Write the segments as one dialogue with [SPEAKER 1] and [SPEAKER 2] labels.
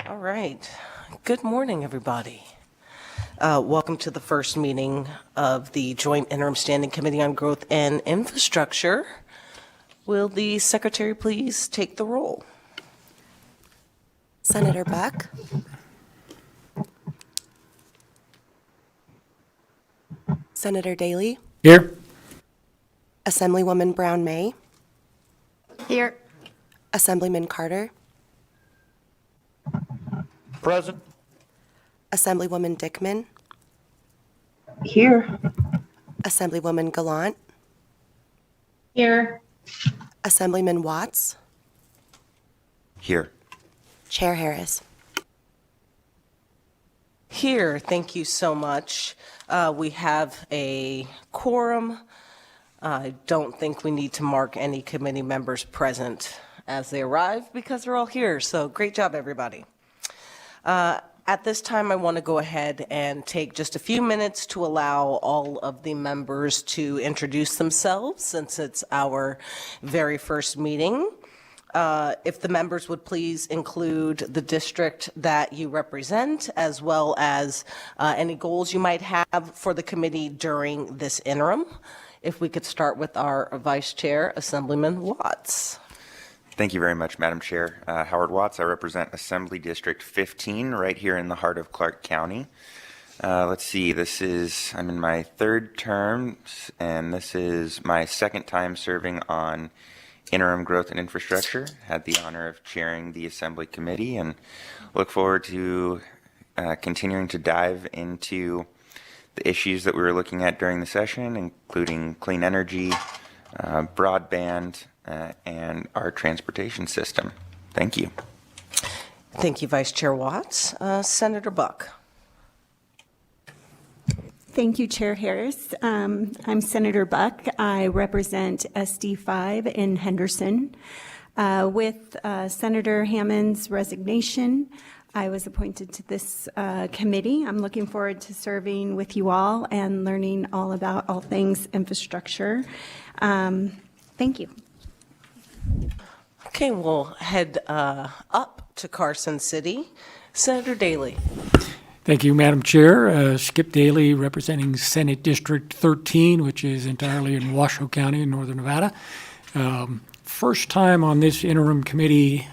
[SPEAKER 1] All right. Good morning, everybody. Welcome to the first meeting of the Joint Interim Standing Committee on Growth and Infrastructure. Will the secretary please take the roll?
[SPEAKER 2] Senator Buck. Senator Daly.
[SPEAKER 3] Here.
[SPEAKER 2] Assemblywoman Brown May.
[SPEAKER 4] Here.
[SPEAKER 2] Assemblyman Carter.
[SPEAKER 3] Present.
[SPEAKER 2] Assemblywoman Dickman.
[SPEAKER 4] Here.
[SPEAKER 2] Assemblywoman Gallant.
[SPEAKER 4] Here.
[SPEAKER 2] Assemblyman Watts.
[SPEAKER 5] Here.
[SPEAKER 2] Chair Harris.
[SPEAKER 1] Here, thank you so much. We have a quorum. I don't think we need to mark any committee members present as they arrive because they're all here. So great job, everybody. At this time, I want to go ahead and take just a few minutes to allow all of the members to introduce themselves since it's our very first meeting. If the members would please include the district that you represent, as well as any goals you might have for the committee during this interim. If we could start with our Vice Chair, Assemblyman Watts.
[SPEAKER 5] Thank you very much, Madam Chair. Howard Watts. I represent Assembly District 15 right here in the heart of Clark County. Let's see, I'm in my third term, and this is my second time serving on Interim Growth and Infrastructure. Had the honor of chairing the Assembly Committee and look forward to continuing to dive into the issues that we were looking at during the session, including clean energy, broadband, and our transportation system. Thank you.
[SPEAKER 1] Thank you, Vice Chair Watts. Senator Buck.
[SPEAKER 6] Thank you, Chair Harris. I'm Senator Buck. I represent SD5 in Henderson. With Senator Hammond's resignation, I was appointed to this committee. I'm looking forward to serving with you all and learning all about all things infrastructure. Thank you.
[SPEAKER 1] Okay, we'll head up to Carson City. Senator Daly.
[SPEAKER 3] Thank you, Madam Chair. Skip Daly, representing Senate District 13, which is entirely in Washoe County in northern Nevada. First time on this interim committee,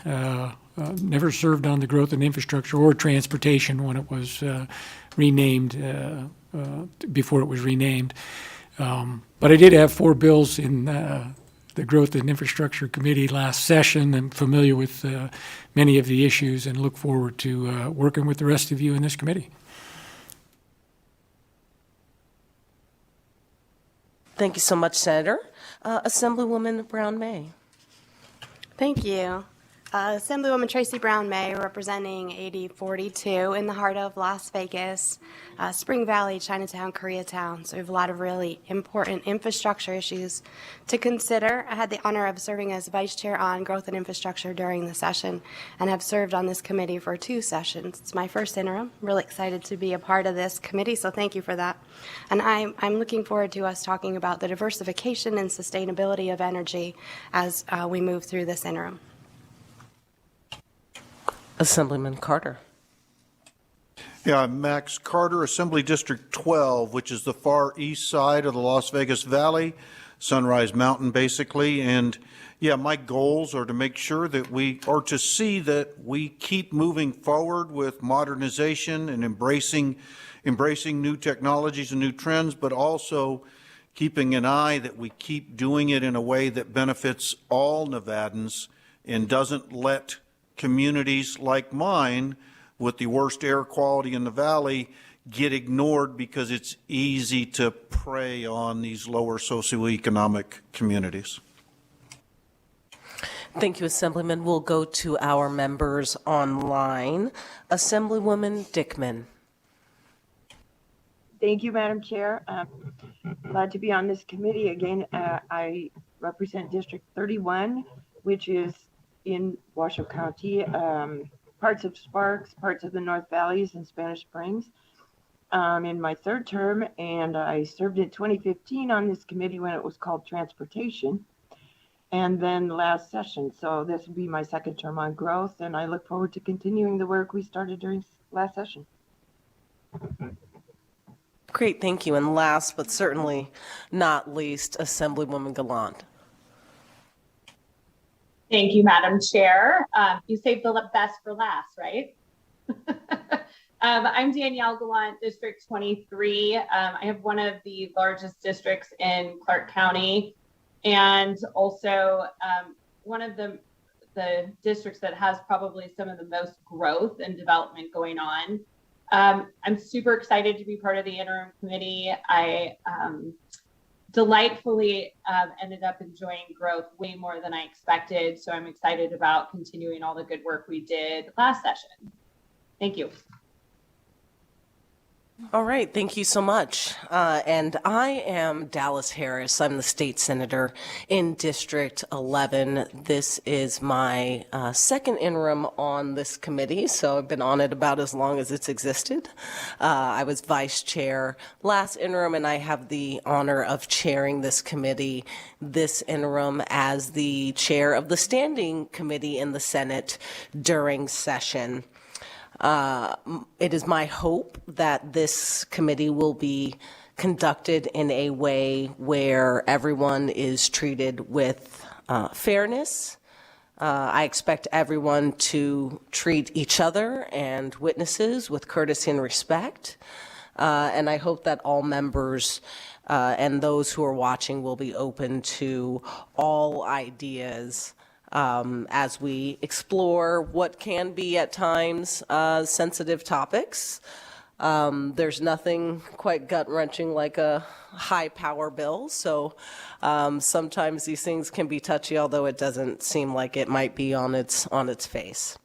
[SPEAKER 3] never served on the growth and infrastructure or transportation when it was renamed, before it was renamed. But I did have 4 bills in the Growth and Infrastructure Committee last session. I'm familiar with many of the issues and look forward to working with the rest of you in this committee.
[SPEAKER 1] Thank you so much, Senator. Assemblywoman Brown May.
[SPEAKER 4] Thank you. Assemblywoman Tracy Brown May, representing 8042 in the heart of Las Vegas, Spring Valley, Chinatown, Koreatown. So we have a lot of really important infrastructure issues to consider. I had the honor of serving as Vice Chair on Growth and Infrastructure during the session and have served on this committee for 2 sessions. It's my first interim. I'm really excited to be a part of this committee, so thank you for that. And I'm looking forward to us talking about the diversification and sustainability of energy as we move through this interim.
[SPEAKER 1] Assemblyman Carter.
[SPEAKER 7] Yeah, I'm Max Carter, Assembly District 12, which is the far east side of the Las Vegas Valley, Sunrise Mountain, basically. And yeah, my goals are to make sure that to see that we keep moving forward with modernization and embracing new technologies and new trends, but also keeping an eye that we keep doing it in a way that benefits all Nevadans and doesn't let communities like mine with the worst air quality in the valley get ignored because it's easy to prey on these lower socioeconomic communities.
[SPEAKER 1] Thank you, Assemblyman. We'll go to our members online. Assemblywoman Dickman.
[SPEAKER 8] Thank you, Madam Chair. Glad to be on this committee again. I represent District 31, which is in Washoe County, parts of Sparks, parts of the North Valleys and Spanish Springs. In my third term, and I served in 2015 on this committee when it was called Transportation. and then last session. So this will be my second term on growth, and I look forward to continuing the work we started during last session.
[SPEAKER 1] Great, thank you. And last but certainly not least, Assemblywoman Gallant.
[SPEAKER 9] Thank you, Madam Chair. You saved the best for last, right? I'm Danielle Gallant, District 23. I have one of the largest districts in Clark County, and also one of the districts that has probably some of the most growth and development going on. I'm super excited to be part of the interim committee. I delightfully ended up enjoying growth way more than I expected. So I'm excited about continuing all the good work we did last session. Thank you.
[SPEAKER 1] All right, thank you so much. And I am Dallas Harris. I'm the state senator in District 11. This is my second interim on this committee, so I've been on it about as long as it's existed. I was vice chair last interim, and I have the honor of chairing this committee this interim as the chair of the standing committee in the Senate during session. It is my hope that this committee will be conducted in a way where everyone is treated with fairness. I expect everyone to treat each other and witnesses with courtesy and respect. And I hope that all members and those who are watching will be open to all ideas as we explore what can be at times sensitive topics. There's nothing quite gut-wrenching like a high power bill, so sometimes these things can be touchy, although it doesn't seem like it might be on its face.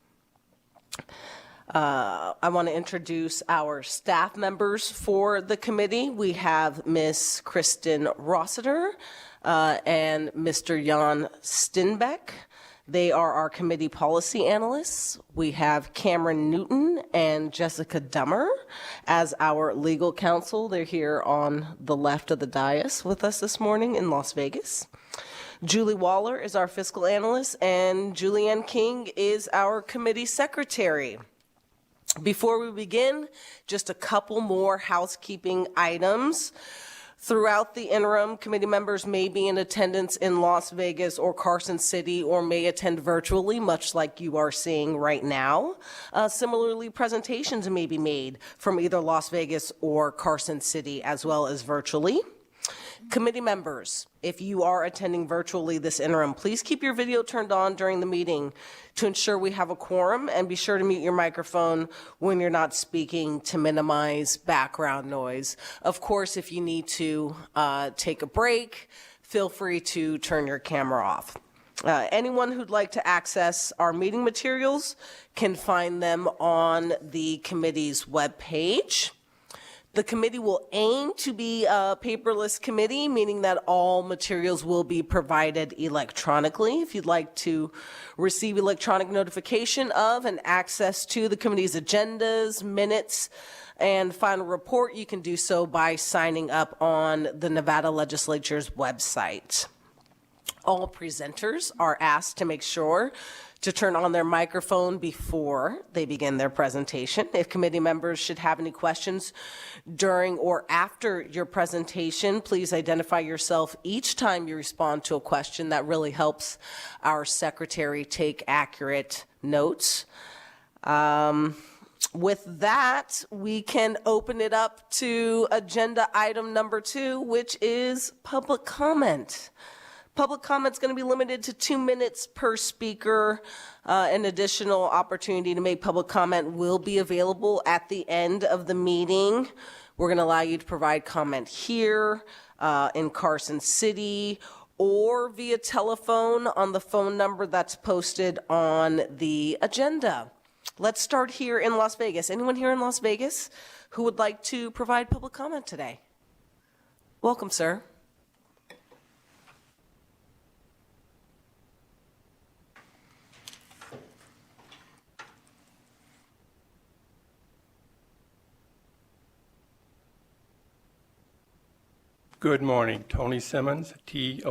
[SPEAKER 1] I want to introduce our staff members for the committee. We have Ms. Kristen Rossiter and Mr. Jan Stinbeck. They are our committee policy analysts. We have Cameron Newton and Jessica Dummer as our legal counsel. They're here on the left of the dais with us this morning in Las Vegas. Julie Waller is our fiscal analyst, and Julianne King is our committee secretary. Before we begin, just a couple more housekeeping items. Throughout the interim, committee members may be in attendance in Las Vegas or Carson City or may attend virtually, much like you are seeing right now. Similarly, presentations may be made from either Las Vegas or Carson City as well as virtually. Committee members, if you are attending virtually this interim, please keep your video turned on during the meeting to ensure we have a quorum, and be sure to mute your microphone when you're not speaking to minimize background noise. Of course, if you need to take a break, feel free to turn your camera off. Anyone who'd like to access our meeting materials can find them on the committee's webpage. The committee will aim to be a paperless committee, meaning that all materials will be provided electronically. If you'd like to receive electronic notification of and access to the committee's agendas, minutes, and final report, you can do so by signing up on the Nevada Legislature's website. All presenters are asked to make sure to turn on their microphone before they begin their presentation. If committee members should have any questions during or after your presentation, please identify yourself each time you respond to a question. That really helps our secretary take accurate notes. With that, we can open it up to agenda item number 2, which is public comment. Public comment's going to be limited to 2 minutes per speaker. An additional opportunity to make public comment will be available at the end of the meeting. We're going to allow you to provide comment here in Carson City or via telephone on the phone number that's posted on the agenda. Let's start here in Las Vegas. Anyone here in Las Vegas who would like to provide public comment today? Welcome, sir.
[SPEAKER 10] Good morning. Tony Simmons, Tony,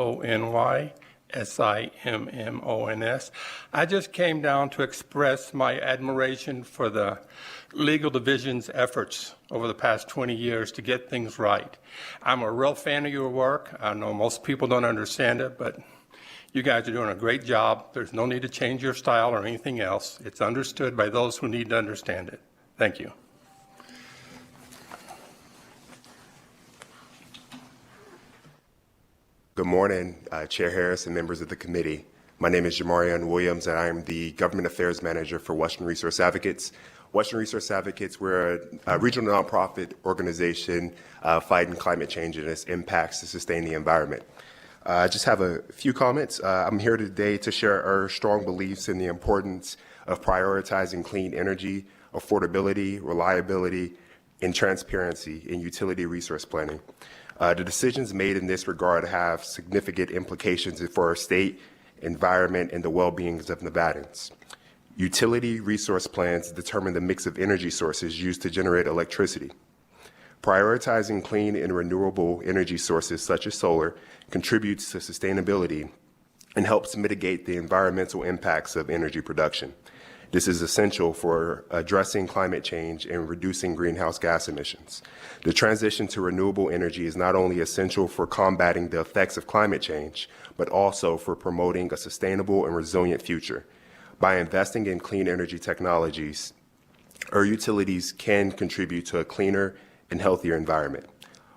[SPEAKER 10] Simmons. I just came down to express my admiration for the legal division's efforts over the past 20 years to get things right. I'm a real fan of your work. I know most people don't understand it, but you guys are doing a great job. There's no need to change your style or anything else. It's understood by those who need to understand it. Thank you.
[SPEAKER 11] Good morning, Chair Harris and members of the committee. My name is Jamarian Williams, and I am the Government Affairs Manager for Western Resource Advocates. Western Resource Advocates, we're a regional nonprofit organization fighting climate change and its impacts to sustain the environment. I just have a few comments. I'm here today to share our strong beliefs in the importance of prioritizing clean energy, affordability, reliability, and transparency in utility resource planning. The decisions made in this regard have significant implications for our state, environment, and the well-being of Nevadans. Utility resource plans determine the mix of energy sources used to generate electricity. Prioritizing clean and renewable energy sources such as solar contributes to sustainability and helps mitigate the environmental impacts of energy production. This is essential for addressing climate change and reducing greenhouse gas emissions. The transition to renewable energy is not only essential for combating the effects of climate change, but also for promoting a sustainable and resilient future. By investing in clean energy technologies, our utilities can contribute to a cleaner and healthier environment.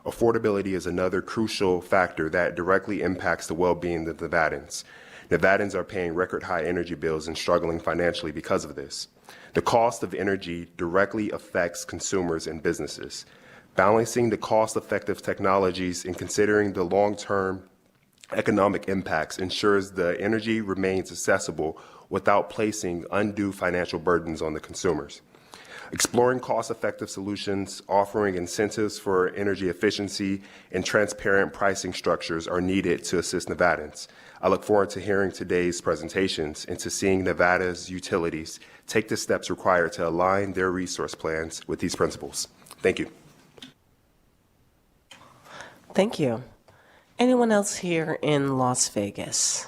[SPEAKER 11] Affordability is another crucial factor that directly impacts the well-being of Nevadans. Nevadans are paying record high energy bills and struggling financially because of this. The cost of energy directly affects consumers and businesses. Balancing the cost-effective technologies and considering the long-term economic impacts ensures the energy remains accessible without placing undue financial burdens on the consumers. Exploring cost-effective solutions, offering incentives for energy efficiency, and transparent pricing structures are needed to assist Nevadans. I look forward to hearing today's presentations and to seeing Nevada's utilities take the steps required to align their resource plans with these principles. Thank you.
[SPEAKER 1] Thank you. Anyone else here in Las Vegas?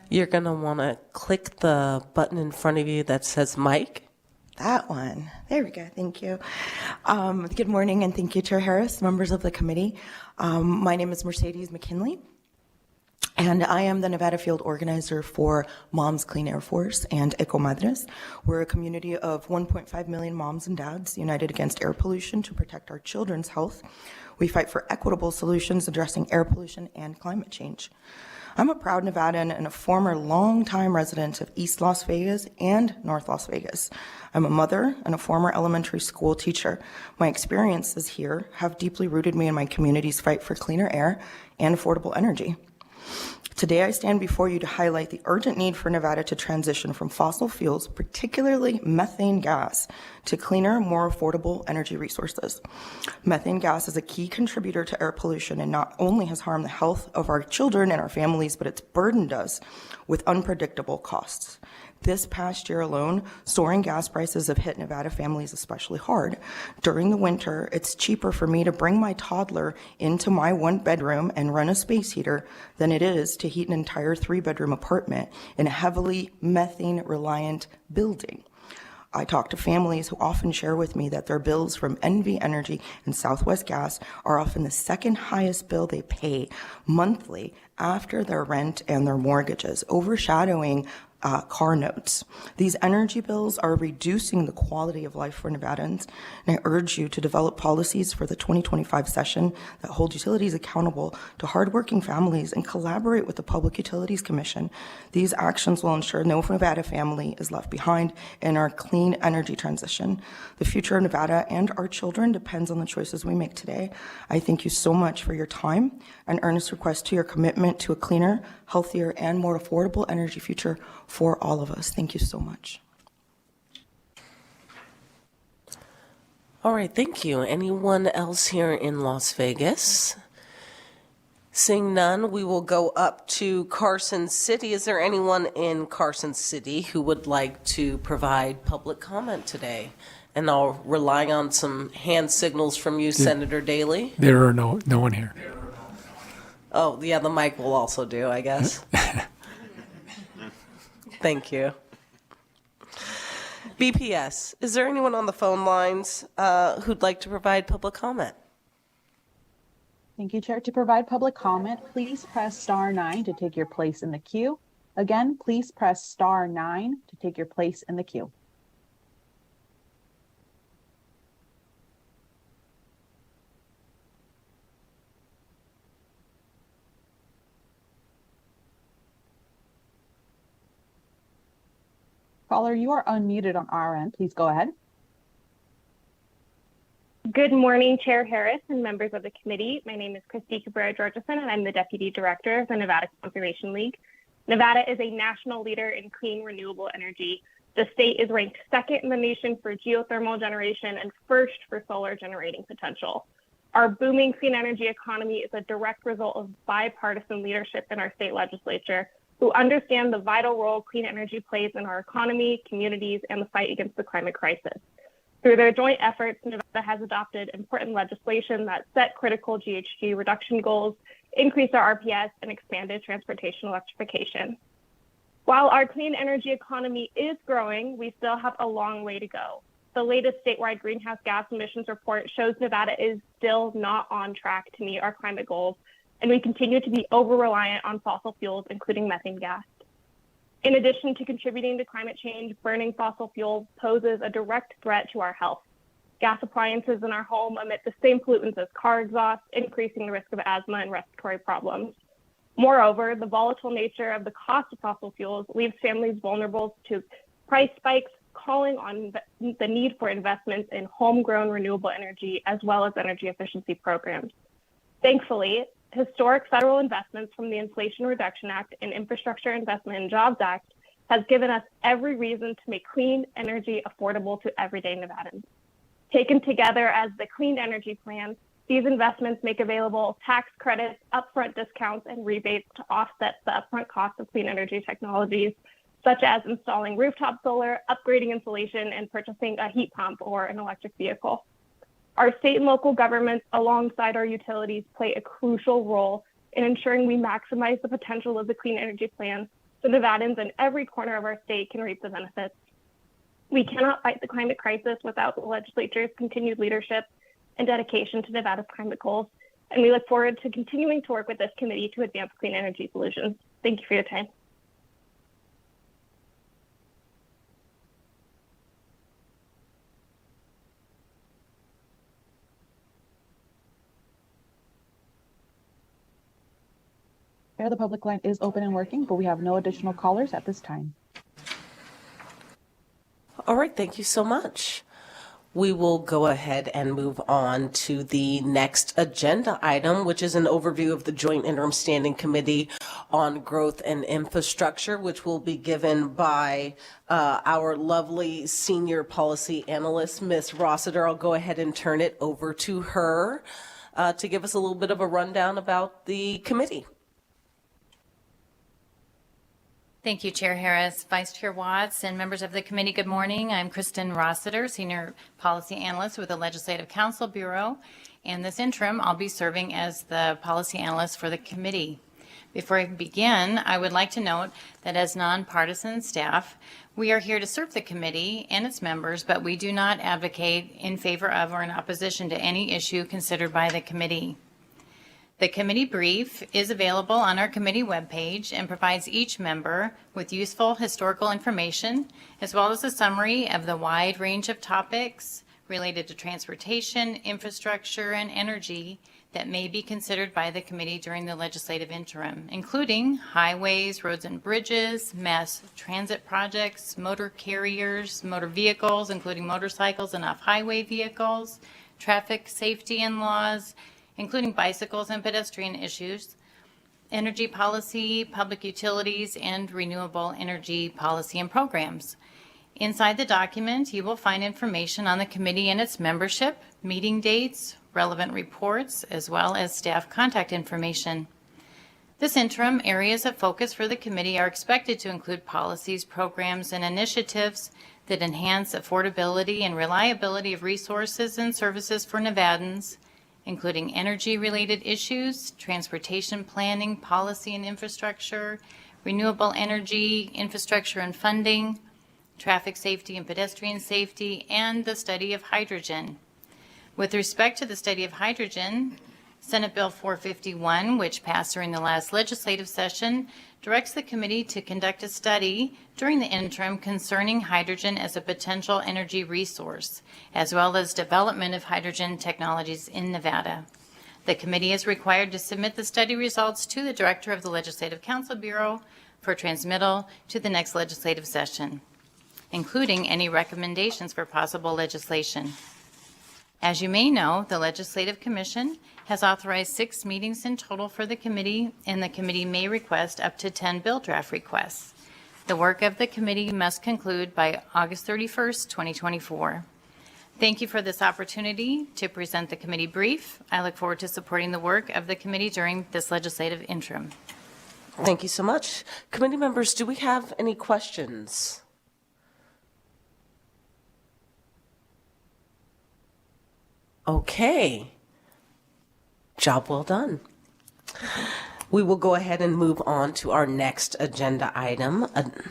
[SPEAKER 1] You're going to want to click the button in front of you that says mic.
[SPEAKER 12] That one. There we go. Thank you. Good morning, and thank you, Chair Harris, members of the committee. My name is Mercedes McKinley, and I am the Nevada field organizer for Moms Clean Air Force and Ecomadres. We're a community of 1.5 million moms and dads united against air pollution to protect our children's health. We fight for equitable solutions addressing air pollution and climate change. I'm a proud Nevadan and a former longtime resident of East Las Vegas and North Las Vegas. I'm a mother and a former elementary school teacher. My experiences here have deeply rooted me in my community's fight for cleaner air and affordable energy. Today, I stand before you to highlight the urgent need for Nevada to transition from fossil fuels, particularly methane gas, to cleaner, more affordable energy resources. Methane gas is a key contributor to air pollution and not only has harmed the health of our children and our families, but it's burdened us with unpredictable costs. This past year alone, soaring gas prices have hit Nevada families especially hard. During the winter, it's cheaper for me to bring my toddler into my one bedroom and run a space heater than it is to heat an entire 3-bedroom apartment in a heavily methane-reliant building. I talk to families who often share with me that their bills from NV Energy and Southwest Gas are often the second highest bill they pay monthly after their rent and their mortgages, overshadowing car notes. These energy bills are reducing the quality of life for Nevadans, and I urge you to develop policies for the 2025 session that hold utilities accountable to hardworking families and collaborate with the Public Utilities Commission. These actions will ensure no Nevada family is left behind in our clean energy transition. The future of Nevada and our children depends on the choices we make today. I thank you so much for your time and earnest request to your commitment to a cleaner, healthier, and more affordable energy future for all of us. Thank you so much.
[SPEAKER 1] All right, thank you. Anyone else here in Las Vegas? Seeing none, we will go up to Carson City. Is there anyone in Carson City who would like to provide public comment today? And I'll rely on some hand signals from you, Senator Daley.
[SPEAKER 3] There are no one here.
[SPEAKER 1] Oh, yeah, the mic will also do, I guess. Thank you. BPS, is there anyone on the phone lines who'd like to provide public comment?
[SPEAKER 13] Thank you, Chair. To provide public comment, please press *9 to take your place in the queue. Again, please press *9 to take your place in the queue. Caller, you are unmuted on our end. Please go ahead.
[SPEAKER 14] Good morning, Chair Harris and members of the committee. My name is Christy Cabrera-Georgeson, and I'm the Deputy Director of the Nevada Conservation League. Nevada is a national leader in clean, renewable energy. The state is ranked second in the nation for geothermal generation and first for solar generating potential. Our booming clean energy economy is a direct result of bipartisan leadership in our state legislature, who understand the vital role clean energy plays in our economy, communities, and the fight against the climate crisis. Through their joint efforts, Nevada has adopted important legislation that set critical GHG reduction goals, increased our RPS, and expanded transportation electrification. While our clean energy economy is growing, we still have a long way to go. The latest statewide greenhouse gas emissions report shows Nevada is still not on track to meet our climate goals, and we continue to be over-reliant on fossil fuels, including methane gas. In addition to contributing to climate change, burning fossil fuels poses a direct threat to our health. Gas appliances in our home emit the same pollutants as car exhaust, increasing the risk of asthma and respiratory problems. Moreover, the volatile nature of the cost of fossil fuels leaves families vulnerable to price spikes, calling on the need for investments in homegrown renewable energy as well as energy efficiency programs. Thankfully, historic federal investments from the Inflation Reduction Act and Infrastructure Investment and Jobs Act has given us every reason to make clean energy affordable to everyday Nevadans. Taken together as the Clean Energy Plan, these investments make available tax credits, upfront discounts, and rebates to offset the upfront cost of clean energy technologies, such as installing rooftop solar, upgrading insulation, and purchasing a heat pump or an electric vehicle. Our state and local governments, alongside our utilities, play a crucial role in ensuring we maximize the potential of the Clean Energy Plan so Nevadans in every corner of our state can reap the benefits. We cannot fight the climate crisis without the legislature's continued leadership and dedication to Nevada's climate goals, and we look forward to continuing to work with this committee to advance clean energy solutions. Thank you for your time.
[SPEAKER 13] The public line is open and working, but we have no additional callers at this time.
[SPEAKER 1] All right, thank you so much. We will go ahead and move on to the next agenda item, which is an overview of the Joint Interim Standing Committee on Growth and Infrastructure, which will be given by our lovely senior policy analyst, Ms. Rossiter. I'll go ahead and turn it over to her to give us a little bit of a rundown about the committee.
[SPEAKER 15] Thank you, Chair Harris, Vice Chair Watts, and members of the committee. Good morning. I'm Kristen Rossiter, Senior Policy Analyst with the Legislative Council Bureau. And this interim, I'll be serving as the Policy Analyst for the committee. Before I begin, I would like to note that as nonpartisan staff, we are here to serve the committee and its members, but we do not advocate in favor of or in opposition to any issue considered by the committee. The committee brief is available on our committee webpage and provides each member with useful historical information, as well as a summary of the wide range of topics related to transportation, infrastructure, and energy that may be considered by the committee during the legislative interim, including highways, roads and bridges, mass transit projects, motor carriers, motor vehicles, including motorcycles and off-highway vehicles, traffic safety and laws, including bicycles and pedestrian issues, energy policy, public utilities, and renewable energy policy and programs. Inside the document, you will find information on the committee and its membership, meeting dates, relevant reports, as well as staff contact information. This interim areas of focus for the committee are expected to include policies, programs, and initiatives that enhance affordability and reliability of resources and services for Nevadans, including energy-related issues, transportation planning, policy and infrastructure, renewable energy, infrastructure and funding, traffic safety and pedestrian safety, and the study of hydrogen. With respect to the study of hydrogen, Senate Bill 451, which passed during the last legislative session, directs the committee to conduct a study during the interim concerning hydrogen as a potential energy resource, as well as development of hydrogen technologies in Nevada. The committee is required to submit the study results to the Director of the Legislative Council Bureau for transmittal to the next legislative session, including any recommendations for possible legislation. As you may know, the Legislative Commission has authorized 6 meetings in total for the committee, and the committee may request up to 10 bill draft requests. The work of the committee must conclude by August 31st, 2024. Thank you for this opportunity to present the committee brief. I look forward to supporting the work of the committee during this legislative interim.
[SPEAKER 1] Thank you so much. Committee members, do we have any questions? Okay. Job well done. We will go ahead and move on to our next agenda item,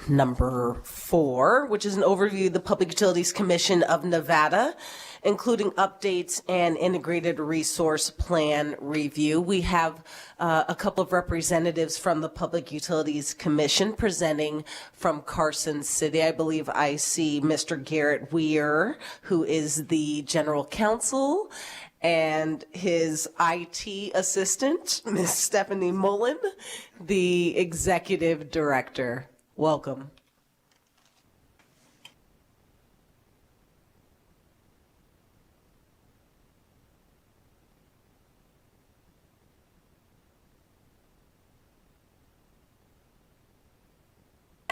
[SPEAKER 1] number 4, which is an overview of the Public Utilities Commission of Nevada, including updates and integrated resource plan review. We have a couple of representatives from the Public Utilities Commission presenting from Carson City. I believe I see Mr. Garrett Weir, who is the General Counsel, and his IT assistant, Ms. Stephanie Mullen, the Executive Director. Welcome.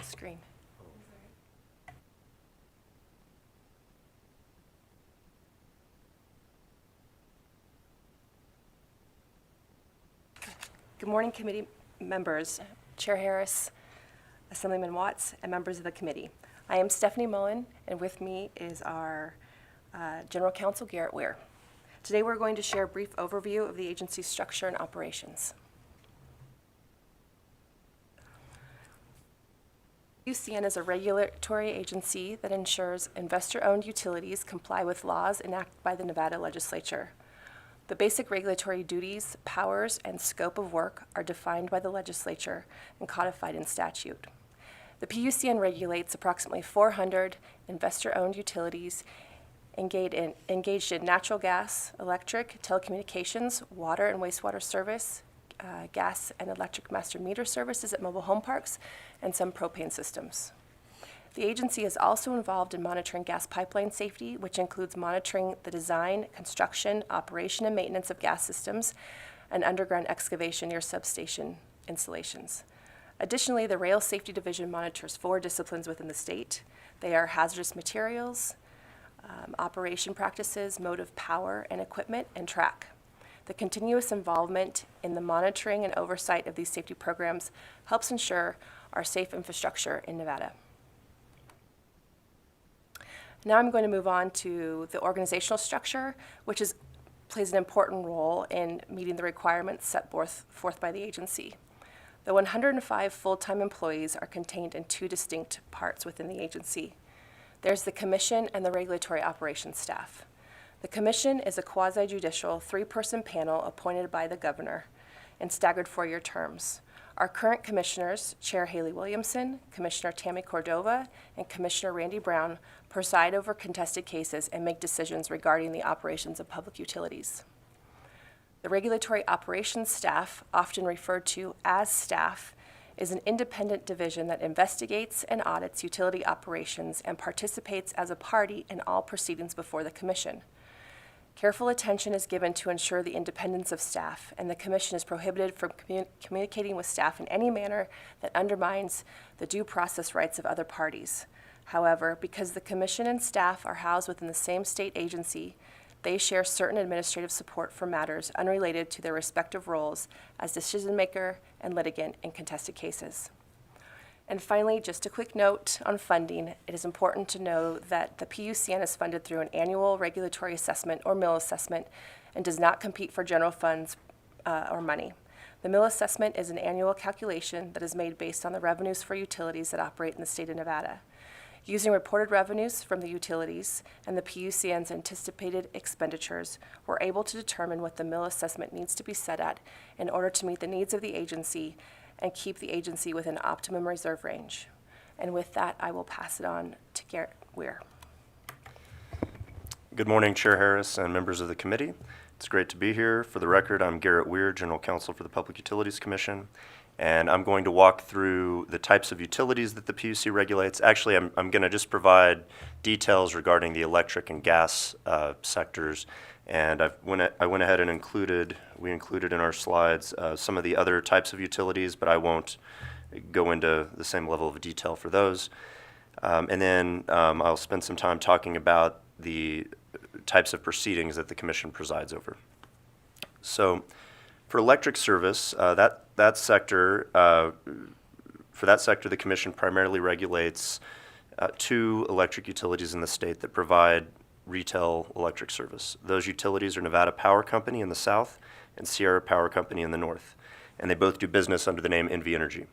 [SPEAKER 2] Screen.
[SPEAKER 16] Good morning, committee members, Chair Harris, Assemblyman Watts, and members of the committee. I am Stephanie Mullen, and with me is our General Counsel, Garrett Weir. Today we're going to share a brief overview of the agency's structure and operations. UCN is a regulatory agency that ensures investor-owned utilities comply with laws enacted by the Nevada Legislature. The basic regulatory duties, powers, and scope of work are defined by the legislature and codified in statute. The PUCN regulates approximately 400 investor-owned utilities engaged in natural gas, electric, telecommunications, water and wastewater service, gas and electric master meter services at mobile home parks, and some propane systems. The agency is also involved in monitoring gas pipeline safety, which includes monitoring the design, construction, operation, and maintenance of gas systems and underground excavation near substation installations. Additionally, the Rail Safety Division monitors 4 disciplines within the state. They are hazardous materials, operation practices, motive power and equipment, and track. The continuous involvement in the monitoring and oversight of these safety programs helps ensure our safe infrastructure in Nevada. Now I'm going to move on to the organizational structure, which plays an important role in meeting the requirements set forth by the agency. The 105 full-time employees are contained in 2 distinct parts within the agency. There's the commission and the regulatory operations staff. The commission is a quasi-judicial 3-person panel appointed by the governor in staggered 4-year terms. Our current commissioners, Chair Haley Williamson, Commissioner Tammy Cordova, and Commissioner Randy Brown, preside over contested cases and make decisions regarding the operations of public utilities. The regulatory operations staff, often referred to as staff, is an independent division that investigates and audits utility operations and participates as a party in all proceedings before the commission. Careful attention is given to ensure the independence of staff, and the commission is prohibited from communicating with staff in any manner that undermines the due process rights of other parties. However, because the commission and staff are housed within the same state agency, They share certain administrative support for matters unrelated to their respective roles as decision maker and litigant in contested cases. And finally, just a quick note on funding. It is important to know that the PUCN is funded through an annual regulatory assessment or mill assessment and does not compete for general funds or money. The mill assessment is an annual calculation that is made based on the revenues for utilities that operate in the state of Nevada. Using reported revenues from the utilities and the PUCN's anticipated expenditures, we're able to determine what the mill assessment needs to be set at in order to meet the needs of the agency and keep the agency within optimum reserve range. And with that, I will pass it on to Garrett Weir.
[SPEAKER 17] Good morning, Chair Harris and members of the committee. It's great to be here. For the record, I'm Garrett Weir, General Counsel for the Public Utilities Commission, and I'm going to walk through the types of utilities that the PUC regulates. Actually, I'm going to just provide details regarding the electric and gas sectors, and I went ahead and we included in our slides some of the other types of utilities, but I won't go into the same level of detail for those. And then I'll spend some time talking about the types of proceedings that the Commission presides over. So for electric service, for that sector, the Commission primarily regulates 2 electric utilities in the state that provide retail electric service. Those utilities are Nevada Power Company in the south and Sierra Power Company in the north, and they both do business under the name NV Energy.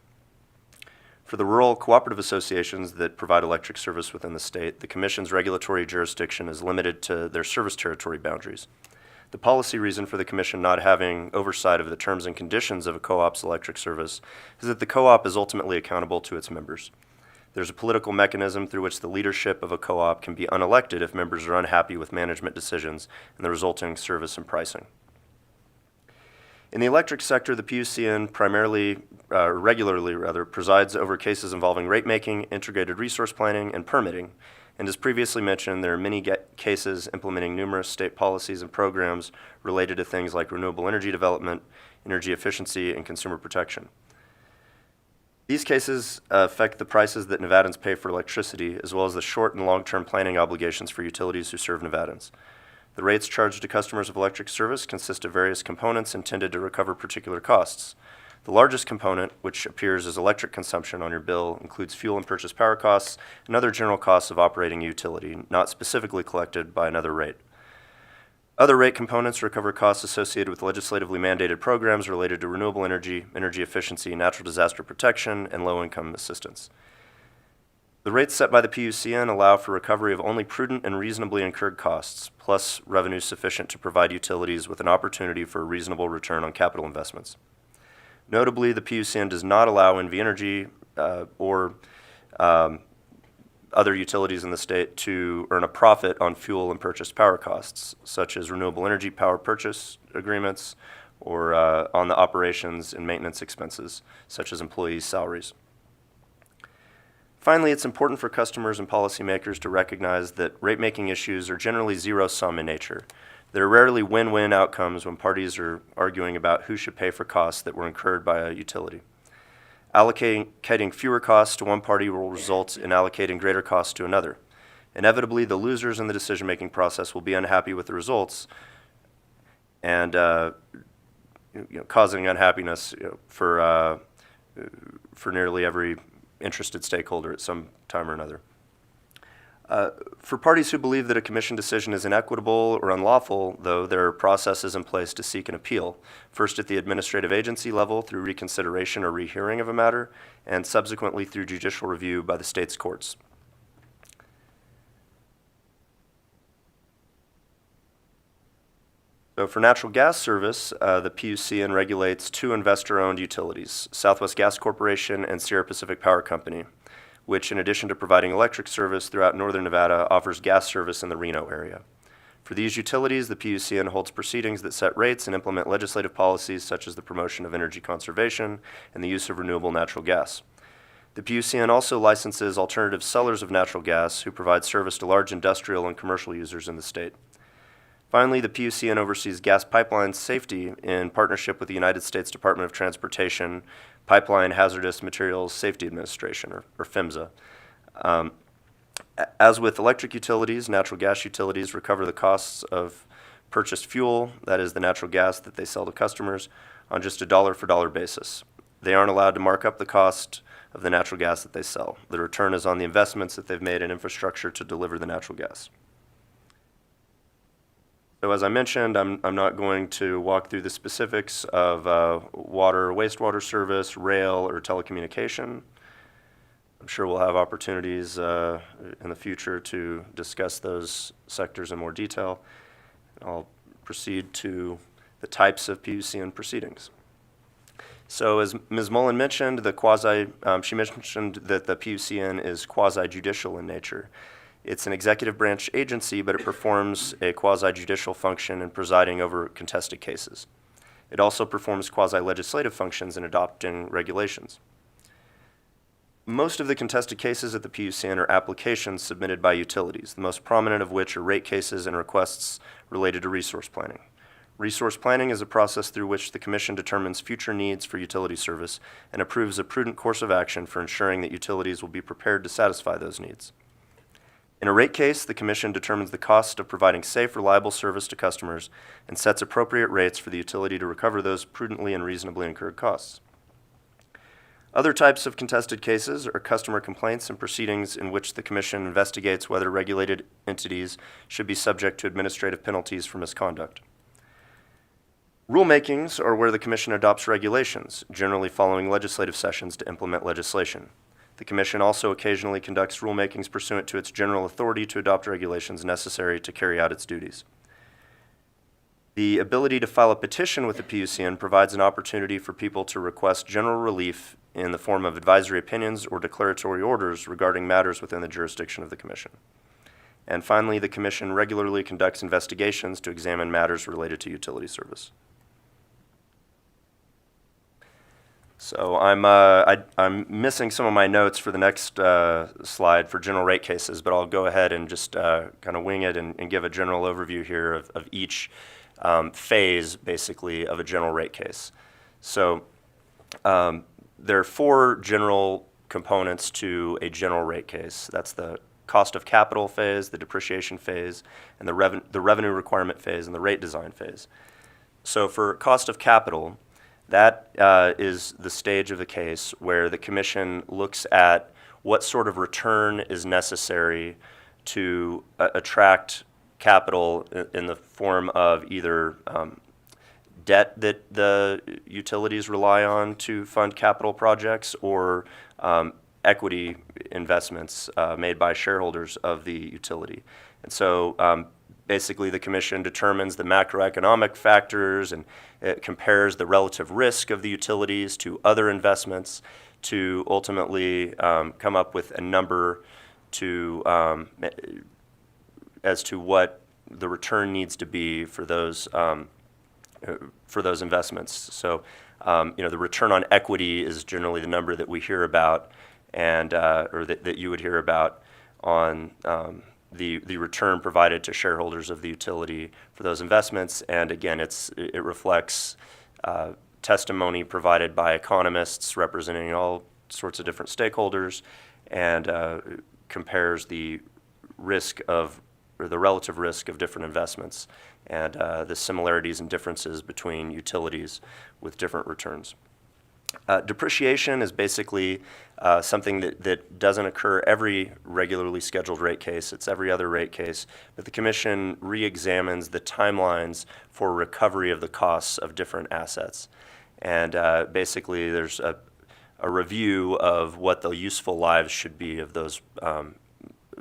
[SPEAKER 17] For the rural cooperative associations that provide electric service within the state, the Commission's regulatory jurisdiction is limited to their service territory boundaries. The policy reason for the Commission not having oversight of the terms and conditions of a co-op's electric service is that the co-op is ultimately accountable to its members. There's a political mechanism through which the leadership of a co-op can be unelected if members are unhappy with management decisions and the resulting service and pricing. In the electric sector, the PUCN regularly presides over cases involving rate making, integrated resource planning, and permitting. And as previously mentioned, there are many cases implementing numerous state policies and programs related to things like renewable energy development, energy efficiency, and consumer protection. These cases affect the prices that Nevadans pay for electricity, as well as the short and long-term planning obligations for utilities who serve Nevadans. The rates charged to customers of electric service consist of various components intended to recover particular costs. The largest component, which appears as electric consumption on your bill, includes fuel and purchase power costs and other general costs of operating a utility, not specifically collected by another rate. Other rate components recover costs associated with legislatively mandated programs related to renewable energy, energy efficiency, natural disaster protection, and low-income assistance. The rates set by the PUCN allow for recovery of only prudent and reasonably incurred costs, plus revenue sufficient to provide utilities with an opportunity for a reasonable return on capital investments. Notably, the PUCN does not allow NV Energy or other utilities in the state to earn a profit on fuel and purchased power costs, such as renewable energy power purchase agreements or on the operations and maintenance expenses, such as employees' salaries. Finally, it's important for customers and policymakers to recognize that rate-making issues are generally zero-sum in nature. There are rarely win-win outcomes when parties are arguing about who should pay for costs that were incurred by a utility. Allocating fewer costs to one party will result in allocating greater costs to another. Inevitably, the losers in the decision-making process will be unhappy with the results and causing unhappiness for nearly every interested stakeholder at some time or another. For parties who believe that a commission decision is inequitable or unlawful, though, there are processes in place to seek an appeal, first at the administrative agency level through reconsideration or rehearing of a matter, and subsequently through judicial review by the state's courts. So for natural gas service, the PUCN regulates 2 investor-owned utilities, Southwest Gas Corporation and Sierra Pacific Power Company, which in addition to providing electric service throughout northern Nevada, offers gas service in the Reno area. For these utilities, the PUCN holds proceedings that set rates and implement legislative policies such as the promotion of energy conservation and the use of renewable natural gas. The PUCN also licenses alternative sellers of natural gas who provide service to large industrial and commercial users in the state. Finally, the PUCN oversees gas pipeline safety in partnership with the United States Department of Transportation Pipeline Hazardous Materials Safety Administration, or PHMSA. As with electric utilities, natural gas utilities recover the costs of purchased fuel, that is the natural gas that they sell to customers, on just a dollar-for-dollar basis. They aren't allowed to mark up the cost of the natural gas that they sell. The return is on the investments that they've made in infrastructure to deliver the natural gas. So as I mentioned, I'm not going to walk through the specifics of water, wastewater service, rail, or telecommunication. I'm sure we'll have opportunities in the future to discuss those sectors in more detail. I'll proceed to the types of PUCN proceedings. So as Ms. Mullen mentioned, she mentioned that the PUCN is quasi-judicial in nature. It's an executive branch agency, but it performs a quasi-judicial function in presiding over contested cases. It also performs quasi-legislative functions in adopting regulations. Most of the contested cases at the PUCN are applications submitted by utilities, the most prominent of which are rate cases and requests related to resource planning. Resource planning is a process through which the Commission determines future needs for utility service and approves a prudent course of action for ensuring that utilities will be prepared to satisfy those needs. In a rate case, the Commission determines the cost of providing safe, reliable service to customers and sets appropriate rates for the utility to recover those prudently and reasonably incurred costs. Other types of contested cases are customer complaints and proceedings in which the Commission investigates whether regulated entities should be subject to administrative penalties for misconduct. Rulemakings are where the Commission adopts regulations, generally following legislative sessions to implement legislation. The Commission also occasionally conducts rulemakings pursuant to its general authority to adopt regulations necessary to carry out its duties. The ability to file a petition with the PUCN provides an opportunity for people to request general relief in the form of advisory opinions or declaratory orders regarding matters within the jurisdiction of the Commission. And finally, the Commission regularly conducts investigations to examine matters related to utility service. So I'm missing some of my notes for the next slide for general rate cases, but I'll go ahead and just kind of wing it and give a general overview here of each phase, basically, of a general rate case. So there are 4 general components to a general rate case. That's the cost of capital phase, the depreciation phase, and the revenue requirement phase, and the rate design phase. So for cost of capital, that is the stage of the case where the Commission looks at what sort of return is necessary to attract capital in the form of either debt that the utilities rely on to fund capital projects or equity investments made by shareholders of the utility. And so basically, the Commission determines the macroeconomic factors and it compares the relative risk of the utilities to other investments to ultimately come up with a number to as to what the return needs to be for those investments. So, the return on equity is generally the number that we hear about, and or that you would hear about on the return provided to shareholders of the utility for those investments. And again, it reflects testimony provided by economists representing all sorts of different stakeholders, and compares the risk of, or the relative risk of different investments, and the similarities and differences between utilities with different returns. Depreciation is basically something that doesn't occur every regularly scheduled rate case. It's every other rate case. But the Commission re-examines the timelines for recovery of the costs of different assets. And basically, there's a review of what the useful lives should be of those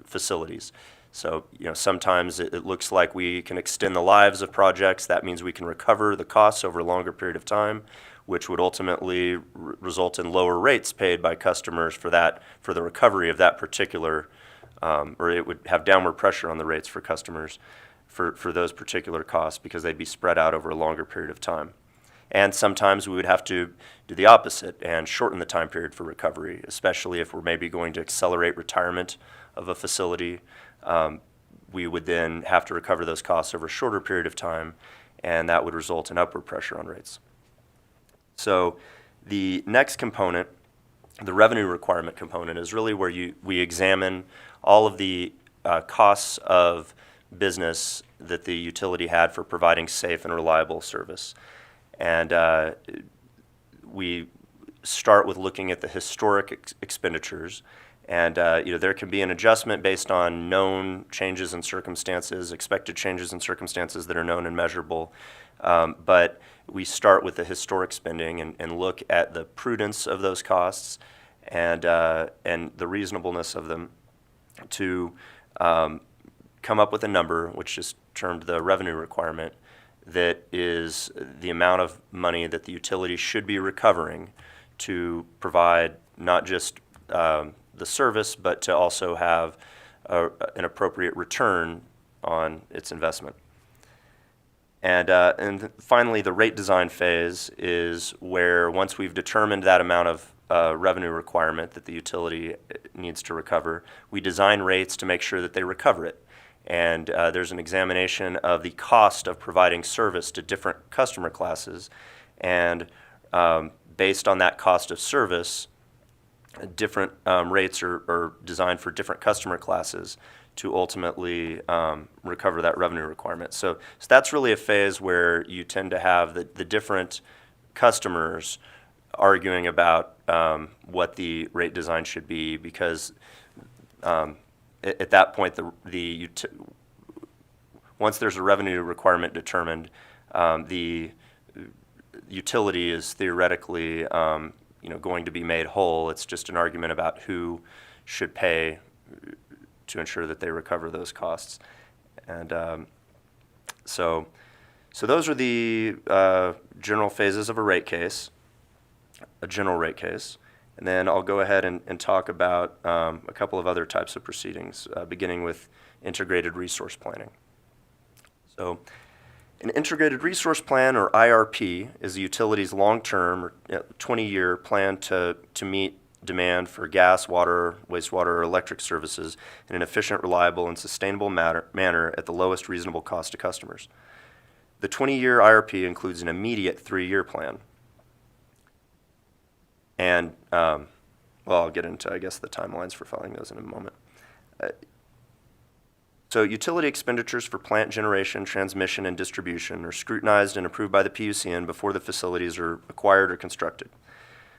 [SPEAKER 17] facilities. So, sometimes it looks like we can extend the lives of projects. That means we can recover the costs over a longer period of time, which would ultimately result in lower rates paid by customers for the recovery of that particular, or it would have downward pressure on the rates for customers for those particular costs because they'd be spread out over a longer period of time. And sometimes we would have to do the opposite and shorten the time period for recovery, especially if we're maybe going to accelerate retirement of a facility. We would then have to recover those costs over a shorter period of time, and that would result in upward pressure on rates. So the next component, the revenue requirement component, is really where we examine all of the costs of business that the utility had for providing safe and reliable service. And we start with looking at the historic expenditures. And there can be an adjustment based on known changes in circumstances, expected changes in circumstances that are known and measurable. But we start with the historic spending and look at the prudence of those costs and the reasonableness of them to come up with a number, which is termed the revenue requirement, that is the amount of money that the utility should be recovering to provide not just the service, but to also have an appropriate return on its investment. And finally, the rate design phase is where once we've determined that amount of revenue requirement that the utility needs to recover, we design rates to make sure that they recover it. And there's an examination of the cost of providing service to different customer classes. And based on that cost of service, different rates are designed for different customer classes to ultimately recover that revenue requirement. So that's really a phase where you tend to have the different customers arguing about what the rate design should be, because at that point, once there's a revenue requirement determined, the utility is theoretically going to be made whole. It's just an argument about who should pay to ensure that they recover those costs. And so those are the general phases of a rate case, a general rate case. And then I'll go ahead and talk about a couple of other types of proceedings, beginning with integrated resource planning. So an integrated resource plan, or IRP, is a utility's long-term or 20-year plan to meet demand for gas, water, wastewater, or electric services in an efficient, reliable, and sustainable manner at the lowest reasonable cost to customers. The 20-year IRP includes an immediate 3-year plan. And, I'll get into, I guess, the timelines for filing those in a moment. So utility expenditures for plant generation, transmission, and distribution are scrutinized and approved by the PUCN before the facilities are acquired or constructed.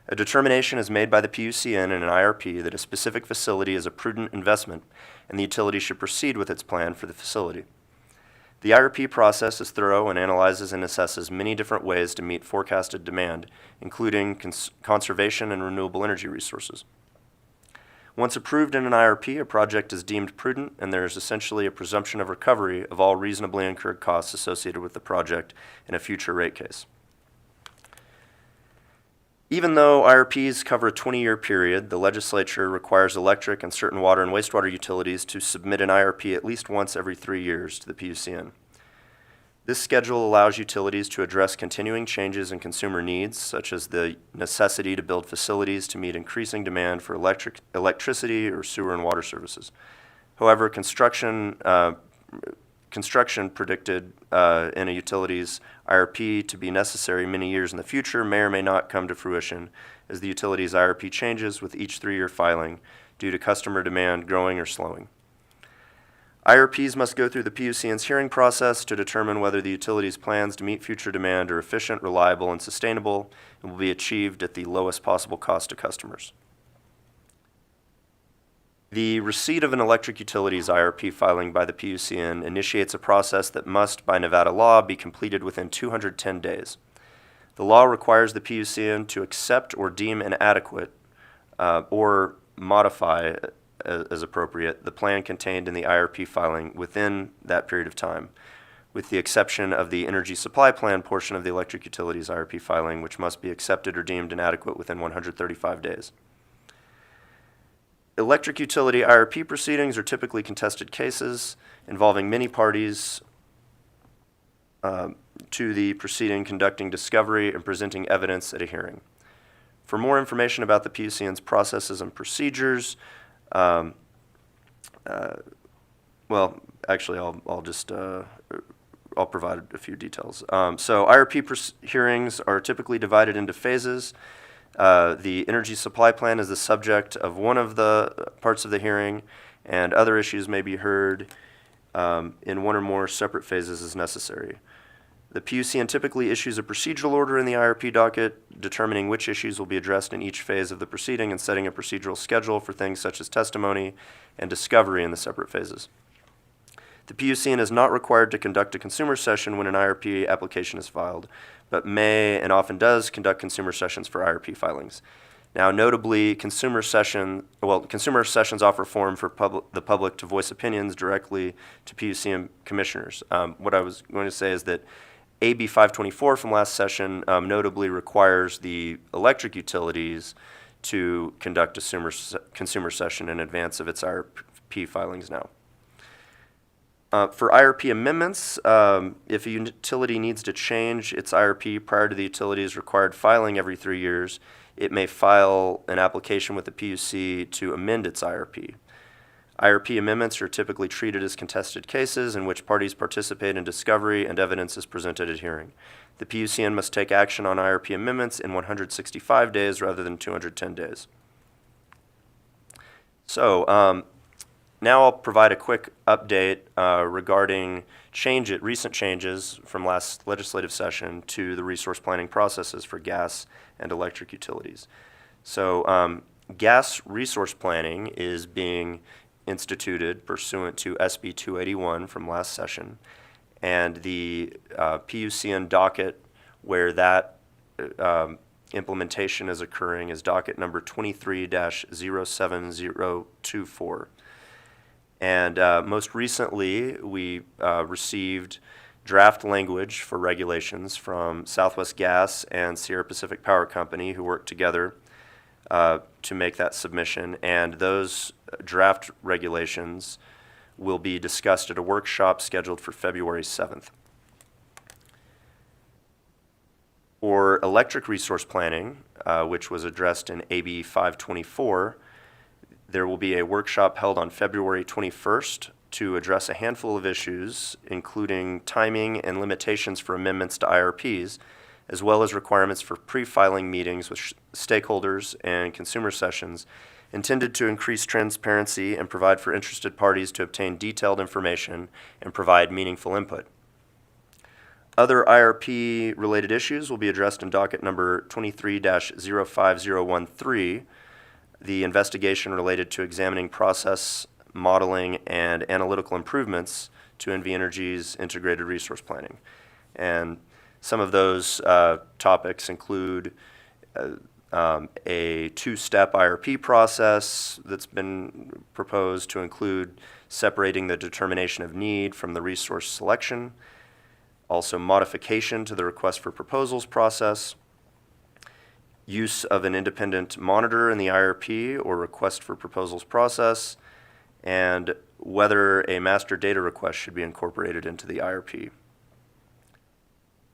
[SPEAKER 17] A determination is made by the PUCN in an IRP that a specific facility is a prudent investment, and the utility should proceed with its plan for the facility. The IRP process is thorough and analyzes and assesses many different ways to meet forecasted demand, including conservation and renewable energy resources. Once approved in an IRP, a project is deemed prudent, and there is essentially a presumption of recovery of all reasonably incurred costs associated with the project in a future rate case. Even though IRPs cover a 20-year period, the legislature requires electric and certain water and wastewater utilities to submit an IRP at least once every 3 years to the PUCN. This schedule allows utilities to address continuing changes in consumer needs, such as the necessity to build facilities to meet increasing demand for electricity or sewer and water services. However, construction predicted in a utility's IRP to be necessary many years in the future may or may not come to fruition as the utility's IRP changes with each 3-year filing due to customer demand growing or slowing. IRPs must go through the PUCN's hearing process to determine whether the utility's plans to meet future demand are efficient, reliable, and sustainable, and will be achieved at the lowest possible cost to customers. The receipt of an electric utility's IRP filing by the PUCN initiates a process that must, by Nevada law, be completed within 210 days. The law requires the PUCN to accept or deem inadequate or modify, as appropriate, the plan contained in the IRP filing within that period of time, with the exception of the energy supply plan portion of the electric utility's IRP filing, which must be accepted or deemed inadequate within 135 days. Electric utility IRP proceedings are typically contested cases involving many parties to the proceeding, conducting discovery and presenting evidence at a hearing. For more information about the PUCN's processes and procedures, I'll provide a few details. So IRP hearings are typically divided into phases. The energy supply plan is the subject of one of the parts of the hearing, and other issues may be heard in one or more separate phases as necessary. The PUCN typically issues a procedural order in the IRP docket determining which issues will be addressed in each phase of the proceeding and setting a procedural schedule for things such as testimony and discovery in the separate phases. The PUCN is not required to conduct a consumer session when an IRP application is filed, but may and often does conduct consumer sessions for IRP filings. Now, notably, consumer sessions offer forum for the public to voice opinions directly to PUCN commissioners. What I was going to say is that AB 524 from last session notably requires the electric utilities to conduct a consumer session in advance of its IRP filings now. For IRP amendments, if a utility needs to change its IRP prior to the utility's required filing every 3 years, it may file an application with the PUC to amend its IRP. IRP amendments are typically treated as contested cases in which parties participate in discovery and evidence is presented at hearing. The PUCN must take action on IRP amendments in 165 days rather than 210 days. So now I'll provide a quick update regarding recent changes from last legislative session to the resource planning processes for gas and electric utilities. So gas resource planning is being instituted pursuant to SB 281 from last session, and the PUCN docket where that implementation is occurring is docket number 23-07024. And most recently, we received draft language for regulations from Southwest Gas and Sierra Pacific Power Company, who worked together to make that submission. And those draft regulations will be discussed at a workshop scheduled for February 7th. For electric resource planning, which was addressed in AB 524, there will be a workshop held on February 21st to address a handful of issues, including timing and limitations for amendments to IRPs, as well as requirements for pre-filing meetings with stakeholders and consumer sessions intended to increase transparency and provide for interested parties to obtain detailed information and provide meaningful input. Other IRP-related issues will be addressed in docket number 23-05013, the investigation related to examining process, modeling, and analytical improvements to NV Energy's integrated resource planning. And some of those topics include a two-step IRP process that's been proposed to include separating the determination of need from the resource selection, also modification to the request for proposals process, use of an independent monitor in the IRP or request for proposals process, and whether a master data request should be incorporated into the IRP.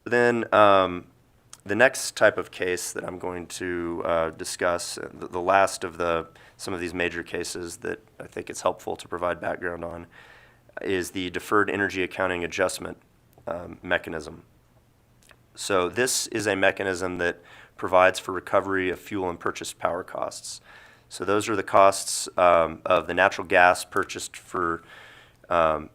[SPEAKER 17] Then the next type of case that I'm going to discuss, the last of some of these major cases that I think it's helpful to provide background on, is the deferred energy accounting adjustment mechanism. So this is a mechanism that provides for recovery of fuel and purchased power costs. So those are the costs of the natural gas purchased for a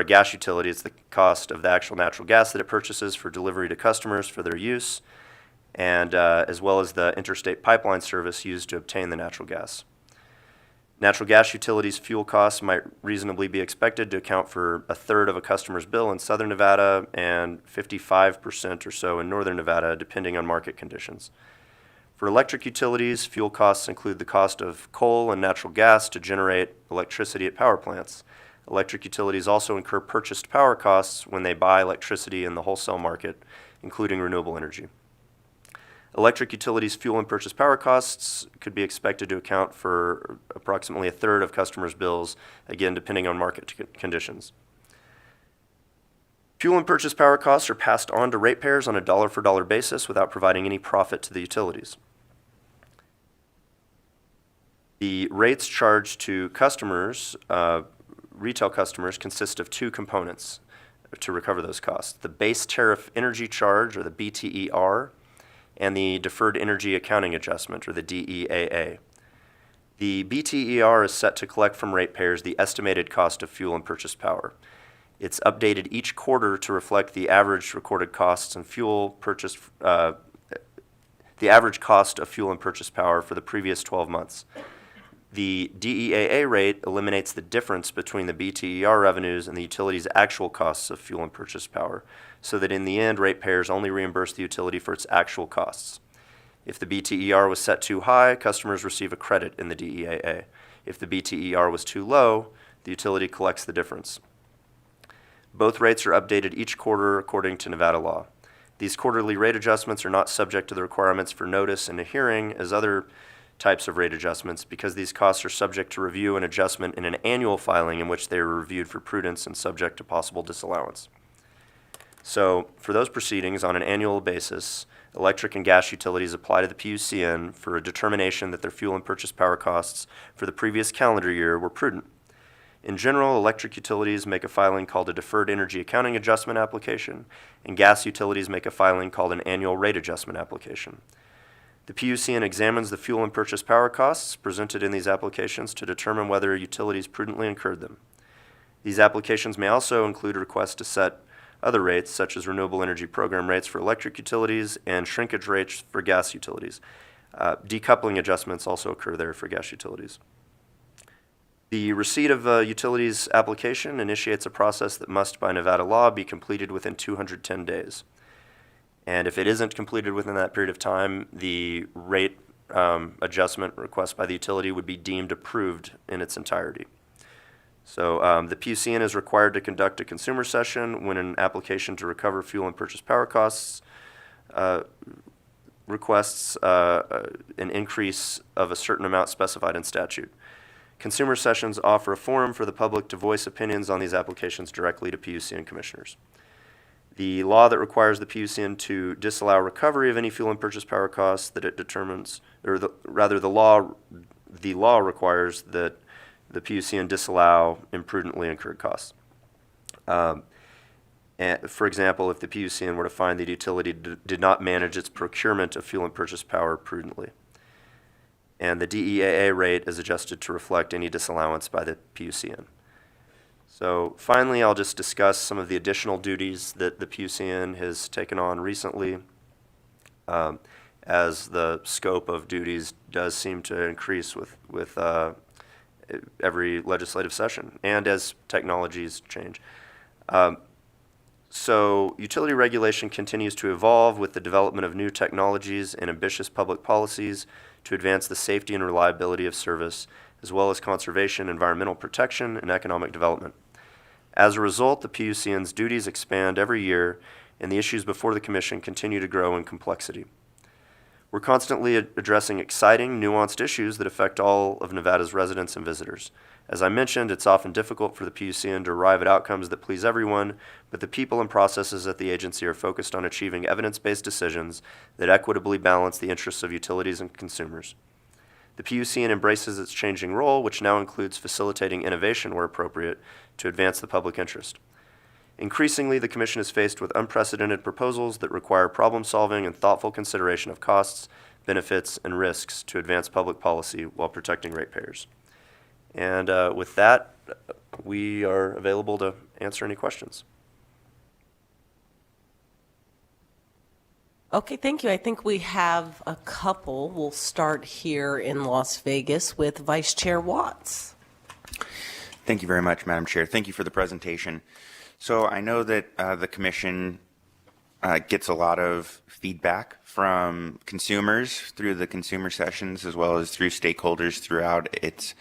[SPEAKER 17] gas utility. It's the cost of the actual natural gas that it purchases for delivery to customers for their use, and as well as the interstate pipeline service used to obtain the natural gas. Natural gas utilities' fuel costs might reasonably be expected to account for a third of a customer's bill in southern Nevada and 55% or so in northern Nevada, depending on market conditions. For electric utilities, fuel costs include the cost of coal and natural gas to generate electricity at power plants. Electric utilities also incur purchased power costs when they buy electricity in the wholesale market, including renewable energy. Electric utilities' fuel and purchase power costs could be expected to account for approximately a third of customers' bills, again, depending on market conditions. Fuel and purchase power costs are passed on to ratepayers on a dollar-for-dollar basis without providing any profit to the utilities. The rates charged to customers, retail customers, consist of two components to recover those costs: the base tariff energy charge, or the BTER, and the Deferred Energy Accounting Adjustment, or the DEAA. The BTER is set to collect from ratepayers the estimated cost of fuel and purchased power. It's updated each quarter to reflect the average recorded costs and fuel purchase, the average cost of fuel and purchase power for the previous 12 months. The DEAA rate eliminates the difference between the BTER revenues and the utility's actual costs of fuel and purchase power, so that in the end, ratepayers only reimburse the utility for its actual costs. If the BTER was set too high, customers receive a credit in the DEAA. If the BTER was too low, the utility collects the difference. Both rates are updated each quarter according to Nevada law. These quarterly rate adjustments are not subject to the requirements for notice and a hearing as other types of rate adjustments, because these costs are subject to review and adjustment in an annual filing in which they are reviewed for prudence and subject to possible disallowance. So for those proceedings on an annual basis, electric and gas utilities apply to the PUCN for a determination that their fuel and purchase power costs for the previous calendar year were prudent. In general, electric utilities make a filing called a Deferred Energy Accounting Adjustment application, and gas utilities make a filing called an Annual Rate Adjustment application. The PUCN examines the fuel and purchase power costs presented in these applications to determine whether utilities prudently incurred them. These applications may also include requests to set other rates, such as renewable energy program rates for electric utilities and shrinkage rates for gas utilities. Decoupling adjustments also occur there for gas utilities. The receipt of a utilities application initiates a process that must, by Nevada law, be completed within 210 days. And if it isn't completed within that period of time, the rate adjustment request by the utility would be deemed approved in its entirety. So the PUCN is required to conduct a consumer session when an application to recover fuel and purchase power costs requests an increase of a certain amount specified in statute. Consumer sessions offer a forum for the public to voice opinions on these applications directly to PUCN commissioners. The law that requires the PUCN to disallow recovery of any fuel and purchase power costs that it determines, or the law requires that the PUCN disallow imprudently incurred costs. And for example, if the PUCN were to find that the utility did not manage its procurement of fuel and purchase power prudently, and the DEAA rate is adjusted to reflect any disallowance by the PUCN. So finally, I'll just discuss some of the additional duties that the PUCN has taken on recently, as the scope of duties does seem to increase with every legislative session and as technologies change. So utility regulation continues to evolve with the development of new technologies and ambitious public policies to advance the safety and reliability of service, as well as conservation, environmental protection, and economic development. As a result, the PUCN's duties expand every year, and the issues before the Commission continue to grow in complexity. We're constantly addressing exciting, nuanced issues that affect all of Nevada's residents and visitors. As I mentioned, it's often difficult for the PUCN to arrive at outcomes that please everyone, but the people and processes at the agency are focused on achieving evidence-based decisions that equitably balance the interests of utilities and consumers. The PUCN embraces its changing role, which now includes facilitating innovation where appropriate to advance the public interest. Increasingly, the Commission is faced with unprecedented proposals that require problem-solving and thoughtful consideration of costs, benefits, and risks to advance public policy while protecting ratepayers. And with that, we are available to answer any questions.
[SPEAKER 1] Okay, thank you. I think we have a couple. We'll start here in Las Vegas with Vice Chair Watts.
[SPEAKER 5] Thank you very much, Madam Chair. Thank you for the presentation. So I know that the Commission gets a lot of feedback from consumers through the consumer sessions as well as through stakeholders throughout its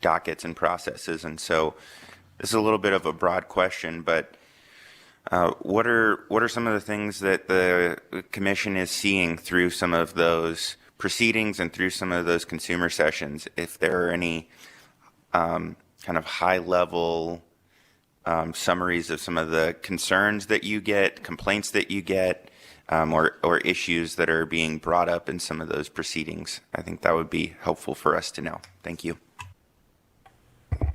[SPEAKER 5] dockets and processes. And so this is a little bit of a broad question, but what are some of the things that the Commission is seeing through some of those proceedings and through some of those consumer sessions? If there are any kind of high-level summaries of some of the concerns that you get, complaints that you get, or issues that are being brought up in some of those proceedings, I think that would be helpful for us to know. Thank you.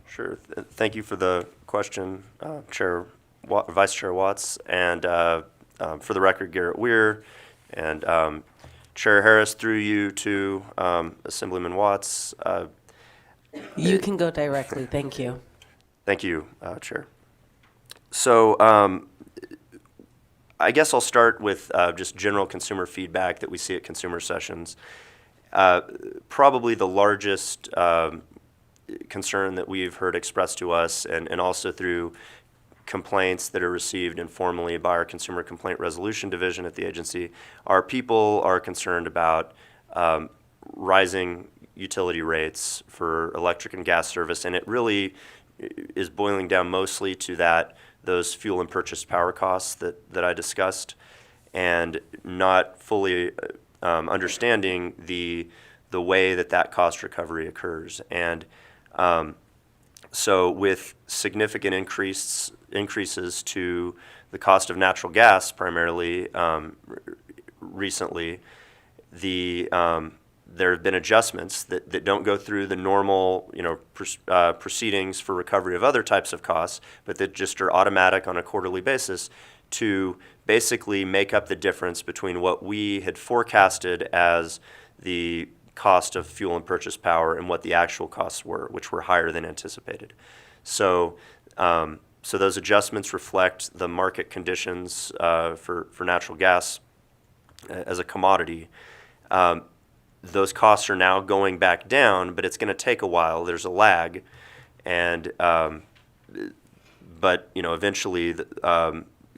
[SPEAKER 17] Sure. Thank you for the question, Vice Chair Watts, and for the record, Garrett Weir, and Chair Harris, through you to Assemblyman Watts.
[SPEAKER 1] You can go directly. Thank you.
[SPEAKER 17] Thank you, Chair. So I guess I'll start with just general consumer feedback that we see at consumer sessions. Probably the largest concern that we've heard expressed to us, and also through complaints that are received informally by our Consumer Complaint Resolution Division at the agency, are people are concerned about rising utility rates for electric and gas service, and it really is boiling down mostly to those fuel and purchase power costs that I discussed, and not fully understanding the way that cost recovery occurs. And so with significant increases to the cost of natural gas, primarily recently, there have been adjustments that don't go through the normal, proceedings for recovery of other types of costs, but that just are automatic on a quarterly basis to basically make up the difference between what we had forecasted as the cost of fuel and purchase power and what the actual costs were, which were higher than anticipated. So those adjustments reflect the market conditions for natural gas as a commodity. Those costs are now going back down, but it's going to take a while. There's a lag, and but eventually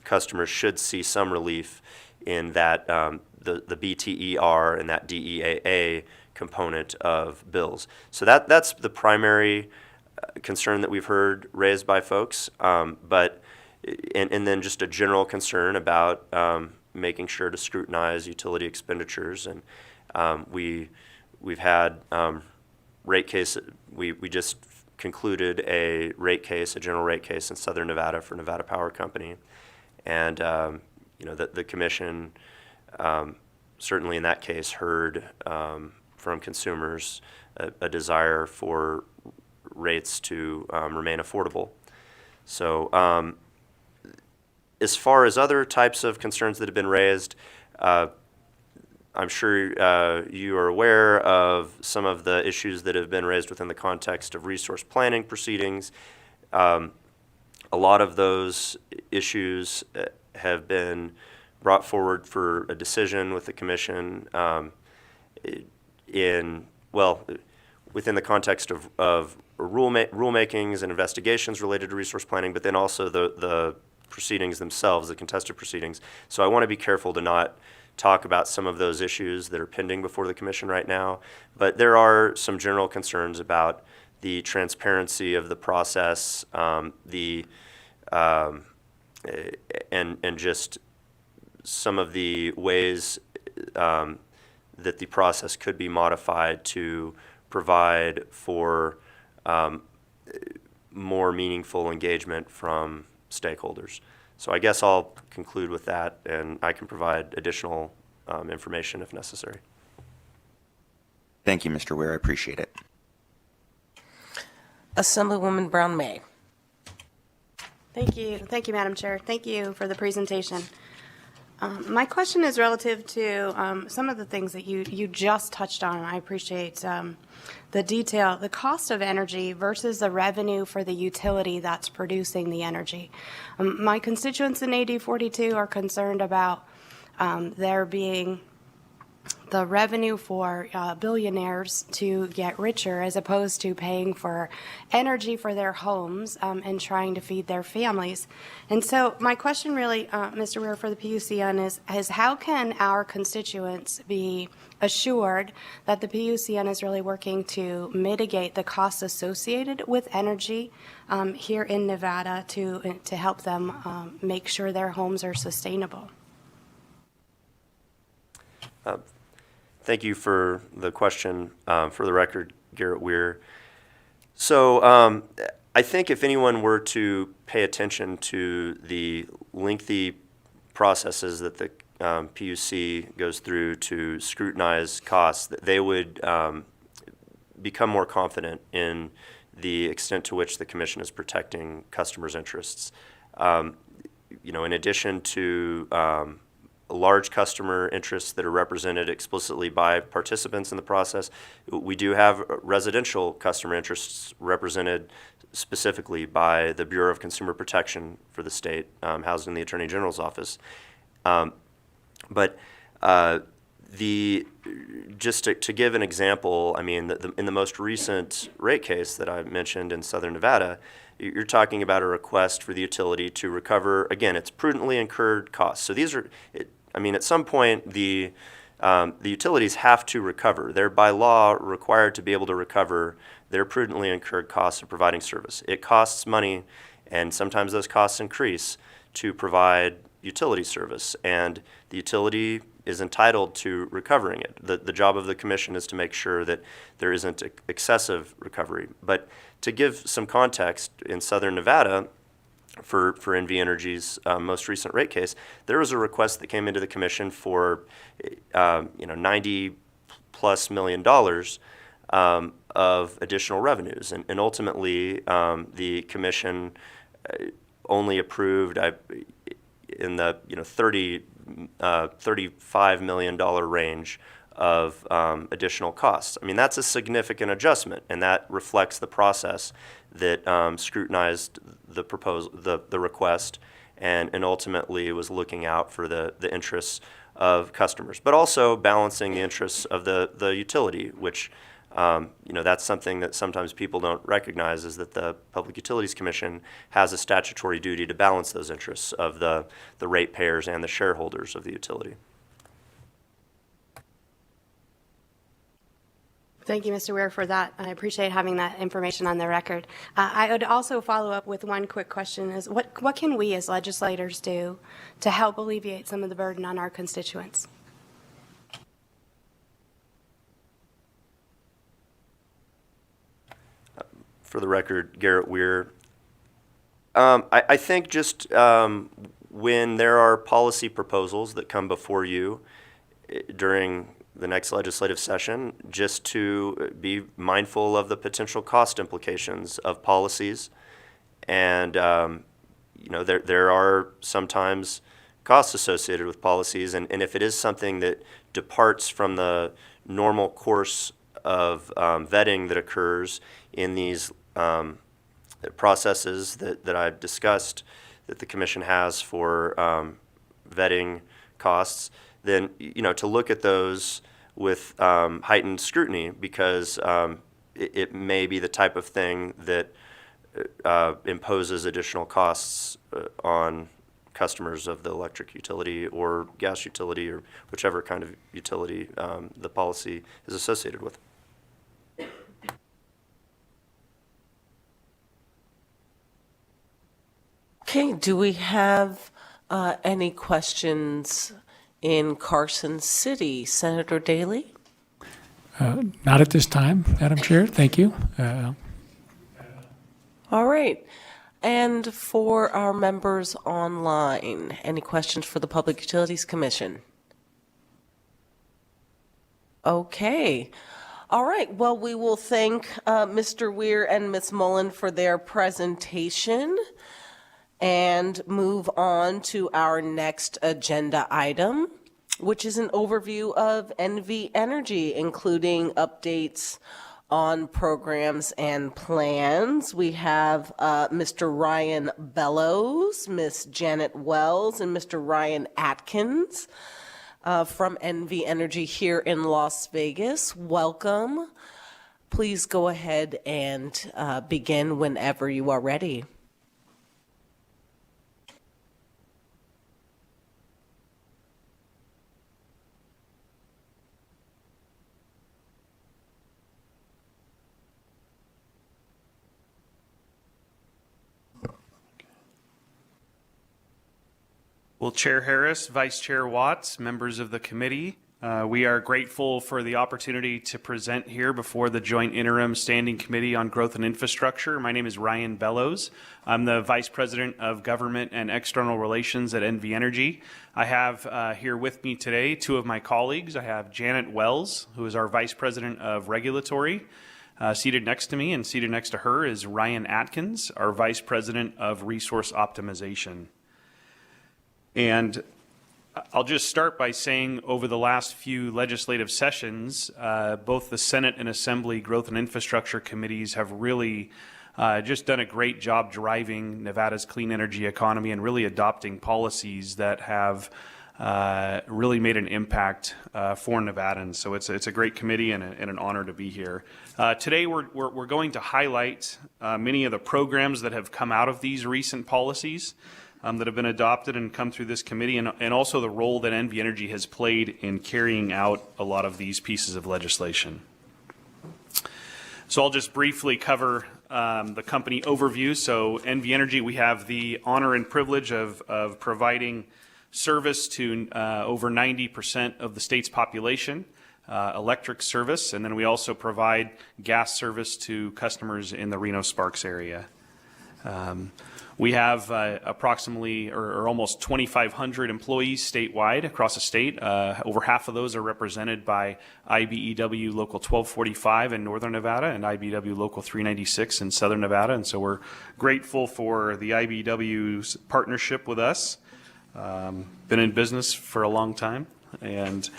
[SPEAKER 17] customers should see some relief in that the BTER and that DEAA component of bills. So that's the primary concern that we've heard raised by folks, but then just a general concern about making sure to scrutinize utility expenditures. And we've had rate case. We just concluded a general rate case in Southern Nevada for Nevada Power Company, and the commission certainly in that case heard from consumers a desire for rates to remain affordable. So as far as other types of concerns that have been raised, I'm sure you are aware of some of the issues that have been raised within the context of resource planning proceedings. A lot of those issues have been brought forward for a decision with the commission within the context of rulemakings and investigations related to resource planning, but then also the proceedings themselves, the contested proceedings. So I want to be careful to not talk about some of those issues that are pending before the commission right now, but there are some general concerns about the transparency of the process, and just some of the ways that the process could be modified to provide for more meaningful engagement from stakeholders. So I guess I'll conclude with that, and I can provide additional information if necessary.
[SPEAKER 5] Thank you, Mr. Ware. I appreciate it.
[SPEAKER 1] Assemblywoman Brown May.
[SPEAKER 4] Thank you, Madam Chair. Thank you for the presentation. My question is relative to some of the things that you just touched on. I appreciate the detail, the cost of energy versus the revenue for the utility that's producing the energy. My constituents in AD 42 are concerned about there being the revenue for billionaires to get richer as opposed to paying for energy for their homes and trying to feed their families. And so my question really, Mr. Ware, for the PUCN is how can our constituents be assured that the PUCN is really working to mitigate the costs associated with energy here in Nevada to help them make sure their homes are sustainable?
[SPEAKER 17] Thank you for the question. For the record, Garrett Weir. So I think if anyone were to pay attention to the lengthy processes that the PUC goes through to scrutinize costs, they would become more confident in the extent to which the Commission is protecting customers' interests. In addition to large customer interests that are represented explicitly by participants in the process. We do have residential customer interests represented specifically by the Bureau of Consumer Protection for the state, housed in the Attorney General's office. Just to give an example, I mean, in the most recent rate case that I mentioned in Southern Nevada, you're talking about a request for the utility to recover, again, it's prudently incurred costs. So these are, at some point, the utilities have to recover. They're by law required to be able to recover their prudently incurred costs of providing service. It costs money, and sometimes those costs increase to provide utility service, and the utility is entitled to recovering it. The job of the commission is to make sure that there isn't excessive recovery. But to give some context, in Southern Nevada, for NV Energy's most recent rate case, there was a request that came into the commission for $90+ million of additional revenues, and ultimately the commission only approved in the $35 million range of additional costs. I mean, that's a significant adjustment, and that reflects the process that scrutinized the request and ultimately was looking out for the interests of customers, but also balancing the interests of the utility, which that's something that sometimes people don't recognize, is that the Public Utilities Commission has a statutory duty to balance those interests of the ratepayers and the shareholders of the utility.
[SPEAKER 4] Thank you, Mr. Weir, for that. I appreciate having that information on the record. I would also follow up with one quick question: is what can we as legislators do to help alleviate some of the burden on our constituents?
[SPEAKER 17] For the record, Garrett Weir. I think just when there are policy proposals that come before you during the next legislative session, just to be mindful of the potential cost implications of policies. And, there are sometimes costs associated with policies. And if it is something that departs from the normal course of vetting that occurs in these processes that I've discussed, that the commission has for vetting costs, then to look at those with heightened scrutiny, because it may be the type of thing that imposes additional costs on customers of the electric utility or gas utility or whichever kind of utility the policy is associated with.
[SPEAKER 1] Okay, do we have any questions in Carson City? Senator Daley?
[SPEAKER 3] Not at this time, Madam Chair. Thank you.
[SPEAKER 1] All right. And for our members online, any questions for the Public Utilities Commission? Okay. All right. Well, we will thank Mr. Weir and Ms. Mullen for their presentation and move on to our next agenda item, which is an overview of NV Energy, including updates on programs and plans. We have Mr. Ryan Bellows, Ms. Janet Wells, and Mr. Ryan Atkins from NV Energy here in Las Vegas. Welcome. Please go ahead and begin whenever you are ready.
[SPEAKER 18] Well, Chair Harris, Vice Chair Watts, members of the committee, we are grateful for the opportunity to present here before the Joint Interim Standing Committee on Growth and Infrastructure. My name is Ryan Bellows. I'm the Vice President of Government and External Relations at NV Energy. I have here with me today two of my colleagues. I have Janet Wells, who is our Vice President of Regulatory. Seated next to me and seated next to her is Ryan Atkins, our Vice President of Resource Optimization. And I'll just start by saying over the last few legislative sessions, both the Senate and Assembly Growth and Infrastructure Committees have really just done a great job driving Nevada's clean energy economy and really adopting policies that have really made an impact for Nevadans. So it's a great committee and an honor to be here. Today we're going to highlight many of the programs that have come out of these recent policies that have been adopted and come through this committee, and also the role that NV Energy has played in carrying out a lot of these pieces of legislation. So I'll just briefly cover the company overview. So NV Energy, we have the honor and privilege of providing service to over 90% of the state's population, electric service, and then we also provide gas service to customers in the Reno-Sparks area. We have approximately or almost 2,500 employees statewide across the state. Over half of those are represented by IBEW Local 1245 in Northern Nevada and IBEW Local 396 in Southern Nevada. And so we're grateful for the IBEW's partnership with us. Been in business for a long time and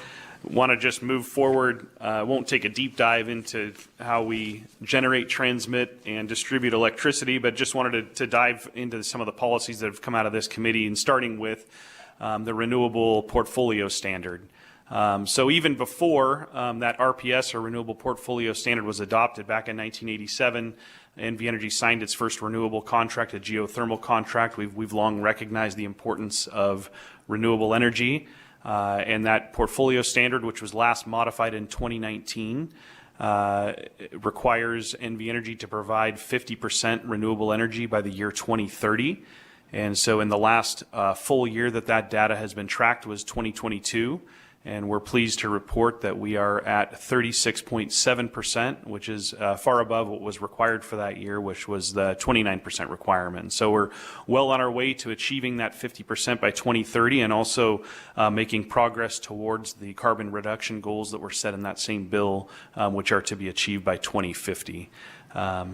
[SPEAKER 18] want to just move forward. Won't take a deep dive into how we generate, transmit, and distribute electricity, but just wanted to dive into some of the policies that have come out of this committee, and starting with the Renewable Portfolio Standard. So even before that RPS, or Renewable Portfolio Standard, was adopted back in 1987, NV Energy signed its first renewable contract, a geothermal contract. We've long recognized the importance of renewable energy. And that portfolio standard, which was last modified in 2019, requires NV Energy to provide 50% renewable energy by the year 2030. And so in the last full year that data has been tracked was 2022. And we're pleased to report that we are at 36.7%, which is far above what was required for that year, which was the 29% requirement. And so we're well on our way to achieving that 50% by 2030, and also making progress towards the carbon reduction goals that were set in that same bill, which are to be achieved by 2050.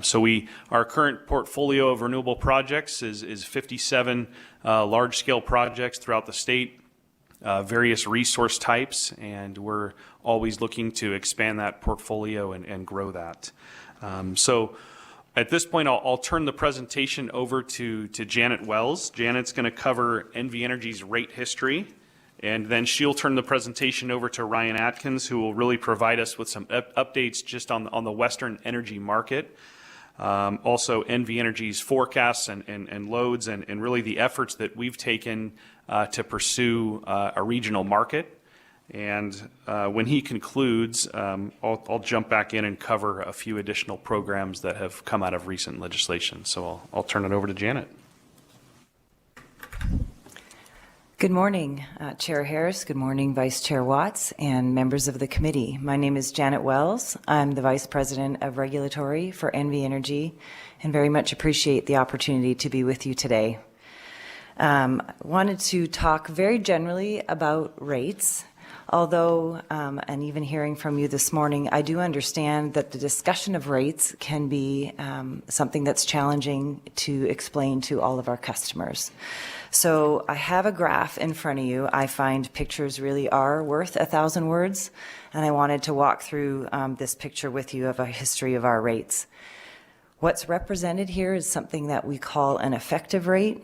[SPEAKER 18] So our current portfolio of renewable projects is 57 large-scale projects throughout the state. Various resource types, and we're always looking to expand that portfolio and grow that. So at this point, I'll turn the presentation over to Janet Wells. Janet's going to cover NV Energy's rate history, and then she'll turn the presentation over to Ryan Atkins, who will really provide us with some updates just on the Western energy market. Also NV Energy's forecasts and loads, and really the efforts that we've taken to pursue a regional market. And when he concludes, I'll jump back in and cover a few additional programs that have come out of recent legislation. So I'll turn it over to Janet.
[SPEAKER 19] Good morning, Chair Harris. Good morning, Vice Chair Watts, and members of the committee. My name is Janet Wells. I'm the Vice President of Regulatory for NV Energy, and very much appreciate the opportunity to be with you today. Wanted to talk very generally about rates, although, and even hearing from you this morning, I do understand that the discussion of rates can be something that's challenging to explain to all of our customers. So I have a graph in front of you. I find pictures really are worth 1,000 words, and I wanted to walk through this picture with you of a history of our rates. What's represented here is something that we call an effective rate.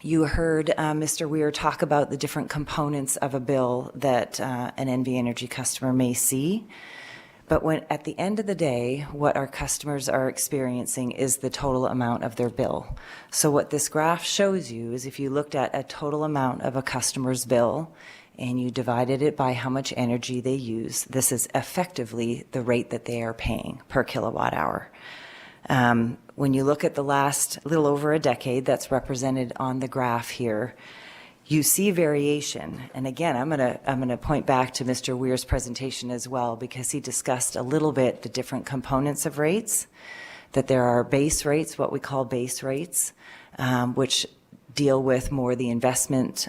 [SPEAKER 19] You heard Mr. Weir talk about the different components of a bill that an NV Energy customer may see. But at the end of the day, what our customers are experiencing is the total amount of their bill. So what this graph shows you is if you looked at a total amount of a customer's bill and you divided it by how much energy they use, this is effectively the rate that they are paying per kilowatt hour. When you look at the last little over a decade that's represented on the graph here, you see variation. And again, I'm gonna point back to Mr. Weir's presentation as well, because he discussed a little bit the different components of rates, that there are base rates, what we call base rates, which deal with more the investment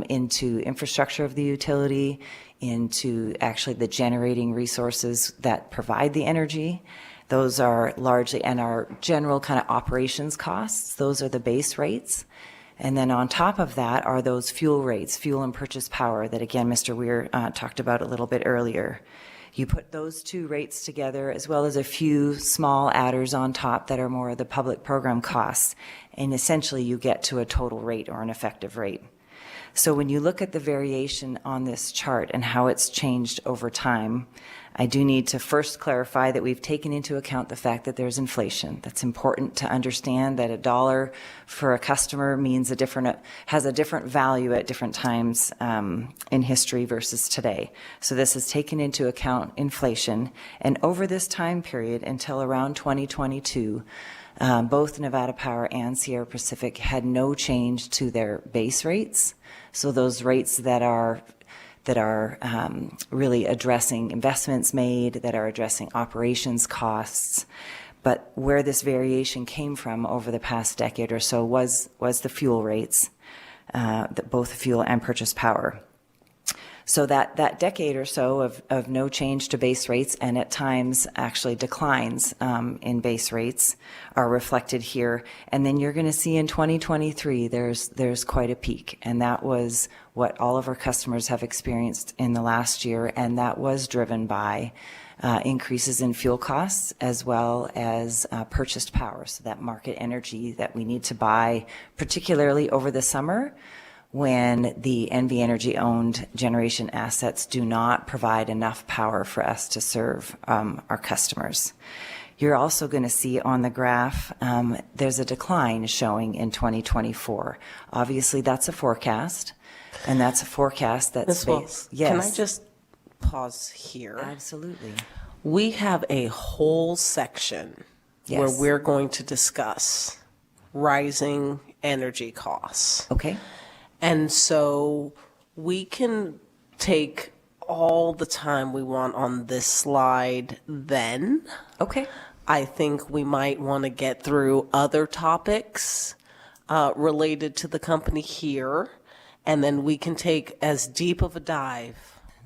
[SPEAKER 19] into infrastructure of the utility, into actually the generating resources that provide the energy. Those are largely, and our general kind of operations costs, those are the base rates. And then on top of that are those fuel rates, fuel and purchase power that, again, Mr. Weir talked about a little bit earlier. You put those two rates together, as well as a few small adders on top that are more of the public program costs, and essentially you get to a total rate or an effective rate. So when you look at the variation on this chart and how it's changed over time, I do need to first clarify that we've taken into account the fact that there's inflation. That's important to understand, that $1 for a customer has a different value at different times in history versus today. So this has taken into account inflation. And over this time period until around 2022, both Nevada Power and Sierra Pacific had no change to their base rates. So those rates that are really addressing investments made, that are addressing operations costs. But where this variation came from over the past decade or so was the fuel rates, both fuel and purchase power. So that decade or so of no change to base rates, and at times actually declines in base rates, are reflected here. And then you're going to see in 2023 there's quite a peak, and that was what all of our customers have experienced in the last year, and that was driven by increases in fuel costs as well as purchased power, so that market energy that we need to buy, particularly over the summer, when the NV Energy-owned generation assets do not provide enough power for us to serve our customers. You're also going to see on the graph there's a decline showing in 2024. Obviously, that's a forecast, and that's a forecast that's
[SPEAKER 1] Ms. Wells,
[SPEAKER 19] yes.
[SPEAKER 1] can I just pause here?
[SPEAKER 19] Absolutely.
[SPEAKER 1] We have a whole section where
[SPEAKER 19] Yes.
[SPEAKER 1] we're going to discuss rising energy costs.
[SPEAKER 19] Okay.
[SPEAKER 1] And so we can take all the time we want on this slide then.
[SPEAKER 19] Okay.
[SPEAKER 1] I think we might want to get through other topics related to the company here, and then we can take as deep of a dive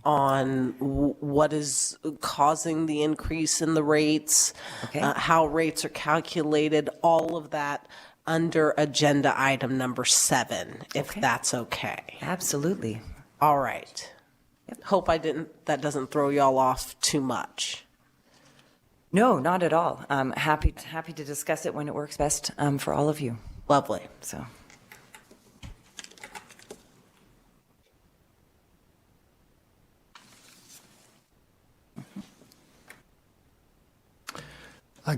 [SPEAKER 1] on what is causing the increase in the rates, how rates are calculated, all of that under agenda item number 7, if that's okay.
[SPEAKER 19] Absolutely.
[SPEAKER 1] All right. Hope that doesn't throw y'all off too much.
[SPEAKER 19] No, not at all. I'm happy to discuss it when it works best for all of you.
[SPEAKER 1] Lovely.
[SPEAKER 19] So.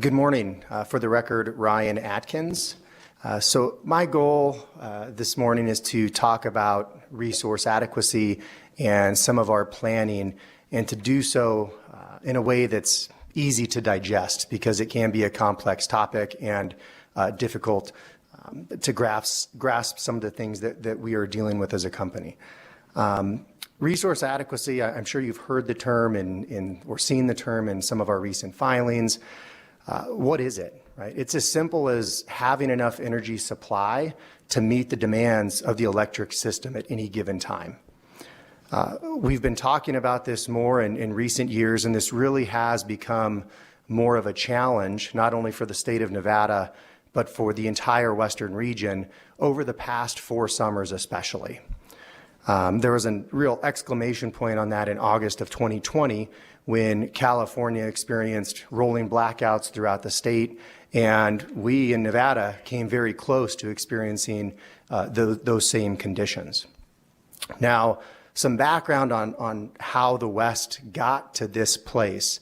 [SPEAKER 20] Good morning. For the record, Ryan Atkins. So my goal this morning is to talk about resource adequacy and some of our planning, and to do so in a way that's easy to digest, because it can be a complex topic and difficult to grasp some of the things that we are dealing with as a company. Resource adequacy, I'm sure you've heard the term or seen the term in some of our recent filings. What is it? Right? It's as simple as having enough energy supply to meet the demands of the electric system at any given time. We've been talking about this more in recent years, and this really has become more of a challenge, not only for the state of Nevada, but for the entire Western region over the past 4 summers especially. There was a real exclamation point on that in August of 2020 when California experienced rolling blackouts throughout the state, and we in Nevada came very close to experiencing those same conditions. Now, some background on how the West got to this place.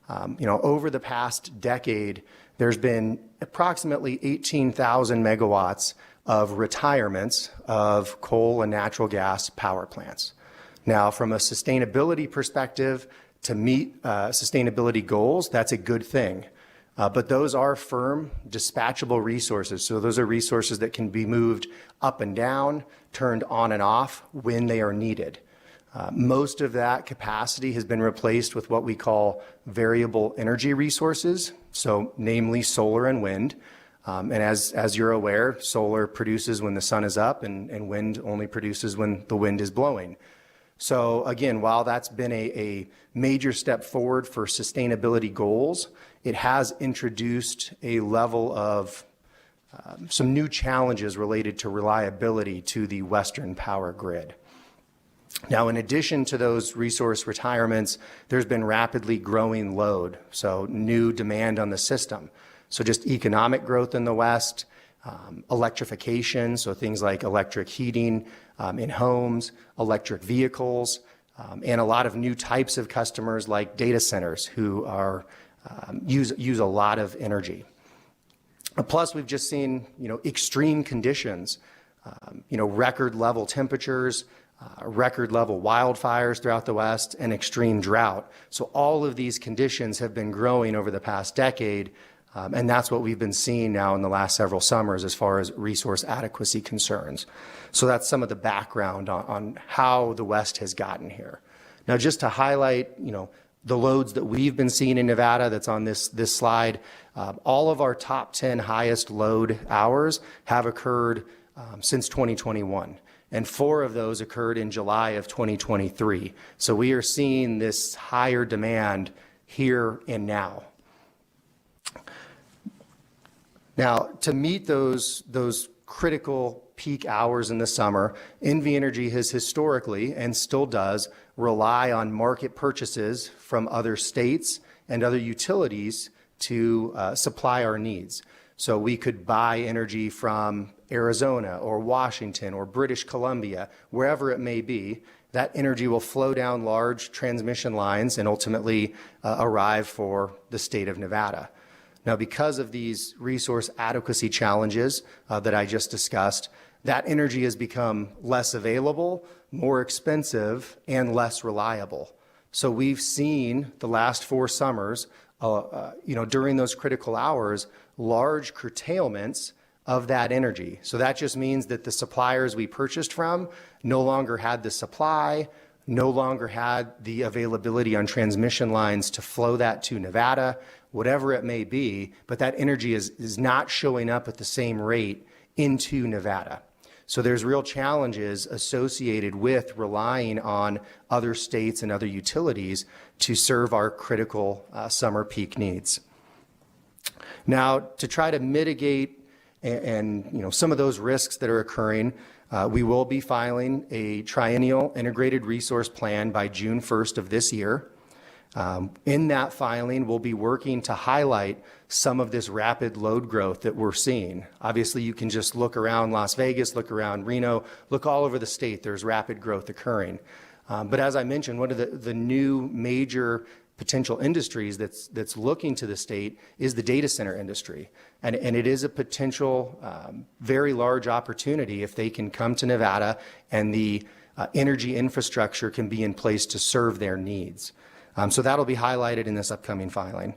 [SPEAKER 20] Over the past decade, there's been approximately 18,000 megawatts of retirements of coal and natural gas power plants. Now, from a sustainability perspective, to meet sustainability goals, that's a good thing. But those are firm, dispatchable resources. So those are resources that can be moved up and down, turned on and off when they are needed. Most of that capacity has been replaced with what we call variable energy resources, so namely solar and wind. And as you're aware, solar produces when the sun is up, and wind only produces when the wind is blowing. So again, while that's been a major step forward for sustainability goals, it has introduced a level of some new challenges related to reliability to the Western power grid. Now, in addition to those resource retirements, there's been rapidly growing load, so new demand on the system. So just economic growth in the West, electrification, so things like electric heating in homes, electric vehicles, and a lot of new types of customers like data centers who are use a lot of energy. Plus, we've just seen extreme conditions, record level temperatures, record level wildfires throughout the West, and extreme drought. So all of these conditions have been growing over the past decade, and that's what we've been seeing now in the last several summers as far as resource adequacy concerns. So that's some of the background on how the West has gotten here. Now, just to highlight, the loads that we've been seeing in Nevada that's on this slide, all of our top 10 highest load hours have occurred since 2021. And 4 of those occurred in July of 2023. So we are seeing this higher demand here and now. Now, to meet those critical peak hours in the summer, NV Energy has historically, and still does, rely on market purchases from other states and other utilities to supply our needs. So we could buy energy from Arizona or Washington or British Columbia, wherever it may be. That energy will flow down large transmission lines and ultimately arrive for the state of Nevada. Now, because of these resource adequacy challenges that I just discussed, that energy has become less available, more expensive, and less reliable. So we've seen the last 4 summers, during those critical hours, large curtailments of that energy. So that just means that the suppliers we purchased from no longer had the supply, no longer had the availability on transmission lines to flow that to Nevada, whatever it may be, but that energy is not showing up at the same rate into Nevada. So there's real challenges associated with relying on other states and other utilities to serve our critical summer peak needs. Now, to try to mitigate and some of those risks that are occurring, we will be filing a triennial integrated resource plan by June 1st of this year. In that filing, we'll be working to highlight some of this rapid load growth that we're seeing. Obviously, you can just look around Las Vegas, look around Reno, look all over the state, there's rapid growth occurring. But as I mentioned, one of the new major potential industries that's looking to the state is the data center industry. And it is a potential very large opportunity if they can come to Nevada and the energy infrastructure can be in place to serve their needs. So that'll be highlighted in this upcoming filing.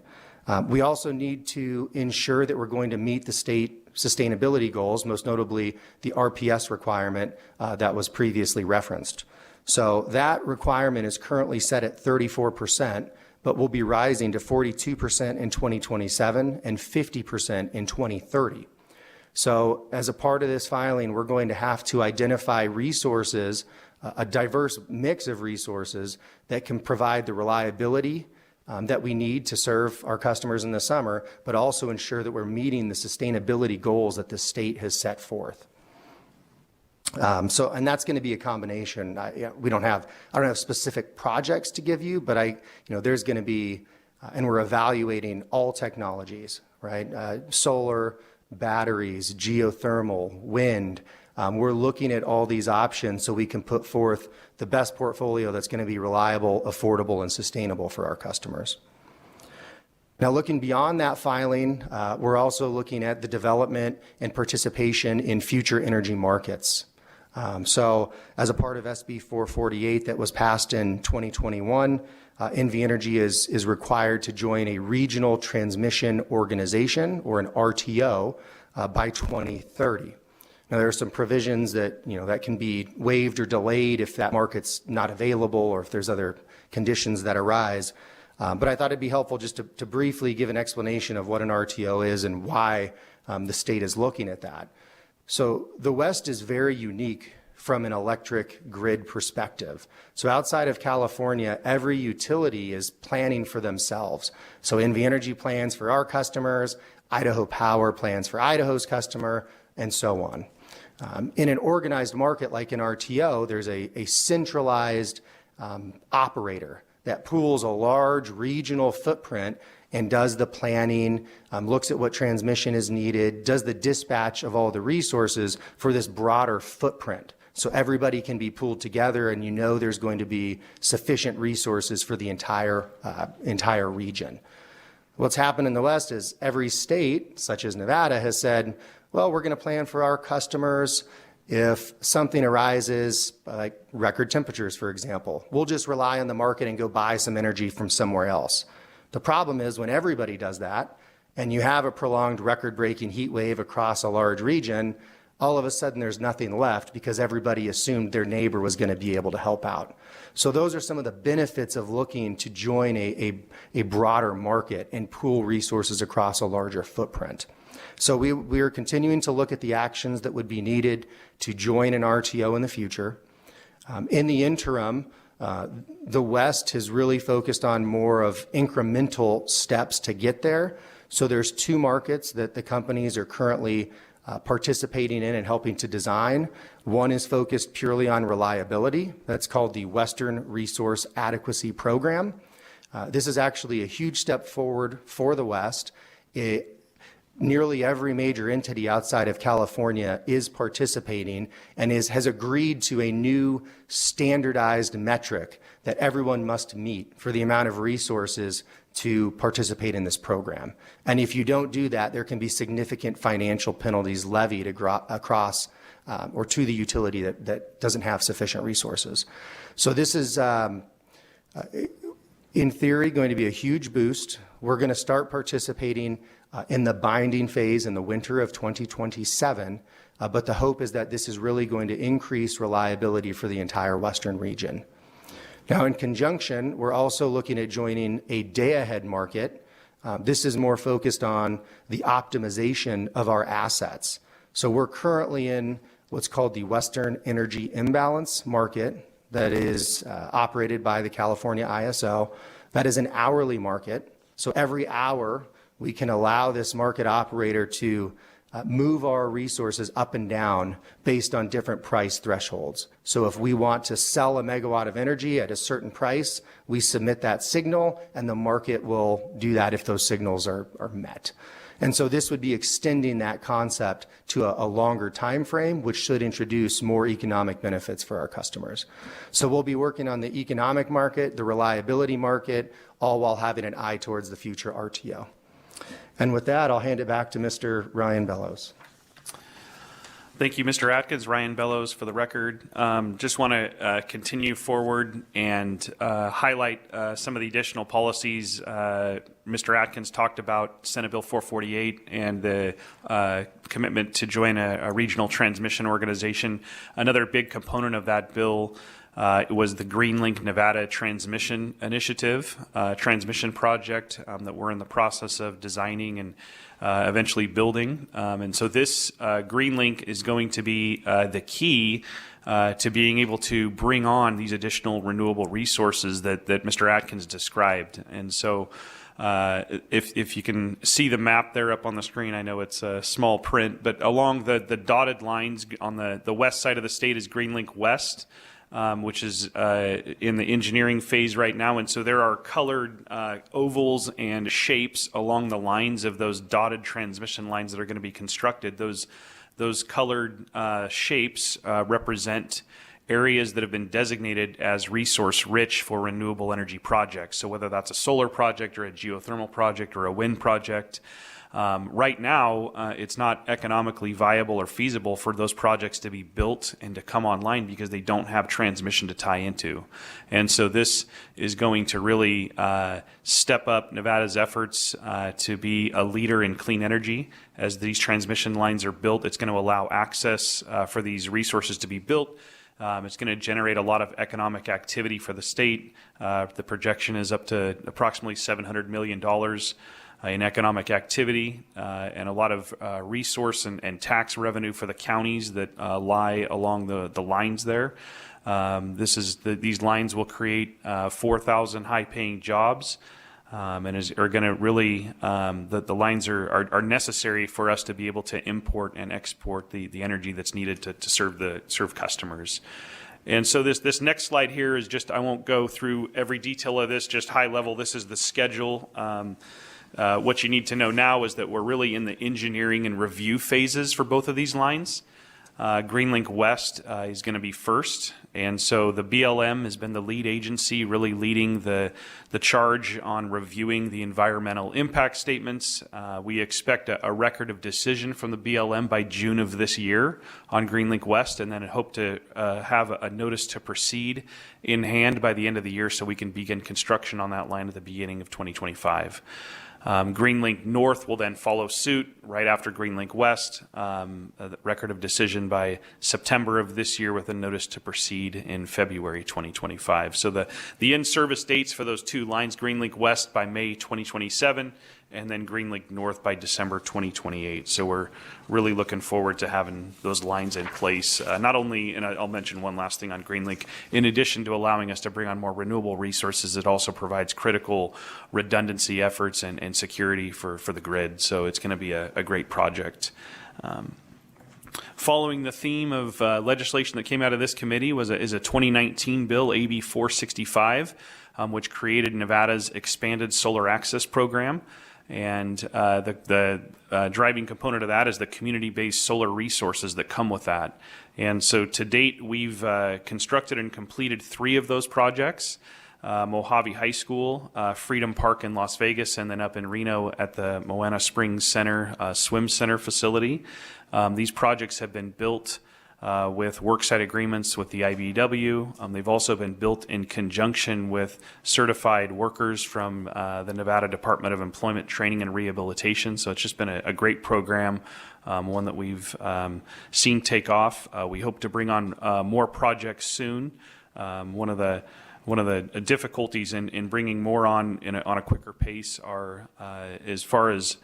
[SPEAKER 20] We also need to ensure that we're going to meet the state sustainability goals, most notably the RPS requirement that was previously referenced. So that requirement is currently set at 34%, but will be rising to 42% in 2027 and 50% in 2030. So as a part of this filing, we're going to have to identify resources, a diverse mix of resources that can provide the reliability that we need to serve our customers in the summer, but also ensure that we're meeting the sustainability goals that the state has set forth. And that's going to be a combination. I don't have specific projects to give you, but there's going to be, and we're evaluating all technologies, right? Solar, batteries, geothermal, wind. We're looking at all these options so we can put forth the best portfolio that's going to be reliable, affordable, and sustainable for our customers. Now, looking beyond that filing, we're also looking at the development and participation in future energy markets. So as a part of SB 448 that was passed in 2021, NV Energy is required to join a regional transmission organization, or an RTO, by 2030. Now, there are some provisions that, that can be waived or delayed if that market's not available or if there's other conditions that arise. But I thought it'd be helpful just to briefly give an explanation of what an RTO is and why the state is looking at that. So the West is very unique from an electric grid perspective. So outside of California, every utility is planning for themselves. So NV Energy plans for our customers, Idaho Power plans for Idaho's customer, and so on. In an organized market like an RTO, there's a centralized operator that pools a large regional footprint and does the planning, looks at what transmission is needed, does the dispatch of all the resources for this broader footprint. So everybody can be pooled together, and you know there's going to be sufficient resources for the entire region. What's happened in the West is every state, such as Nevada, has said, well, we're going to plan for our customers. If something arises, like record temperatures, for example, we'll just rely on the market and go buy some energy from somewhere else. The problem is when everybody does that, and you have a prolonged record-breaking heat wave across a large region, all of a sudden there's nothing left because everybody assumed their neighbor was going to be able to help out. So those are some of the benefits of looking to join a broader market and pool resources across a larger footprint. So we are continuing to look at the actions that would be needed to join an RTO in the future. In the interim, the West has really focused on more of incremental steps to get there. So there's 2 markets that the companies are currently participating in and helping to design. One is focused purely on reliability. That's called the Western Resource Adequacy Program. This is actually a huge step forward for the West. Nearly every major entity outside of California is participating and has agreed to a new standardized metric that everyone must meet for the amount of resources to participate in this program. And if you don't do that, there can be significant financial penalties levied across or to the utility that doesn't have sufficient resources. So this is, in theory, going to be a huge boost. We're going to start participating in the binding phase in the winter of 2027, but the hope is that this is really going to increase reliability for the entire Western region. Now, in conjunction, we're also looking at joining a day-ahead market. This is more focused on the optimization of our assets. So we're currently in what's called the Western Energy Imbalance market that is operated by the California ISO. That is an hourly market. So every hour, we can allow this market operator to move our resources up and down based on different price thresholds. So if we want to sell a megawatt of energy at a certain price, we submit that signal, and the market will do that if those signals are met. And so this would be extending that concept to a longer time frame, which should introduce more economic benefits for our customers. So we'll be working on the economic market, the reliability market, all while having an eye towards the future RTO. And with that, I'll hand it back to Mr. Ryan Bellows.
[SPEAKER 18] Thank you, Mr. Atkins. Ryan Bellows for the record. Just want to continue forward and highlight some of the additional policies. Mr. Atkins talked about Senate Bill 448 and the commitment to join a regional transmission organization. Another big component of that bill was the GreenLink Nevada Transmission Initiative, transmission project that we're in the process of designing and eventually building. And so this GreenLink is going to be the key to being able to bring on these additional renewable resources that Mr. Atkins described. And so if you can see the map there up on the screen, I know it's a small print, but along the dotted lines on the west side of the state is GreenLink West. Which is in the engineering phase right now. And so there are colored ovals and shapes along the lines of those dotted transmission lines that are going to be constructed. Those colored shapes represent areas that have been designated as resource rich for renewable energy projects. So whether that's a solar project or a geothermal project or a wind project, right now, it's not economically viable or feasible for those projects to be built and to come online because they don't have transmission to tie into. And so this is going to really step up Nevada's efforts to be a leader in clean energy. As these transmission lines are built, it's going to allow access for these resources to be built. It's going to generate a lot of economic activity for the state. The projection is up to approximately $700 million in economic activity and a lot of resource and tax revenue for the counties that lie along the lines there. These lines will create 4,000 high-paying jobs. and are going to really, the lines are necessary for us to be able to import and export the energy that's needed to serve customers. And so this next slide here is just, I won't go through every detail of this, just high level. This is the schedule. What you need to know now is that we're really in the engineering and review phases for both of these lines. GreenLink West is going to be first, and so the BLM has been the lead agency really leading the charge on reviewing the environmental impact statements. We expect a record of decision from the BLM by June of this year on GreenLink West, and then hope to have a notice to proceed in hand by the end of the year so we can begin construction on that line at the beginning of 2025. GreenLink North will then follow suit right after GreenLink West, a record of decision by September of this year with a notice to proceed in February 2025. So the in-service dates for those two lines, GreenLink West by May 2027, and then GreenLink North by December 2028. So we're really looking forward to having those lines in place. Not only, and I'll mention one last thing on GreenLink, in addition to allowing us to bring on more renewable resources, it also provides critical redundancy efforts and security for the grid. So it's going to be a great project. Following the theme of legislation that came out of this committee is a 2019 bill, AB 465, which created Nevada's expanded solar access program. And the driving component of that is the community-based solar resources that come with that. And so to date, we've constructed and completed 3 of those projects. Mojave High School, Freedom Park in Las Vegas, and then up in Reno at the Moana Springs Center Swim Center facility. These projects have been built with worksite agreements with the IBEW. They've also been built in conjunction with certified workers from the Nevada Department of Employment Training and Rehabilitation. So it's just been a great program, one that we've seen take off. We hope to bring on more projects soon. One of the difficulties in bringing more on on a quicker pace are as far as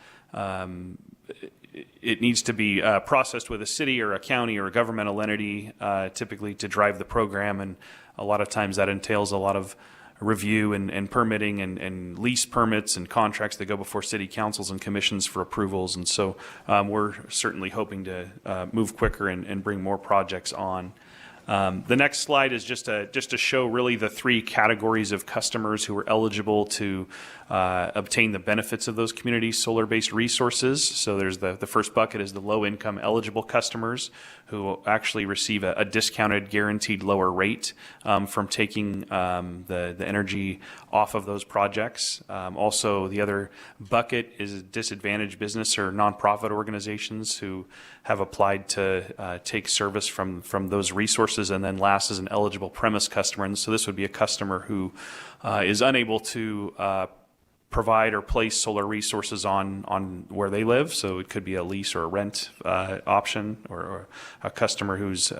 [SPEAKER 18] it needs to be processed with a city or a county or a governmental entity, typically to drive the program, and a lot of times that entails a lot of review and permitting and lease permits and contracts that go before city councils and commissions for approvals. And so we're certainly hoping to move quicker and bring more projects on. The next slide is just to show really the 3 categories of customers who are eligible to obtain the benefits of those community solar-based resources. So there's the first bucket is the low-income eligible customers who will actually receive a discounted guaranteed lower rate from taking the energy off of those projects. Also, the other bucket is disadvantaged business or nonprofit organizations who have applied to take service from those resources. And then last is an eligible premise customer. And so this would be a customer who is unable to provide or place solar resources on where they live. So it could be a lease or a rent option, or a customer who's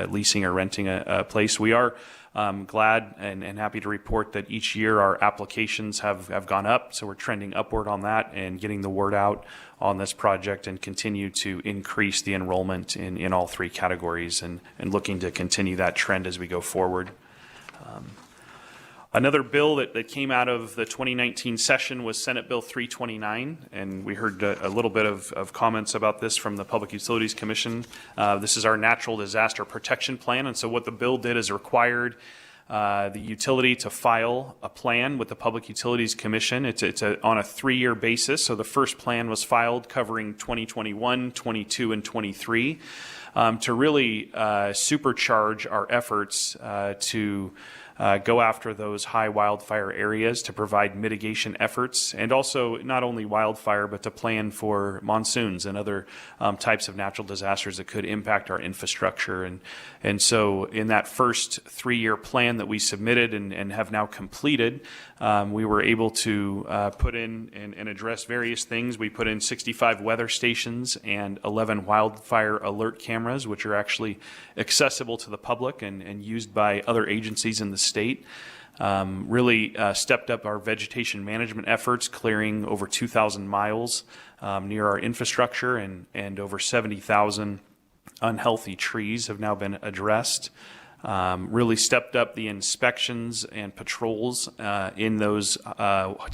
[SPEAKER 18] leasing or renting a place. We are glad and happy to report that each year our applications have gone up. So we're trending upward on that and getting the word out on this project, and continue to increase the enrollment in all 3 categories, and looking to continue that trend as we go forward. Another bill that came out of the 2019 session was Senate Bill 329, and we heard a little bit of comments about this from the Public Utilities Commission. This is our natural disaster protection plan, and so what the bill did is required the utility to file a plan with the Public Utilities Commission. It's on a 3-year basis, so the first plan was filed covering 2021, 22, and 23 to really supercharge our efforts to go after those high wildfire areas, to provide mitigation efforts, and also not only wildfire, but to plan for monsoons and other types of natural disasters that could impact our infrastructure. And so in that first 3-year plan that we submitted and have now completed, we were able to put in and address various things. We put in 65 weather stations and 11 wildfire alert cameras, which are actually accessible to the public and used by other agencies in the state. Really stepped up our vegetation management efforts, clearing over 2,000 miles near our infrastructure, and over 70,000 unhealthy trees have now been addressed. really stepped up the inspections and patrols in those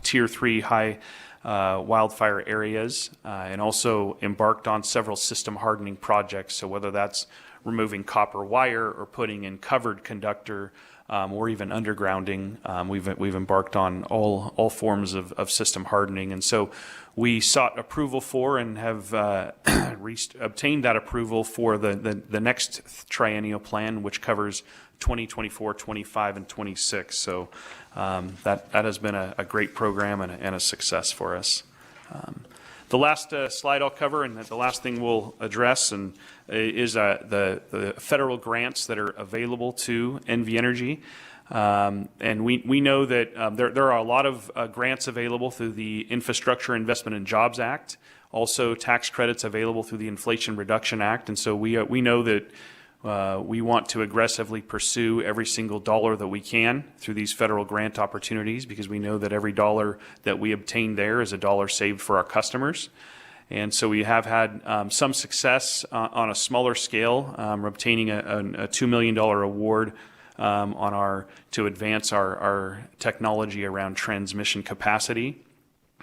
[SPEAKER 18] Tier 3 high wildfire areas, and also embarked on several system hardening projects. So whether that's removing copper wire or putting in covered conductor or even undergrounding, we've embarked on all forms of system hardening. And so we sought approval for and have obtained that approval for the next triennial plan, which covers 2024, 25, and 26. So that has been a great program and a success for us. The last slide I'll cover, and the last thing we'll address, is the federal grants that are available to NV Energy. And we know that there are a lot of grants available through the Infrastructure Investment and Jobs Act, also tax credits available through the Inflation Reduction Act. And so we know that we want to aggressively pursue every single dollar that we can through these federal grant opportunities, because we know that every dollar that we obtain there is a dollar saved for our customers. And so we have had some success on a smaller scale, obtaining a $2 million award to advance our technology around transmission capacity.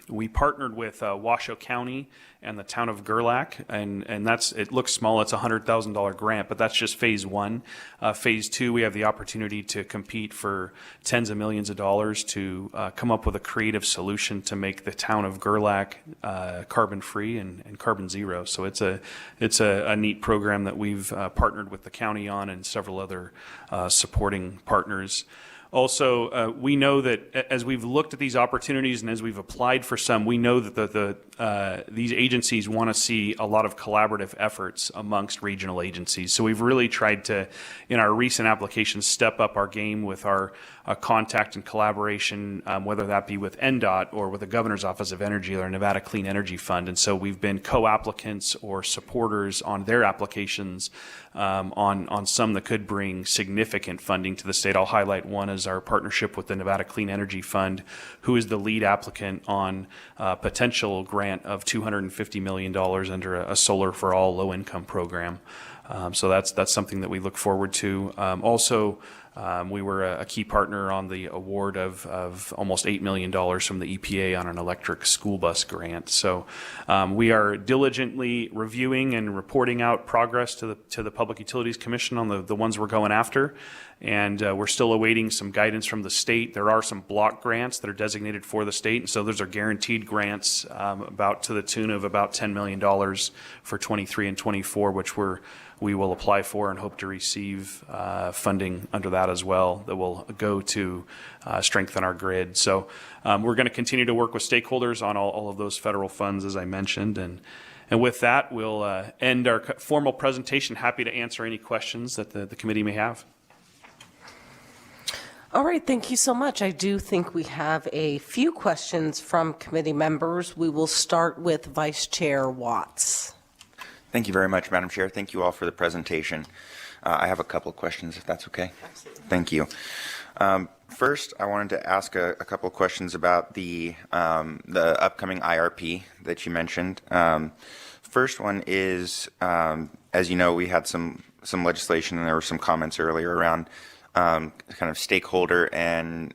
[SPEAKER 18] We partnered with Washoe County and the town of Gerlach, and it looks small. It's a $100,000 grant, but that's just phase one. Phase two, we have the opportunity to compete for tens of millions of dollars to come up with a creative solution to make the town of Gerlach carbon free and carbon zero. So it's a neat program that we've partnered with the county on, and several other supporting partners. Also, we know that as we've looked at these opportunities and as we've applied for some, we know that these agencies want to see a lot of collaborative efforts amongst regional agencies. So we've really tried to, in our recent applications, step up our game with our contact and collaboration, whether that be with NDOT or with the Governor's Office of Energy or Nevada Clean Energy Fund. And so we've been co-applicants or supporters on their applications on some that could bring significant funding to the state. I'll highlight one as our partnership with the Nevada Clean Energy Fund, who is the lead applicant on a potential grant of $250 million under a Solar for All low-income program. So that's something that we look forward to. Also, we were a key partner on the award of almost $8 million from the EPA on an electric school bus grant. So we are diligently reviewing and reporting out progress to the Public Utilities Commission on the ones we're going after. And we're still awaiting some guidance from the state. There are some block grants that are designated for the state. And so those are guaranteed grants about to the tune of about $10 million for 23 and 24, which we will apply for and hope to receive funding under that as well, that will go to strengthen our grid. So we're going to continue to work with stakeholders on all of those federal funds, as I mentioned. And with that, we'll end our formal presentation. Happy to answer any questions that the committee may have.
[SPEAKER 1] All right, thank you so much. I do think we have a few questions from committee members. We will start with Vice Chair Watts.
[SPEAKER 5] Thank you very much, Madam Chair. Thank you all for the presentation. I have a couple of questions, if that's okay. Absolutely. Thank you. First, I wanted to ask a couple of questions about the upcoming IRP that you mentioned. First one is, as you know, we had some legislation, and there were some comments earlier around kind of stakeholder and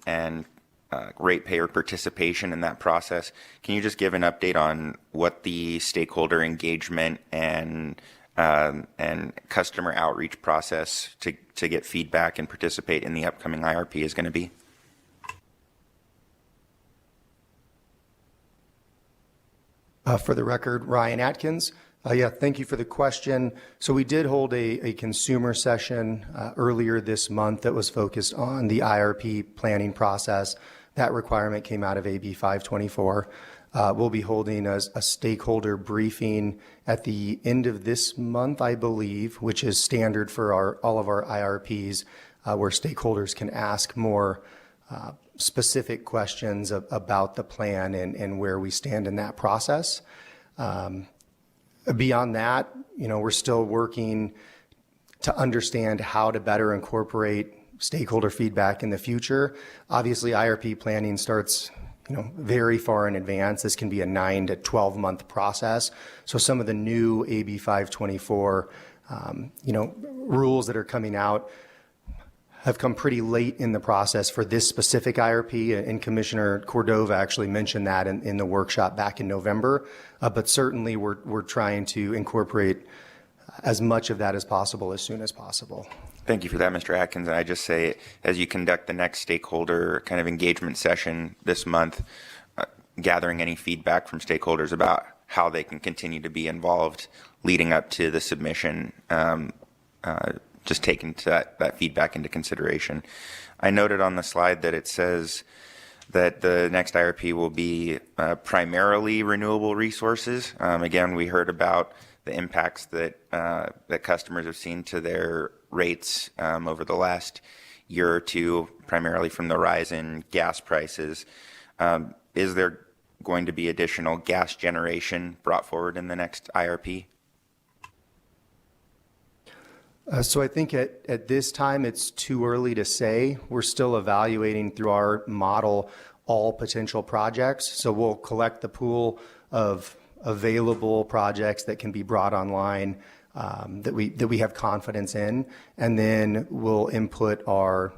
[SPEAKER 5] ratepayer participation in that process. Can you just give an update on what the stakeholder engagement and customer outreach process to get feedback and participate in the upcoming IRP is going to be?
[SPEAKER 20] For the record, Ryan Atkins. Thank you for the question. So we did hold a consumer session earlier this month that was focused on the IRP planning process. That requirement came out of AB 524. We'll be holding a stakeholder briefing at the end of this month, I believe, which is standard for all of our IRPs, where stakeholders can ask more specific questions about the plan and where we stand in that process. Beyond that, we're still working to understand how to better incorporate stakeholder feedback in the future. Obviously, IRP planning starts, very far in advance. This can be a 9 to 12 month process. So some of the new AB 524, rules that are coming out, have come pretty late in the process for this specific IRP, and Commissioner Cordova actually mentioned that in the workshop back in November. But certainly we're trying to incorporate as much of that as possible as soon as possible.
[SPEAKER 5] Thank you for that, Mr. Atkins. And I just say, as you conduct the next stakeholder kind of engagement session this month, gathering any feedback from stakeholders about how they can continue to be involved leading up to the submission, just taking that feedback into consideration. I noted on the slide that it says that the next IRP will be primarily renewable resources. Again, we heard about the impacts that customers have seen to their rates over the last year or two, primarily from the rise in gas prices. Is there going to be additional gas generation brought forward in the next IRP?
[SPEAKER 20] So I think at this time it's too early to say. We're still evaluating through our model all potential projects. So we'll collect the pool of available projects that can be brought online that we have confidence in, and then we'll input our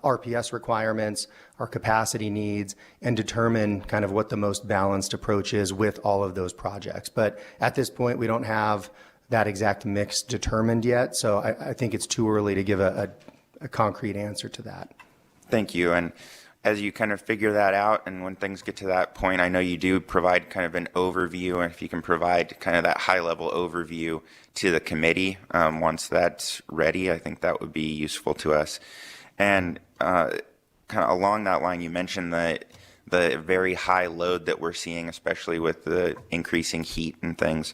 [SPEAKER 20] RPS requirements, our capacity needs, and determine kind of what the most balanced approach is with all of those projects. But at this point, we don't have that exact mix determined yet, so I think it's too early to give a concrete answer to that.
[SPEAKER 5] Thank you. And as you kind of figure that out, and when things get to that point, I know you do provide kind of an overview, and if you can provide kind of that high-level overview to the committee once that's ready, I think that would be useful to us. And kind of along that line, you mentioned the very high load that we're seeing, especially with the increasing heat and things.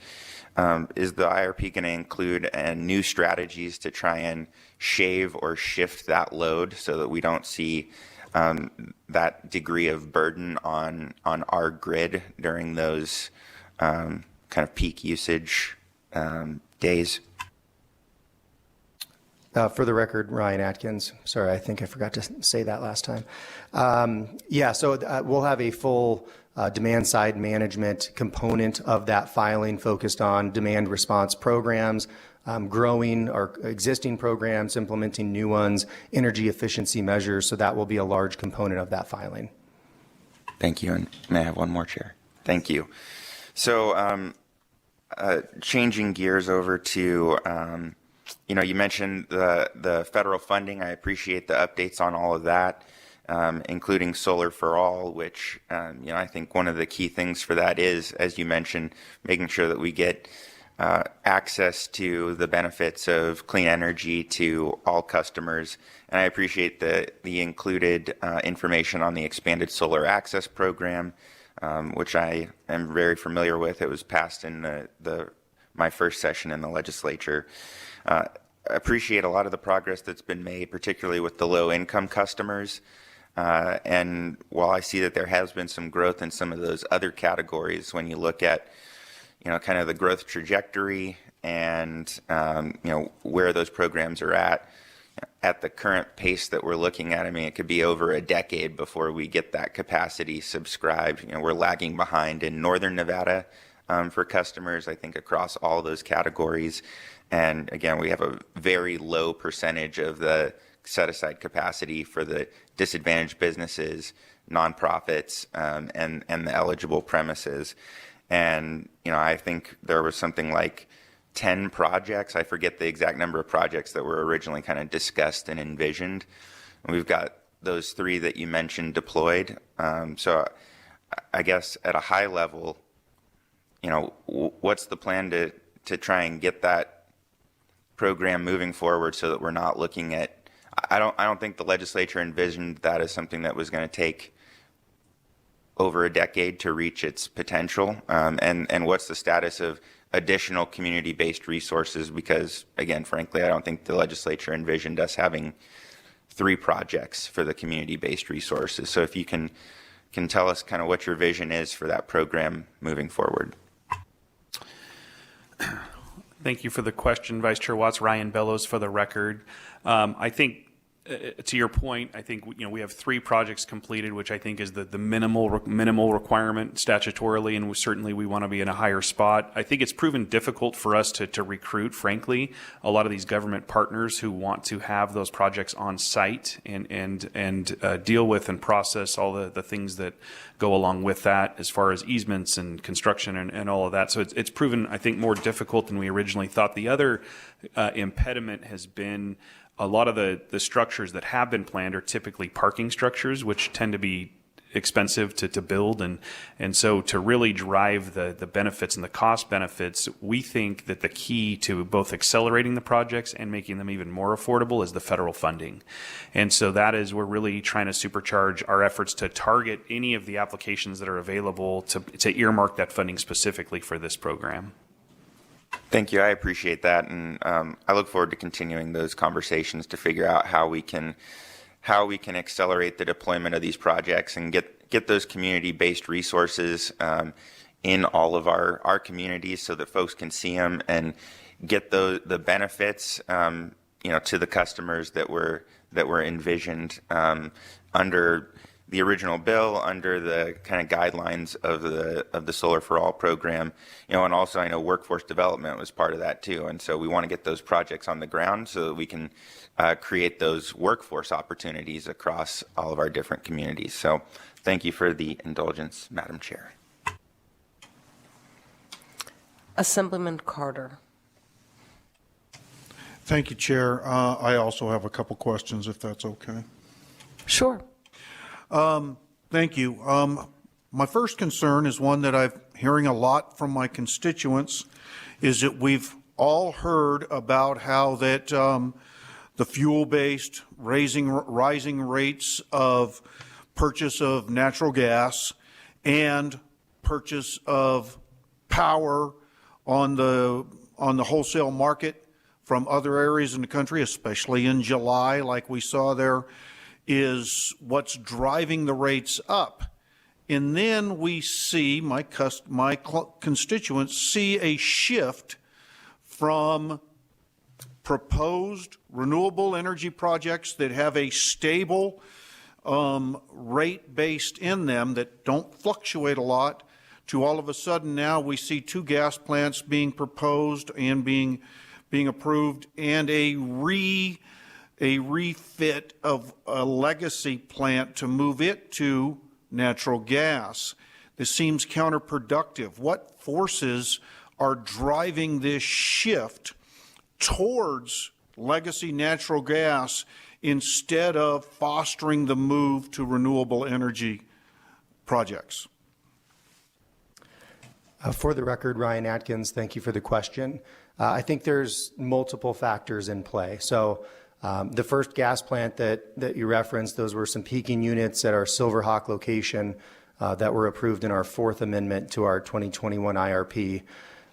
[SPEAKER 5] Is the IRP going to include new strategies to try and shave or shift that load so that we don't see that degree of burden on our grid during those kind of peak usage days?
[SPEAKER 20] For the record, Ryan Atkins. Sorry, I think I forgot to say that last time. So we'll have a full demand side management component of that filing focused on demand response programs, growing our existing programs, implementing new ones, energy efficiency measures. So that will be a large component of that filing.
[SPEAKER 5] Thank you. And may I have one more, Chair? Thank you. So changing gears over to, you mentioned the federal funding. I appreciate the updates on all of that. Including Solar for All, which, I think one of the key things for that is, as you mentioned, making sure that we get access to the benefits of clean energy to all customers. And I appreciate the included information on the expanded solar access program, which I am very familiar with. It was passed in my first session in the legislature. Appreciate a lot of the progress that's been made, particularly with the low-income customers. And while I see that there has been some growth in some of those other categories, when you look at, kind of the growth trajectory and, where those programs are at the current pace that we're looking at, it could be over a decade before we get that capacity subscribed. We're lagging behind in Northern Nevada for customers, I think, across all those categories. And again, we have a very low percentage of the set-aside capacity for the disadvantaged businesses, nonprofits, and the eligible premises. And, I think there was something like 10 projects. I forget the exact number of projects that were originally kind of discussed and envisioned. And we've got those 3 that you mentioned deployed. So I guess at a high level, what's the plan to try and get that program moving forward so that we're not looking at, I don't think the legislature envisioned that as something that was going to take over a decade to reach its potential. And what's the status of additional community-based resources? Because again, frankly, I don't think the legislature envisioned us having 3 projects for the community-based resources. So if you can tell us kind of what your vision is for that program moving forward.
[SPEAKER 18] Thank you for the question, Vice Chair Watts. Ryan Bellows for the record. I think to your point, I think we have 3 projects completed, which I think is the minimal requirement statutorily, and certainly we want to be in a higher spot. I think it's proven difficult for us to recruit, frankly, a lot of these government partners who want to have those projects on site and deal with and process all the things that go along with that, as far as easements and construction and all of that. So it's proven, I think, more difficult than we originally thought. The other impediment has been a lot of the structures that have been planned are typically parking structures, which tend to be expensive to build. And so to really drive the benefits and the cost benefits, we think that the key to both accelerating the projects and making them even more affordable is the federal funding. And so that is, we're really trying to supercharge our efforts to target any of the applications that are available to earmark that funding specifically for this program.
[SPEAKER 5] Thank you. I appreciate that, and I look forward to continuing those conversations to figure out how we can accelerate the deployment of these projects and get those community-based resources in all of our communities so that folks can see them and get the benefits to the customers that were envisioned under the original bill, under the kind of guidelines of the Solar for All program, and also I know workforce development was part of that too. And so we want to get those projects on the ground so that we can create those workforce opportunities across all of our different communities. So thank you for the indulgence, Madam Chair.
[SPEAKER 1] Assemblyman Carter.
[SPEAKER 7] Thank you, Chair. I also have a couple questions, if that's okay.
[SPEAKER 1] Sure.
[SPEAKER 7] Thank you. My first concern is one that I'm hearing a lot from my constituents, is that we've all heard about how that the fuel-based rising rates of purchase of natural gas and purchase of power on the wholesale market from other areas in the country, especially in July, like we saw there, is what's driving the rates up. And then we see, my constituents see a shift from proposed renewable energy projects that have a stable rate based in them that don't fluctuate a lot, to all of a sudden now we see 2 gas plants being proposed and being approved, and a refit of a legacy plant to move it to natural gas. This seems counterproductive. What forces are driving this shift towards legacy natural gas instead of fostering the move to renewable energy projects?
[SPEAKER 20] For the record, Ryan Atkins, thank you for the question. I think there's multiple factors in play. So the first gas plant that you referenced, those were some peaking units at our Silverhawk location that were approved in our 4th amendment to our 2021 IRP.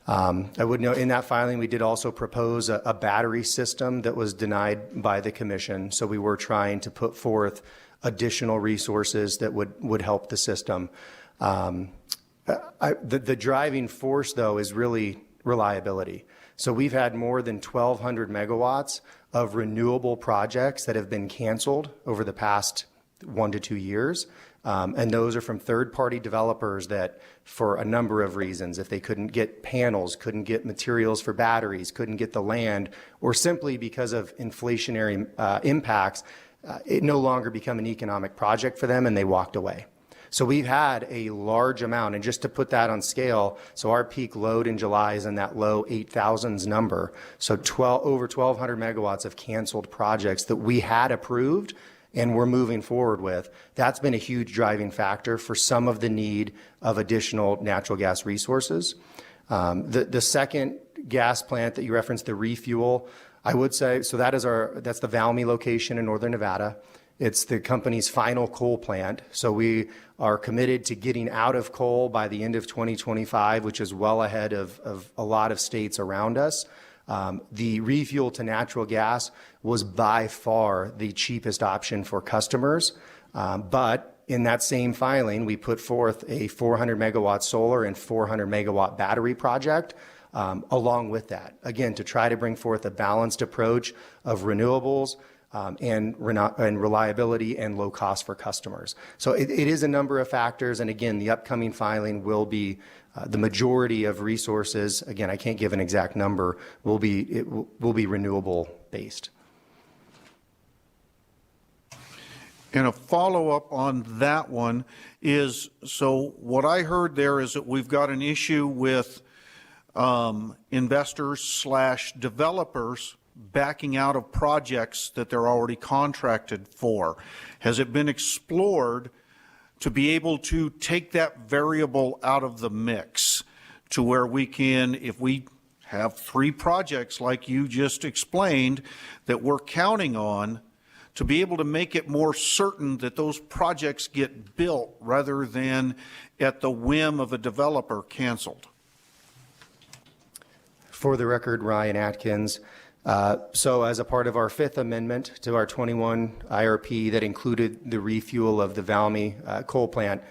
[SPEAKER 20] I would note in that filing, we did also propose a battery system that was denied by the commission. So we were trying to put forth additional resources that would help the system. The driving force, though, is really reliability. So we've had more than 1,200 megawatts of renewable projects that have been canceled over the past 1 to 2 years. And those are from third-party developers that, for a number of reasons, if they couldn't get panels, couldn't get materials for batteries, couldn't get the land, or simply because of inflationary impacts, it no longer became an economic project for them and they walked away. So we've had a large amount, and just to put that on scale, so our peak load in July is in that low 8,000s number. So over 1,200 megawatts of canceled projects that we had approved and we're moving forward with. That's been a huge driving factor for some of the need of additional natural gas resources. The second gas plant that you referenced, the refuel, I would say, so that's the Valmy location in northern Nevada. It's the company's final coal plant. So we are committed to getting out of coal by the end of 2025, which is well ahead of a lot of states around us. The refuel to natural gas was by far the cheapest option for customers. But in that same filing, we put forth a 400 megawatt solar and 400 megawatt battery project along with that. Again, to try to bring forth a balanced approach of renewables, and reliability and low cost for customers. So it is a number of factors, and again, the upcoming filing will be the majority of resources. Again, I can't give an exact number. Will be renewable based.
[SPEAKER 7] And a follow-up on that one is, so what I heard there is that we've got an issue with investors/developers backing out of projects that they're already contracted for. Has it been explored to be able to take that variable out of the mix to where we can, if we have 3 projects like you just explained that we're counting on, to be able to make it more certain that those projects get built rather than at the whim of a developer canceled?
[SPEAKER 20] For the record, Ryan Atkins. So as a part of our 5th amendment to our 21 IRP that included the refuel of the Valmy coal plant,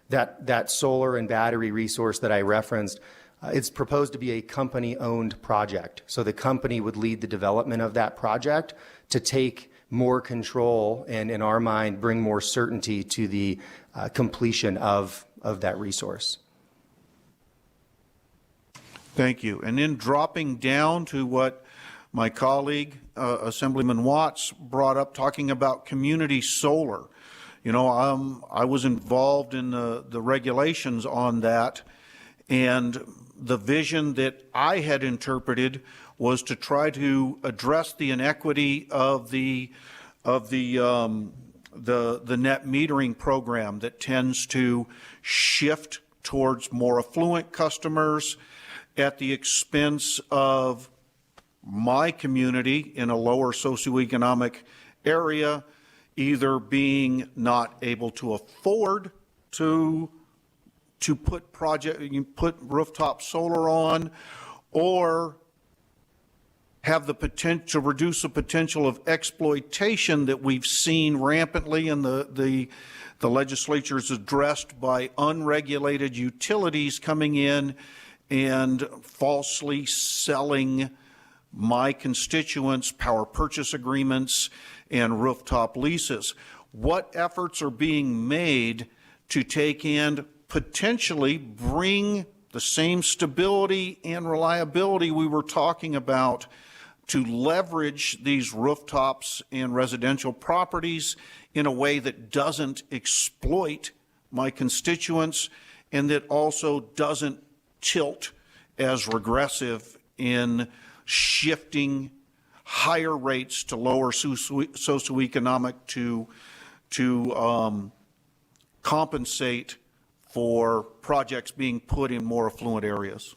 [SPEAKER 20] that solar and battery resource that I referenced, it's proposed to be a company-owned project. So the company would lead the development of that project to take more control and, in our mind, bring more certainty to the completion of that resource.
[SPEAKER 7] Thank you. And then dropping down to what my colleague, Assemblyman Watts, brought up, talking about community solar. You know, I was involved in the regulations on that, and the vision that I had interpreted was to try to address the inequity of the net metering program that tends to shift towards more affluent customers at the expense of my community in a lower socioeconomic area, either being not able to afford to put rooftop solar on, or have the potential to reduce the potential of exploitation that we've seen rampantly in the legislature's addressed by unregulated utilities coming in and falsely selling my constituents power purchase agreements and rooftop leases. What efforts are being made to take and potentially bring the same stability and reliability we were talking about to leverage these rooftops and residential properties in a way that doesn't exploit my constituents and that also doesn't tilt as regressive in shifting higher rates to lower socioeconomic to compensate for projects being put in more affluent areas.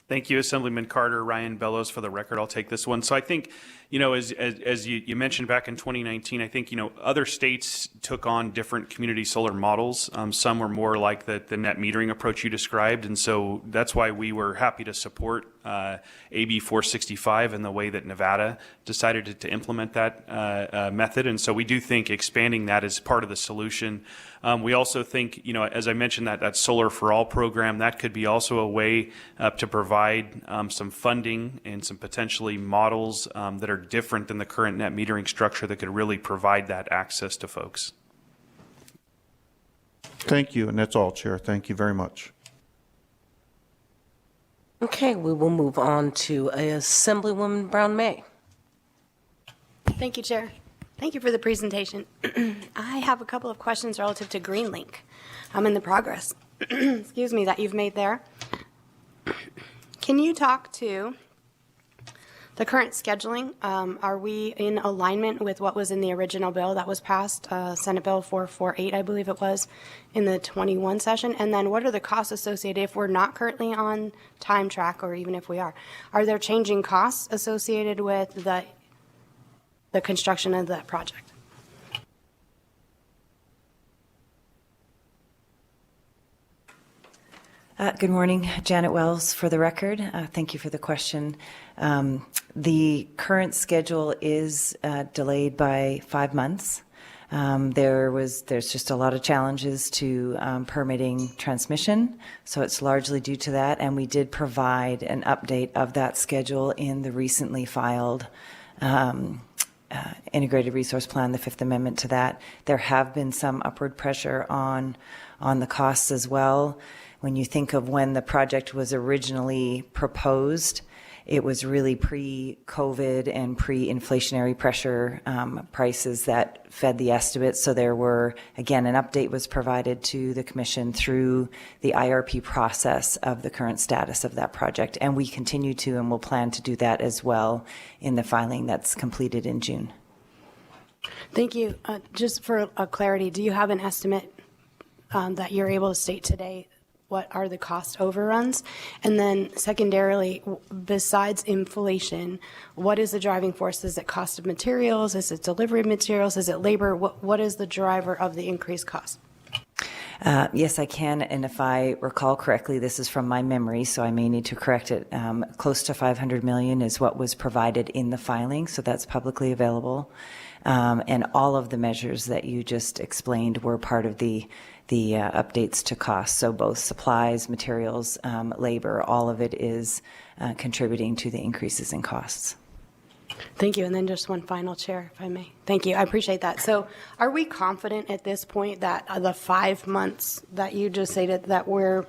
[SPEAKER 18] Thank you, Assemblyman Carter. Ryan Bellows for the record. I'll take this one. So I think, you know, as you mentioned back in 2019, I think, you know, other states took on different community solar models. Some were more like the net metering approach you described. And so that's why we were happy to support AB 465 and the way that Nevada decided to implement that method. And so we do think expanding that is part of the solution. We also think, you know, as I mentioned, that Solar for All program, that could be also a way to provide some funding and some potentially models that are different than the current net metering structure that could really provide that access to folks.
[SPEAKER 7] Thank you, and that's all, Chair. Thank you very much.
[SPEAKER 1] Okay, we will move on to Assemblywoman Brown May.
[SPEAKER 4] Thank you, Chair. Thank you for the presentation. I have a couple of questions relative to GreenLink and the progress, excuse me, that you've made there. Can you talk to the current scheduling? Are we in alignment with what was in the original bill that was passed, Senate Bill 448, I believe it was, in the 21 session? And then what are the costs associated if we're not currently on time track, or even if we are? Are there changing costs associated with the construction of that project?
[SPEAKER 19] Good morning, Janet Wells for the record. Thank you for the question. The current schedule is delayed by 5 months. There's just a lot of challenges to permitting transmission, so it's largely due to that, and we did provide an update of that schedule in the recently filed integrated resource plan, the Fifth Amendment to that. There have been some upward pressure on the costs as well. When you think of when the project was originally proposed, it was really pre-COVID and pre-inflationary pressure prices that fed the estimates. So there were, again, an update was provided to the Commission through the IRP process of the current status of that project. And we continue to and will plan to do that as well in the filing that's completed in June.
[SPEAKER 4] Thank you. Just for clarity, do you have an estimate that you're able to state today? What are the cost overruns? And then secondarily, besides inflation, what is the driving force? Is it cost of materials? Is it delivery of materials? Is it labor? What is the driver of the increased cost?
[SPEAKER 19] Yes, I can. And if I recall correctly, this is from my memory, so I may need to correct it. Close to $500 million is what was provided in the filing, so that's publicly available. And all of the measures that you just explained were part of the updates to costs. So both supplies, materials, labor, all of it is contributing to the increases in costs.
[SPEAKER 4] Thank you. And then just one final, Chair, if I may. Thank you. I appreciate that. So are we confident at this point that the 5 months that you just stated that we're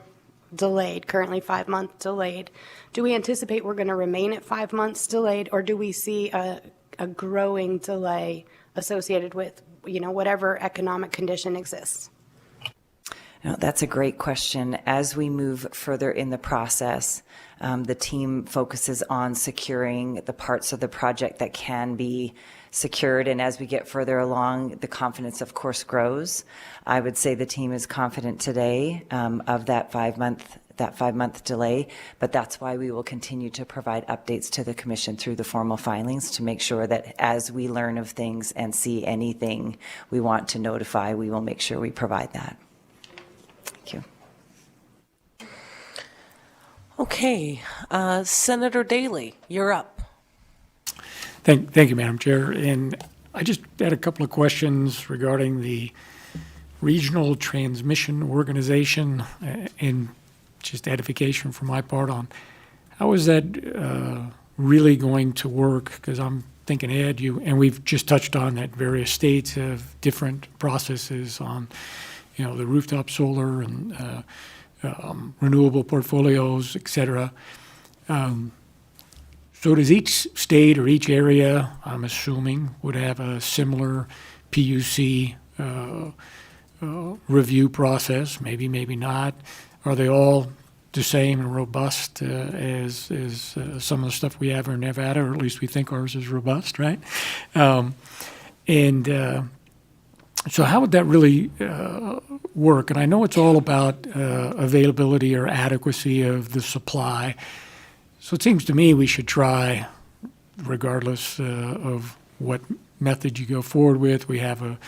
[SPEAKER 4] delayed, currently 5 months delayed, do we anticipate we're going to remain at 5 months delayed, or do we see a growing delay associated with, whatever economic condition exists?
[SPEAKER 19] No, that's a great question. As we move further in the process, the team focuses on securing the parts of the project that can be secured. And as we get further along, the confidence, of course, grows. I would say the team is confident today of that 5 month delay, but that's why we will continue to provide updates to the Commission through the formal filings to make sure that as we learn of things and see anything we want to notify, we will make sure we provide that. Thank you.
[SPEAKER 1] Okay, Senator Daley, you're up.
[SPEAKER 3] Thank you, Madam Chair. And I just had a couple of questions regarding the regional transmission organization and just edification from my part on how is that really going to work? Because I'm thinking ahead, and we've just touched on that various states have different processes on, the rooftop solar and renewable portfolios, et cetera. So does each state or each area, I'm assuming, would have a similar PUC review process? Maybe not. Are they all the same and robust as some of the stuff we have in Nevada, or at least we think ours is robust, right? So how would that really work? And I know it's all about availability or adequacy of the supply. So it seems to me we should try, regardless of what method you go forward with. We have a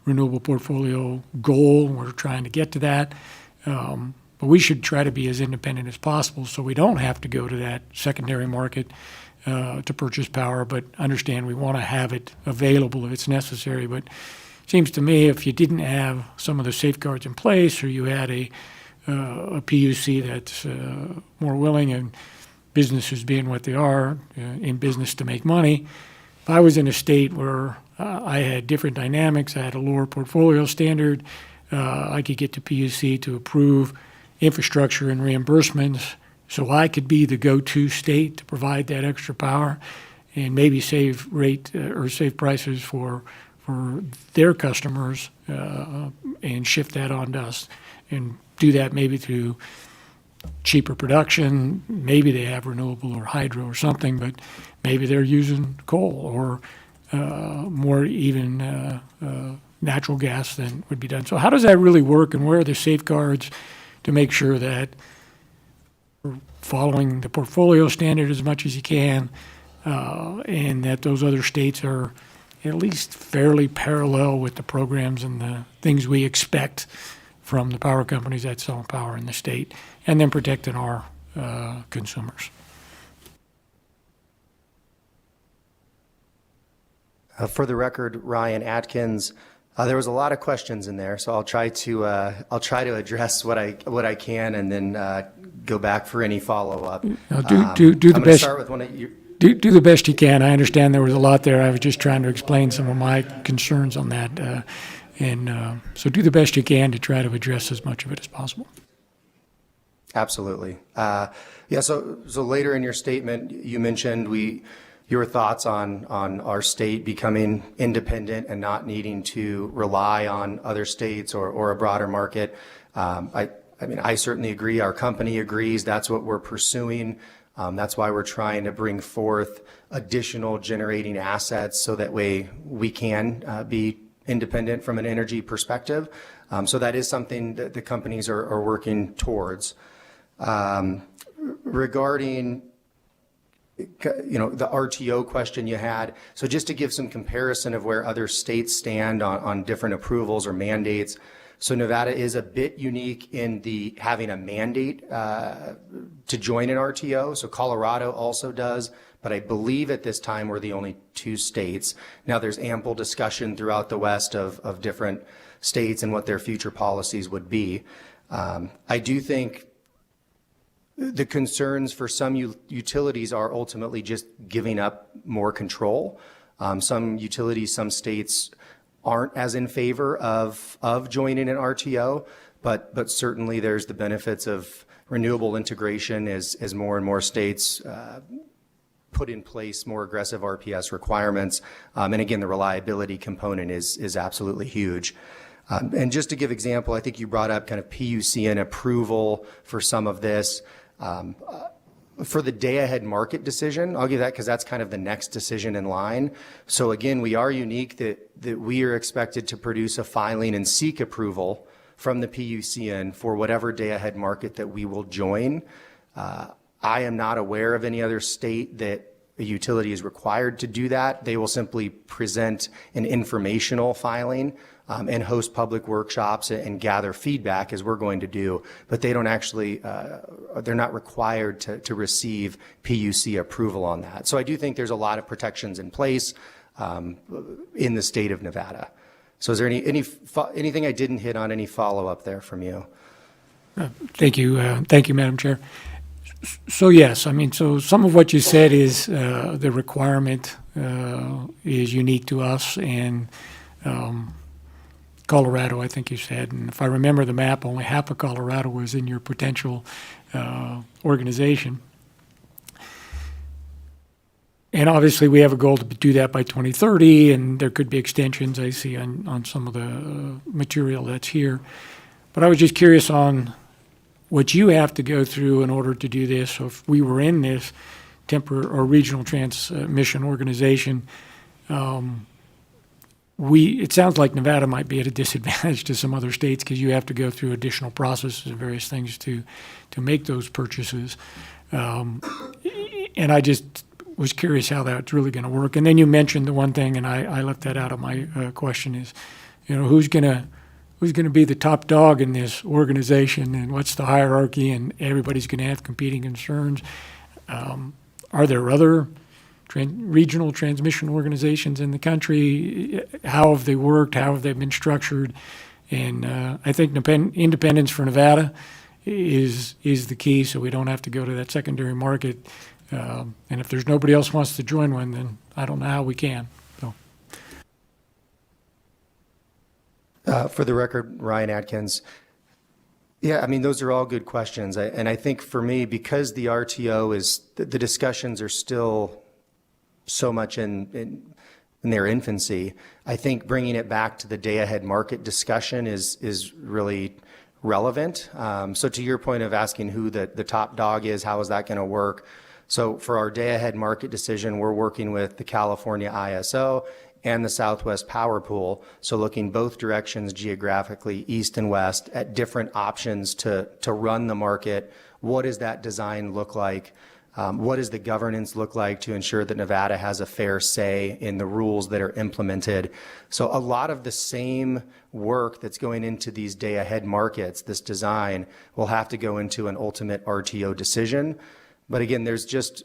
[SPEAKER 3] renewable portfolio goal. We're trying to get to that. But we should try to be as independent as possible so we don't have to go to that secondary market to purchase power, but understand we want to have it available if it's necessary. But it seems to me if you didn't have some of the safeguards in place, or you had a PUC that's more willing, and businesses being what they are, in business to make money, if I was in a state where I had different dynamics, I had a lower portfolio standard, I could get the PUC to approve infrastructure and reimbursements so I could be the go-to state to provide that extra power and maybe save rate or save prices for their customers and shift that on to us, and do that maybe through cheaper production. Maybe they have renewable or hydro or something, but maybe they're using coal or more even natural gas than would be done. So how does that really work, and where are the safeguards to make sure that we're following the portfolio standard as much as you can, and that those other states are at least fairly parallel with the programs and the things we expect from the power companies that sell power in the state, and then protecting our consumers?
[SPEAKER 20] For the record, Ryan Atkins. There was a lot of questions in there, so I'll try to address what I can, and then go back for any follow up.
[SPEAKER 3] Do the best.
[SPEAKER 20] Start with one of you.
[SPEAKER 3] do the best you can. I understand there was a lot there. I was just trying to explain some of my concerns on that. So do the best you can to try to address as much of it as possible.
[SPEAKER 20] Absolutely. So later in your statement, you mentioned your thoughts on our state becoming independent and not needing to rely on other states or a broader market. I certainly agree. Our company agrees. That's what we're pursuing. That's why we're trying to bring forth additional generating assets so that way we can be independent from an energy perspective. So that is something that the companies are working towards. Regarding the RTO question you had, so just to give some comparison of where other states stand on different approvals or mandates. So Nevada is a bit unique in having a mandate to join an RTO. So Colorado also does, but I believe at this time we're the only 2 states. Now there's ample discussion throughout the West of different states and what their future policies would be. I do think the concerns for some utilities are ultimately just giving up more control. Some utilities, some states aren't as in favor of joining an RTO, but certainly there's the benefits of renewable integration as more and more states put in place more aggressive RPS requirements. And again, the reliability component is absolutely huge. And just to give example, I think you brought up kind of PUCN approval for some of this. For the day-ahead market decision, I'll give that because that's kind of the next decision in line. So again, we are unique that we are expected to produce a filing and seek approval from the PUCN for whatever day-ahead market that we will join. I am not aware of any other state that a utility is required to do that. They will simply present an informational filing and host public workshops and gather feedback as we're going to do, but they don't actually, they're not required to receive PUC approval on that. So I do think there's a lot of protections in place in the state of Nevada. So is there anything I didn't hit on, any follow-up there from you?
[SPEAKER 3] Thank you. Thank you, Madam Chair. So yes, so some of what you said is the requirement is unique to us and Colorado, I think you said. And if I remember the map, only half of Colorado was in your potential organization. And obviously, we have a goal to do that by 2030, and there could be extensions, I see, on some of the material that's here. But I was just curious on what you have to go through in order to do this. So if we were in this temporary or regional transmission organization, it sounds like Nevada might be at a disadvantage to some other states because you have to go through additional processes and various things to make those purchases. And I just was curious how that's really going to work. And then you mentioned the one thing, and I left that out of my question is, who's going to be the top dog in this organization, and what's the hierarchy, and everybody's going to have competing concerns. Are there other regional transmission organizations in the country? How have they worked? How have they been structured? And I think independence for Nevada is the key, so we don't have to go to that secondary market. And if there's nobody else wants to join one, then I don't know how we can. So.
[SPEAKER 20] For the record, Ryan Atkins. Yeah, those are all good questions. And I think for me, because the RTO the discussions are still so much in their infancy, I think bringing it back to the day-ahead market discussion is really relevant. So to your point of asking who the top dog is, how is that going to work? So for our day-ahead market decision, we're working with the California ISO and the Southwest Power Pool, so looking both directions geographically, east and west, at different options to run the market. What does that design look like? What does the governance look like to ensure that Nevada has a fair say in the rules that are implemented? So a lot of the same work that's going into these day-ahead markets, this design, will have to go into an ultimate RTO decision. But again, there's just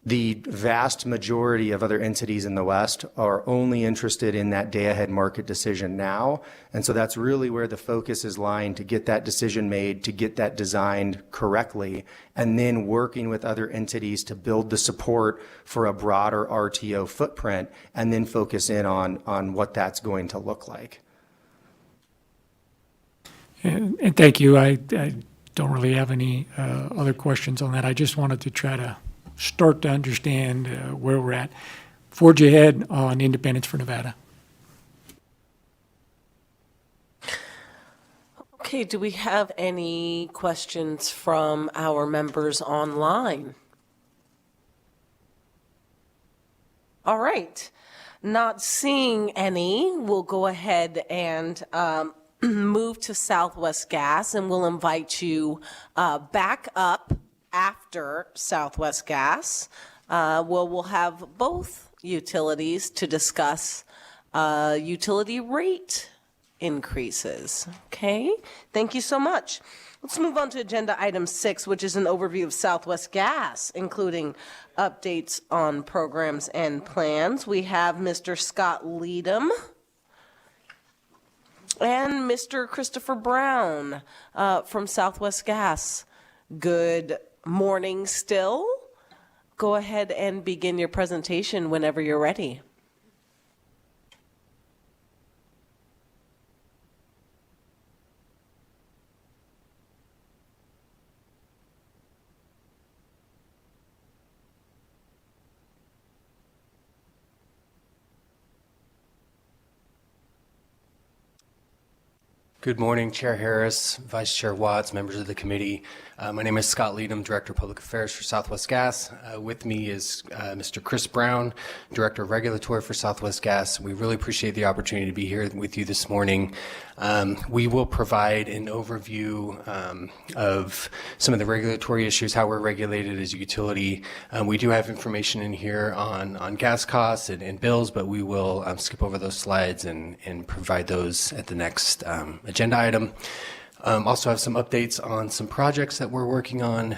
[SPEAKER 20] The vast majority of other entities in the West are only interested in that day-ahead market decision now. And so that's really where the focus is lying, to get that decision made, to get that designed correctly, and then working with other entities to build the support for a broader RTO footprint, and then focus in on what that's going to look like.
[SPEAKER 3] And thank you. I don't really have any other questions on that. I just wanted to try to start to understand where we're at. Forge ahead on independence for Nevada.
[SPEAKER 1] Okay, do we have any questions from our members online? All right. Not seeing any, we'll go ahead and move to Southwest Gas, and we'll invite you back up after Southwest Gas. We'll have both utilities to discuss utility rate increases. Okay, thank you so much. Let's move on to agenda item 6, which is an overview of Southwest Gas, including updates on programs and plans. We have Mr. Scott Leadham and Mr. Christopher Brown from Southwest Gas. Good morning still. Go ahead and begin your presentation whenever you're ready.
[SPEAKER 21] Good morning, Chair Harris, Vice Chair Watts, members of the committee. My name is Scott Leadham, Director of Public Affairs for Southwest Gas. With me is Mr. Chris Brown, Director of Regulatory for Southwest Gas. We really appreciate the opportunity to be here with you this morning. We will provide an overview of some of the regulatory issues, how we're regulated as a utility. We do have information in here on gas costs and bills, but we will skip over those slides and provide those at the next agenda item. Also have some updates on some projects that we're working on,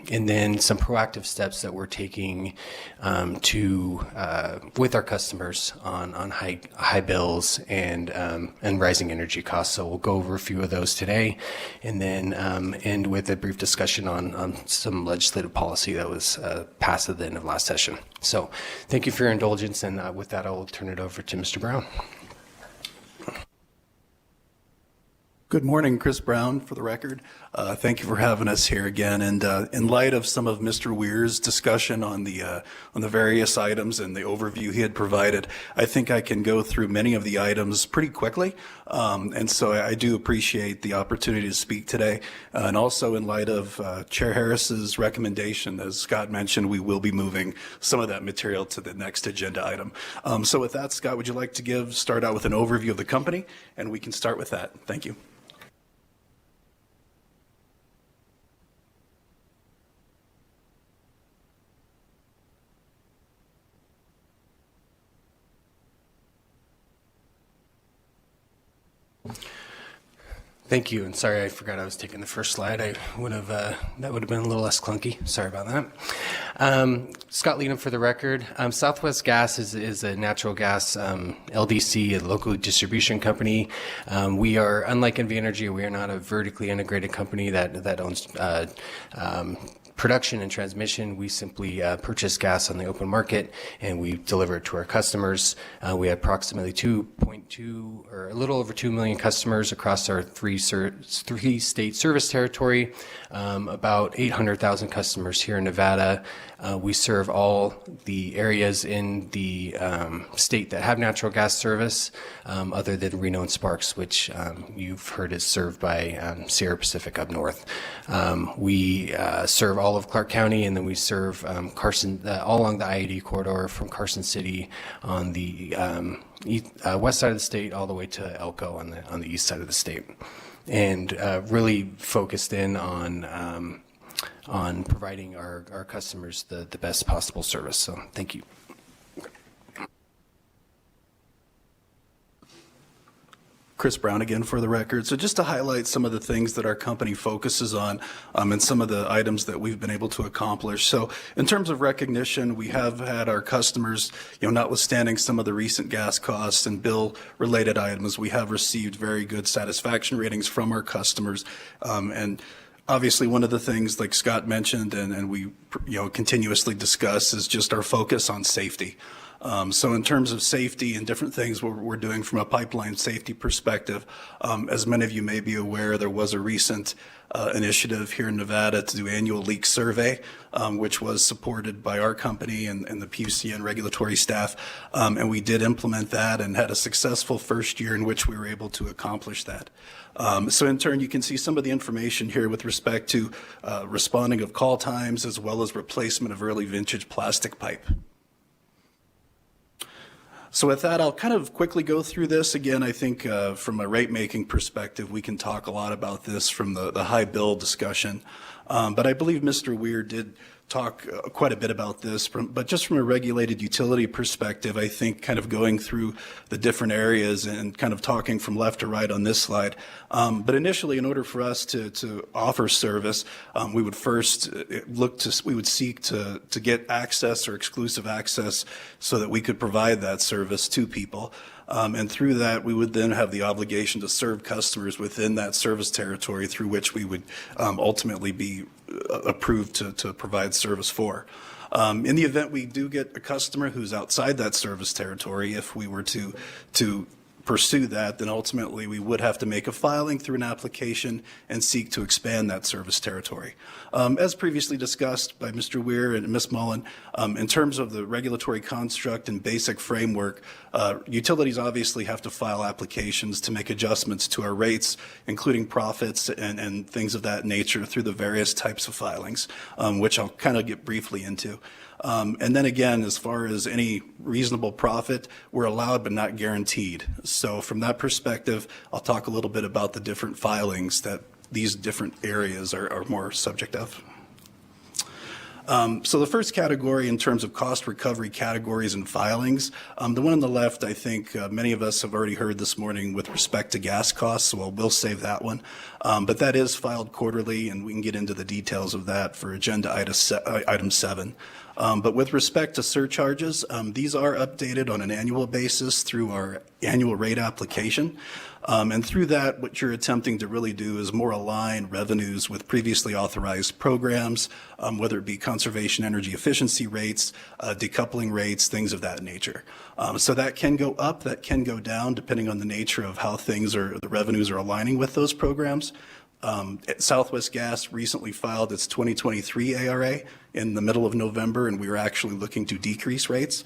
[SPEAKER 21] and then some proactive steps that we're taking with our customers on high bills and rising energy costs. So we'll go over a few of those today, and then end with a brief discussion on some legislative policy that was passed at the end of last session. So thank you for your indulgence, and with that, I will turn it over to Mr. Brown.
[SPEAKER 22] Good morning, Chris Brown, for the record. Thank you for having us here again. And in light of some of Mr. Weir's discussion on the various items and the overview he had provided, I think I can go through many of the items pretty quickly. And so I do appreciate the opportunity to speak today. And also in light of Chair Harris's recommendation, as Scott mentioned, we will be moving some of that material to the next agenda item. So with that, Scott, would you like to start out with an overview of the company? And we can start with that. Thank you.
[SPEAKER 21] Thank you, and sorry I forgot I was taking the first slide. That would have been a little less clunky. Sorry about that. Scott Leadham for the record. Southwest Gas is a natural gas LDC, a local distribution company. We are, unlike NV Energy, we are not a vertically integrated company that owns production and transmission. We simply purchase gas on the open market and we deliver it to our customers. We have approximately 2.2 or a little over 2 million customers across our three-state service territory, about 800,000 customers here in Nevada. We serve all the areas in the state that have natural gas service, other than Reno and Sparks, which you've heard is served by Sierra Pacific up north. We serve all of Clark County, and then we serve Carson, all along the I-80 corridor from Carson City on the west side of the state all the way to Elko on the east side of the state, and really focused in on providing our customers the best possible service. So thank you.
[SPEAKER 22] Chris Brown again for the record. So just to highlight some of the things that our company focuses on and some of the items that we've been able to accomplish. So in terms of recognition, we have had our customers, notwithstanding some of the recent gas costs and bill related items, we have received very good satisfaction ratings from our customers. And obviously, one of the things, like Scott mentioned, and we continuously discuss, is just our focus on safety. So in terms of safety and different things we're doing from a pipeline safety perspective, as many of you may be aware, there was a recent initiative here in Nevada to do annual leak survey, which was supported by our company and the PUCN regulatory staff. And we did implement that and had a successful first year in which we were able to accomplish that. So in turn, you can see some of the information here with respect to responding of call times as well as replacement of early vintage plastic pipe. So with that, I'll kind of quickly go through this. Again, I think from a rate-making perspective, we can talk a lot about this from the high bill discussion. But I believe Mr. Weir did talk quite a bit about this, but just from a regulated utility perspective, I think kind of going through the different areas and kind of talking from left to right on this slide. But initially, in order for us to offer service, we would first we would seek to get access or exclusive access so that we could provide that service to people. And through that, we would then have the obligation to serve customers within that service territory through which we would ultimately be approved to provide service for. In the event we do get a customer who's outside that service territory, if we were to pursue that, then ultimately we would have to make a filing through an application and seek to expand that service territory. As previously discussed by Mr. Weir and Ms. Mullen, in terms of the regulatory construct and basic framework, utilities obviously have to file applications to make adjustments to our rates, including profits and things of that nature through the various types of filings, which I'll kind of get briefly into. And then again, as far as any reasonable profit, we're allowed but not guaranteed. So from that perspective, I'll talk a little bit about the different filings that these different areas are more subject of. So the first category in terms of cost recovery categories and filings, the one on the left, I think many of us have already heard this morning with respect to gas costs, so we'll save that one. But that is filed quarterly, and we can get into the details of that for agenda item 7. But with respect to surcharges, these are updated on an annual basis through our annual rate application. And through that, what you're attempting to really do is more align revenues with previously authorized programs, whether it be conservation energy efficiency rates, decoupling rates, things of that nature. So that can go up, that can go down, depending on the nature of how the revenues are aligning with those programs. Southwest Gas recently filed its 2023 ARA in the middle of November, and we were actually looking to decrease rates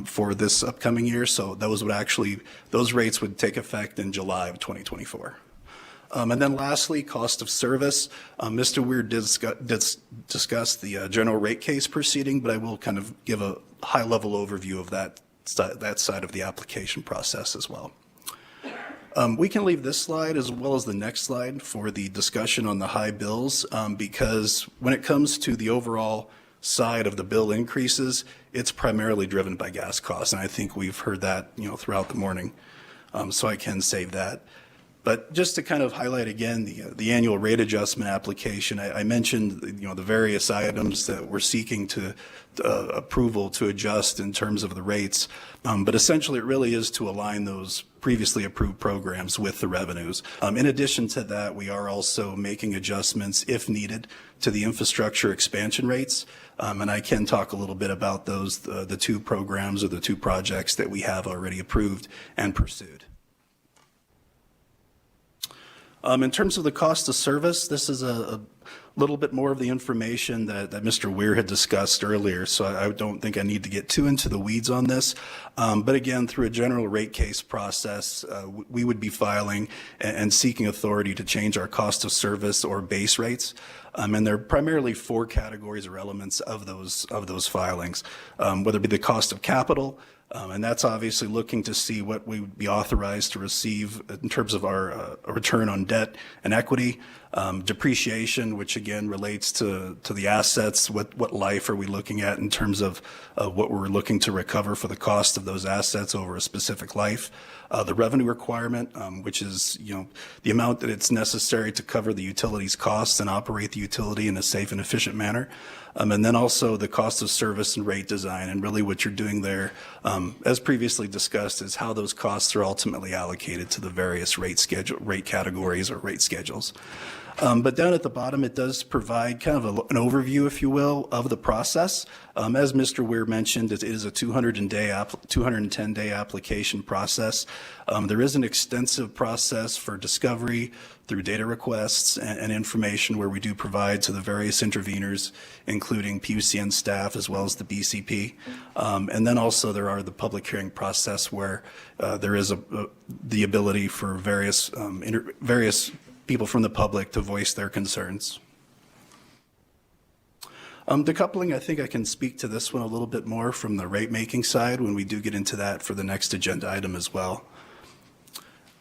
[SPEAKER 22] for this upcoming year. So those rates would take effect in July of 2024. And then lastly, cost of service. Mr. Weir did discuss the general rate case proceeding, but I will kind of give a high-level overview of that side of the application process as well. We can leave this slide as well as the next slide for the discussion on the high bills because when it comes to the overall side of the bill increases, it's primarily driven by gas costs. And I think we've heard that throughout the morning, so I can save that. But just to kind of highlight again the annual rate adjustment application, I mentioned the various items that we're seeking to approval to adjust in terms of the rates. But essentially it really is to align those previously approved programs with the revenues. In addition to that, we are also making adjustments, if needed, to the infrastructure expansion rates. And I can talk a little bit about those, the two programs or the two projects that we have already approved and pursued. In terms of the cost of service, this is a little bit more of the information that Mr. Weir had discussed earlier, so I don't think I need to get too into the weeds on this. But again, through a general rate case process, we would be filing and seeking authority to change our cost of service or base rates. And there are primarily 4 categories or elements of those filings, whether it be the cost of capital, And that's obviously looking to see what we would be authorized to receive in terms of our return on debt and equity. Depreciation, which again relates to the assets, what life are we looking at in terms of what we're looking to recover for the cost of those assets over a specific life. The revenue requirement, which is the amount that it's necessary to cover the utility's costs and operate the utility in a safe and efficient manner. And then also the cost of service and rate design. And really what you're doing there, as previously discussed, is how those costs are ultimately allocated to the various rate categories or rate schedules. But down at the bottom, it does provide kind of an overview, if you will, of the process. As Mr. Weir mentioned, it is a 210-day application process. There is an extensive process for discovery through data requests and information where we do provide to the various interveners, including PUCN staff as well as the BCP. And then also there are the public hearing process where there is the ability for various people from the public to voice their concerns. Decoupling, I think I can speak to this one a little bit more from the rate-making side when we do get into that for the next agenda item as well.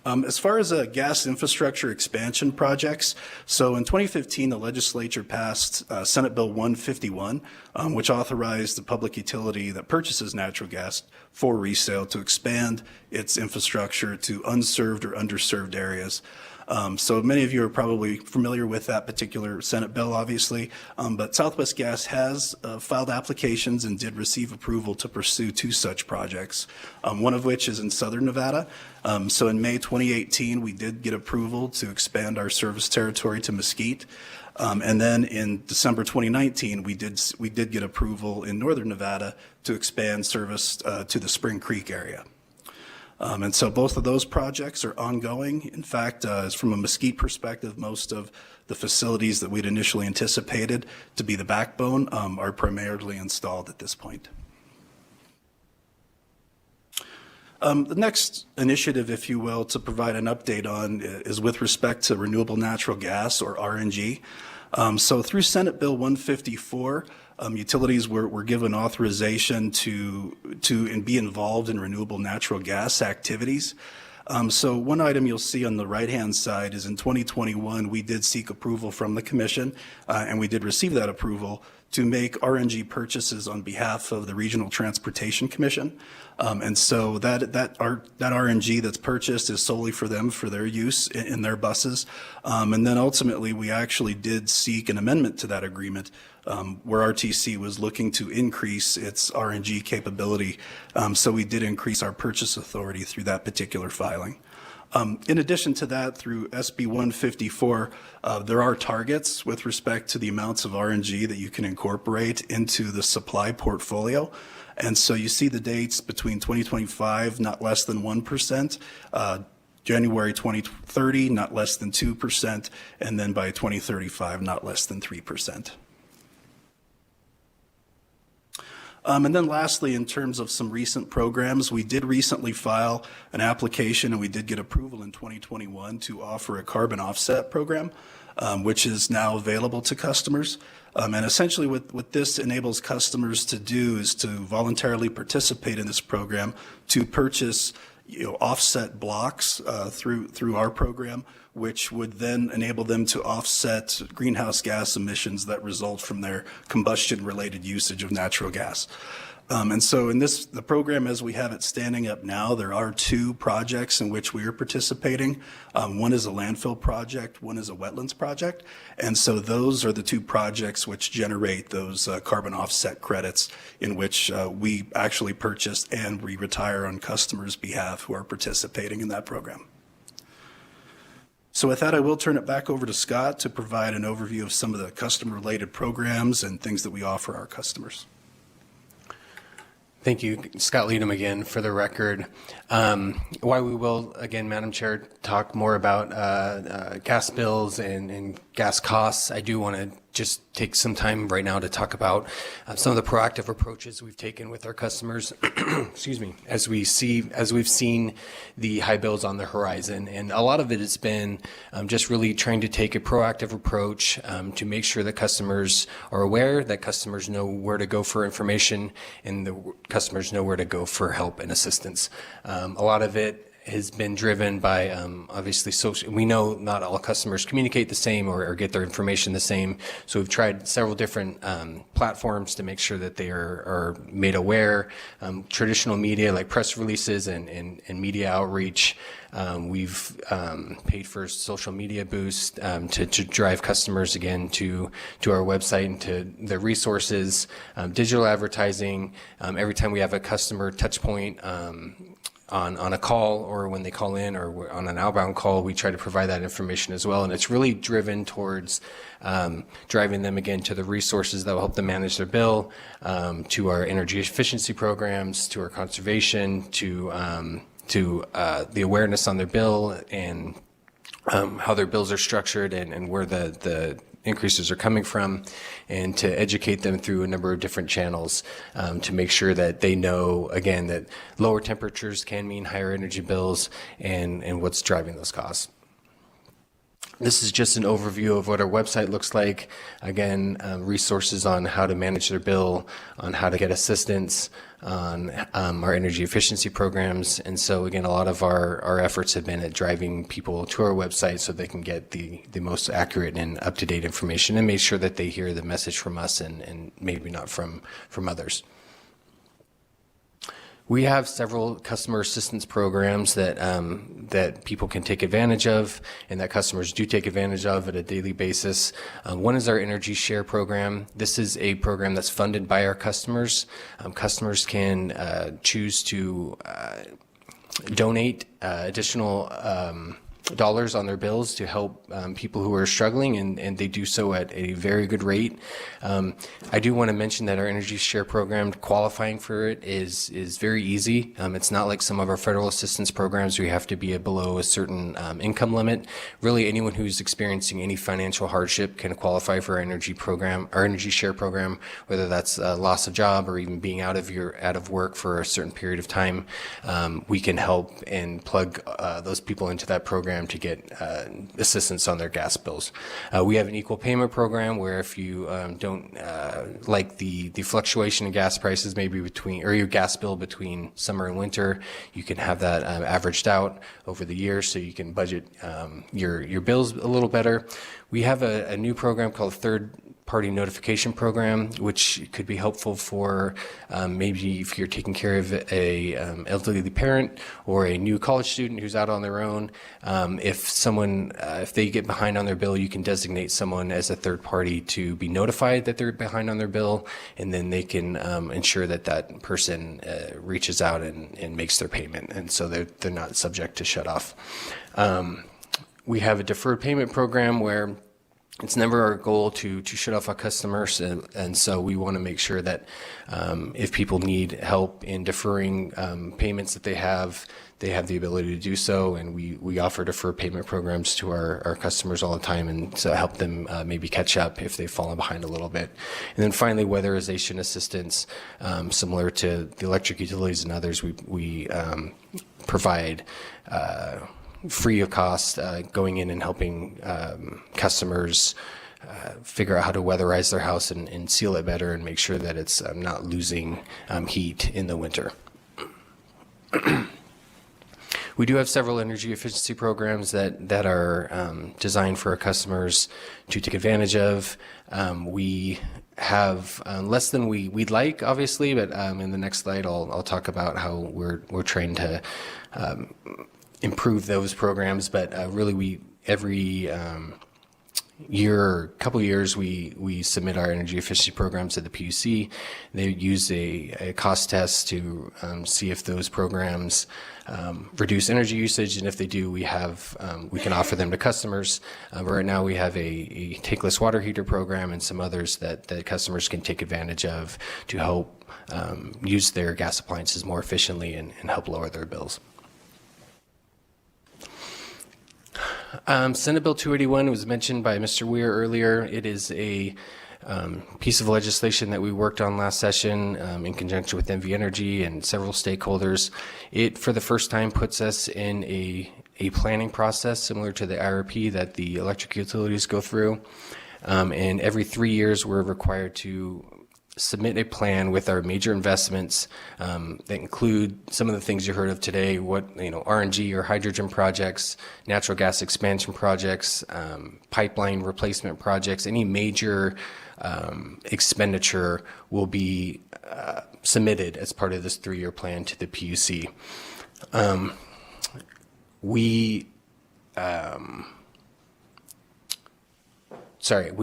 [SPEAKER 22] As far as gas infrastructure expansion projects, so in 2015, the legislature passed Senate Bill 151, which authorized the public utility that purchases natural gas for resale to expand its infrastructure to unserved or underserved areas. So many of you are probably familiar with that particular Senate bill, obviously, but Southwest Gas has filed applications and did receive approval to pursue 2 such projects, one of which is in southern Nevada. So in May 2018, we did get approval to expand our service territory to Mesquite. And then in December 2019, we did get approval in northern Nevada to expand service to the Spring Creek area. And so both of those projects are ongoing. In fact, from a Mesquite perspective, most of the facilities that we'd initially anticipated to be the backbone are primarily installed at this point. The next initiative, if you will, to provide an update on is with respect to renewable natural gas, or RNG. So through Senate Bill 154, utilities were given authorization to be involved in renewable natural gas activities. So one item you'll see on the right-hand side is in 2021, we did seek approval from the Commission, and we did receive that approval to make RNG purchases on behalf of the Regional Transportation Commission. And so that RNG that's purchased is solely for them, for their use in their buses. And then ultimately, we actually did seek an amendment to that agreement where RTC was looking to increase its RNG capability. So we did increase our purchase authority through that particular filing. In addition to that, through SB 154, there are targets with respect to the amounts of RNG that you can incorporate into the supply portfolio. And so you see the dates between 2025, not less than 1%, January 2030, not less than 2%, and then by 2035, not less than 3%. And then lastly, in terms of some recent programs, we did recently file an application and we did get approval in 2021 to offer a carbon offset program, which is now available to customers. And essentially what this enables customers to do is to voluntarily participate in this program to purchase offset blocks through our program, which would then enable them to offset greenhouse gas emissions that result from their combustion-related usage of natural gas. And so in the program as we have it standing up now, there are 2 projects in which we are participating. One is a landfill project, one is a wetlands project. And so those are the 2 projects which generate those carbon offset credits in which we actually purchase and we retire on customers' behalf who are participating in that program. So with that, I will turn it back over to Scott to provide an overview of some of the customer-related programs and things that we offer our customers.
[SPEAKER 21] Thank you, Scott Leadham again, for the record. While we will, again, Madam Chair, talk more about gas bills and gas costs, I do want to just take some time right now to talk about some of the proactive approaches we've taken with our customers. Excuse me, as we've seen the high bills on the horizon, and a lot of it has been just really trying to take a proactive approach to make sure that customers are aware, that customers know where to go for information, and the customers know where to go for help and assistance. A lot of it has been driven by obviously social. We know not all customers communicate the same or get their information the same. So we've tried several different platforms to make sure that they are made aware. Traditional media like press releases and media outreach. We've paid for social media boost to drive customers again to our website and to the resources. Digital advertising. Every time we have a customer touch point, on a call or when they call in or on an outbound call, we try to provide that information as well. And it's really driven towards driving them again to the resources that will help them manage their bill, to our energy efficiency programs, to our conservation, to the awareness on their bill and how their bills are structured and where the increases are coming from, and to educate them through a number of different channels to make sure that they know, again, that lower temperatures can mean higher energy bills and what's driving those costs. This is just an overview of what our website looks like. Again, resources on how to manage their bill, on how to get assistance, on our energy efficiency programs. And so again, a lot of our efforts have been at driving people to our website so they can get the most accurate and up-to-date information and make sure that they hear the message from us and maybe not from others. We have several customer assistance programs that people can take advantage of and that customers do take advantage of at a daily basis. One is our Energy Share program. This is a program that's funded by our customers. Customers can choose to donate additional dollars on their bills to help people who are struggling, and they do so at a very good rate. I do want to mention that our Energy Share program, qualifying for it is very easy. It's not like some of our federal assistance programs where you have to be below a certain income limit. Really, anyone who's experiencing any financial hardship can qualify for our Energy Share program, whether that's loss of job or even being out of work for a certain period of time. We can help and plug those people into that program to get assistance on their gas bills. We have an equal payment program where if you don't like the fluctuation in gas prices, maybe or your gas bill between summer and winter, you can have that averaged out over the year so you can budget your bills a little better. We have a new program called Third-Party Notification Program, which could be helpful for maybe if you're taking care of a elderly parent or a new college student who's out on their own. If they get behind on their bill, you can designate someone as a third party to be notified that they're behind on their bill, and then they can ensure that person reaches out and makes their payment, and so they're not subject to shut off. We have a deferred payment program where it's never our goal to shut off our customers, and so we want to make sure that if people need help in deferring payments that they have the ability to do so, and we offer deferred payment programs to our customers all the time and to help them maybe catch up if they've fallen behind a little bit. And then finally, weatherization assistance, similar to the electric utilities and others, we provide free of cost, going in and helping customers figure out how to weatherize their house and seal it better and make sure that it's not losing heat in the winter. We do have several energy efficiency programs that are designed for our customers to take advantage of. We have less than we'd like, obviously, but in the next slide I'll talk about how we're trying to improve those programs. But really, every couple years, we submit our energy efficiency programs to the PUC. They use a cost test to see if those programs reduce energy usage, and if they do, we can offer them to customers. Right now, we have a tankless water heater program and some others that customers can take advantage of to help use their gas appliances more efficiently and help lower their bills. Senate Bill 281 was mentioned by Mr. Weir earlier. It is a piece of legislation that we worked on last session in conjunction with NV Energy and several stakeholders. It, for the first time, puts us in a planning process similar to the IRP that the electric utilities go through. And every 3 years, we're required to submit a plan with our major investments that include some of the things you heard of today, RNG or hydrogen projects, natural gas expansion projects, pipeline replacement projects. Any major expenditure will be submitted as part of this 3-year plan to the PUC.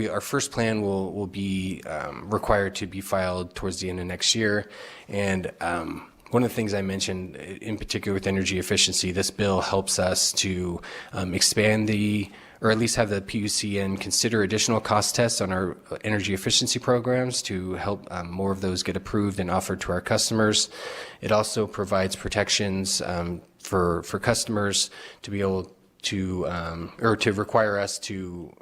[SPEAKER 21] Our first plan will be required to be filed towards the end of next year. And one of the things I mentioned, in particular with energy efficiency, this bill helps us to expand or at least have the PUCN consider additional cost tests on our energy efficiency programs to help more of those get approved and offered to our customers. It also provides protections for customers to be able to, or to require us to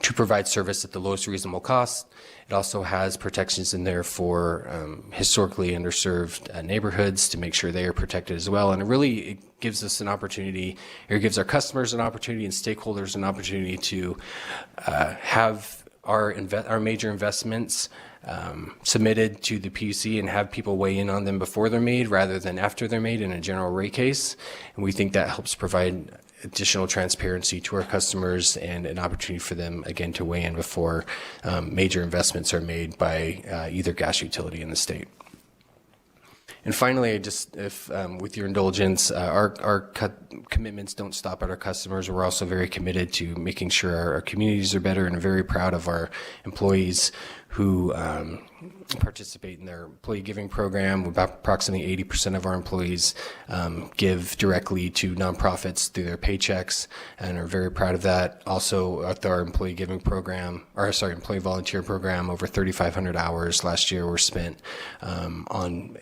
[SPEAKER 21] provide service at the lowest reasonable cost. It also has protections in there for historically underserved neighborhoods to make sure they are protected as well. And it gives us an opportunity, or gives our customers an opportunity and stakeholders an opportunity to have our major investments submitted to the PUC and have people weigh in on them before they're made rather than after they're made in a general rate case. And we think that helps provide additional transparency to our customers and an opportunity for them, again, to weigh in before major investments are made by either gas utility in the state. And finally, with your indulgence, our commitments don't stop at our customers. We're also very committed to making sure our communities are better, and very proud of our employees who participate in their employee giving program. About approximately 80% of our employees give directly to nonprofits through their paychecks, and are very proud of that. Also, at our employee giving program, employee volunteer program, over 3,500 hours last year were spent on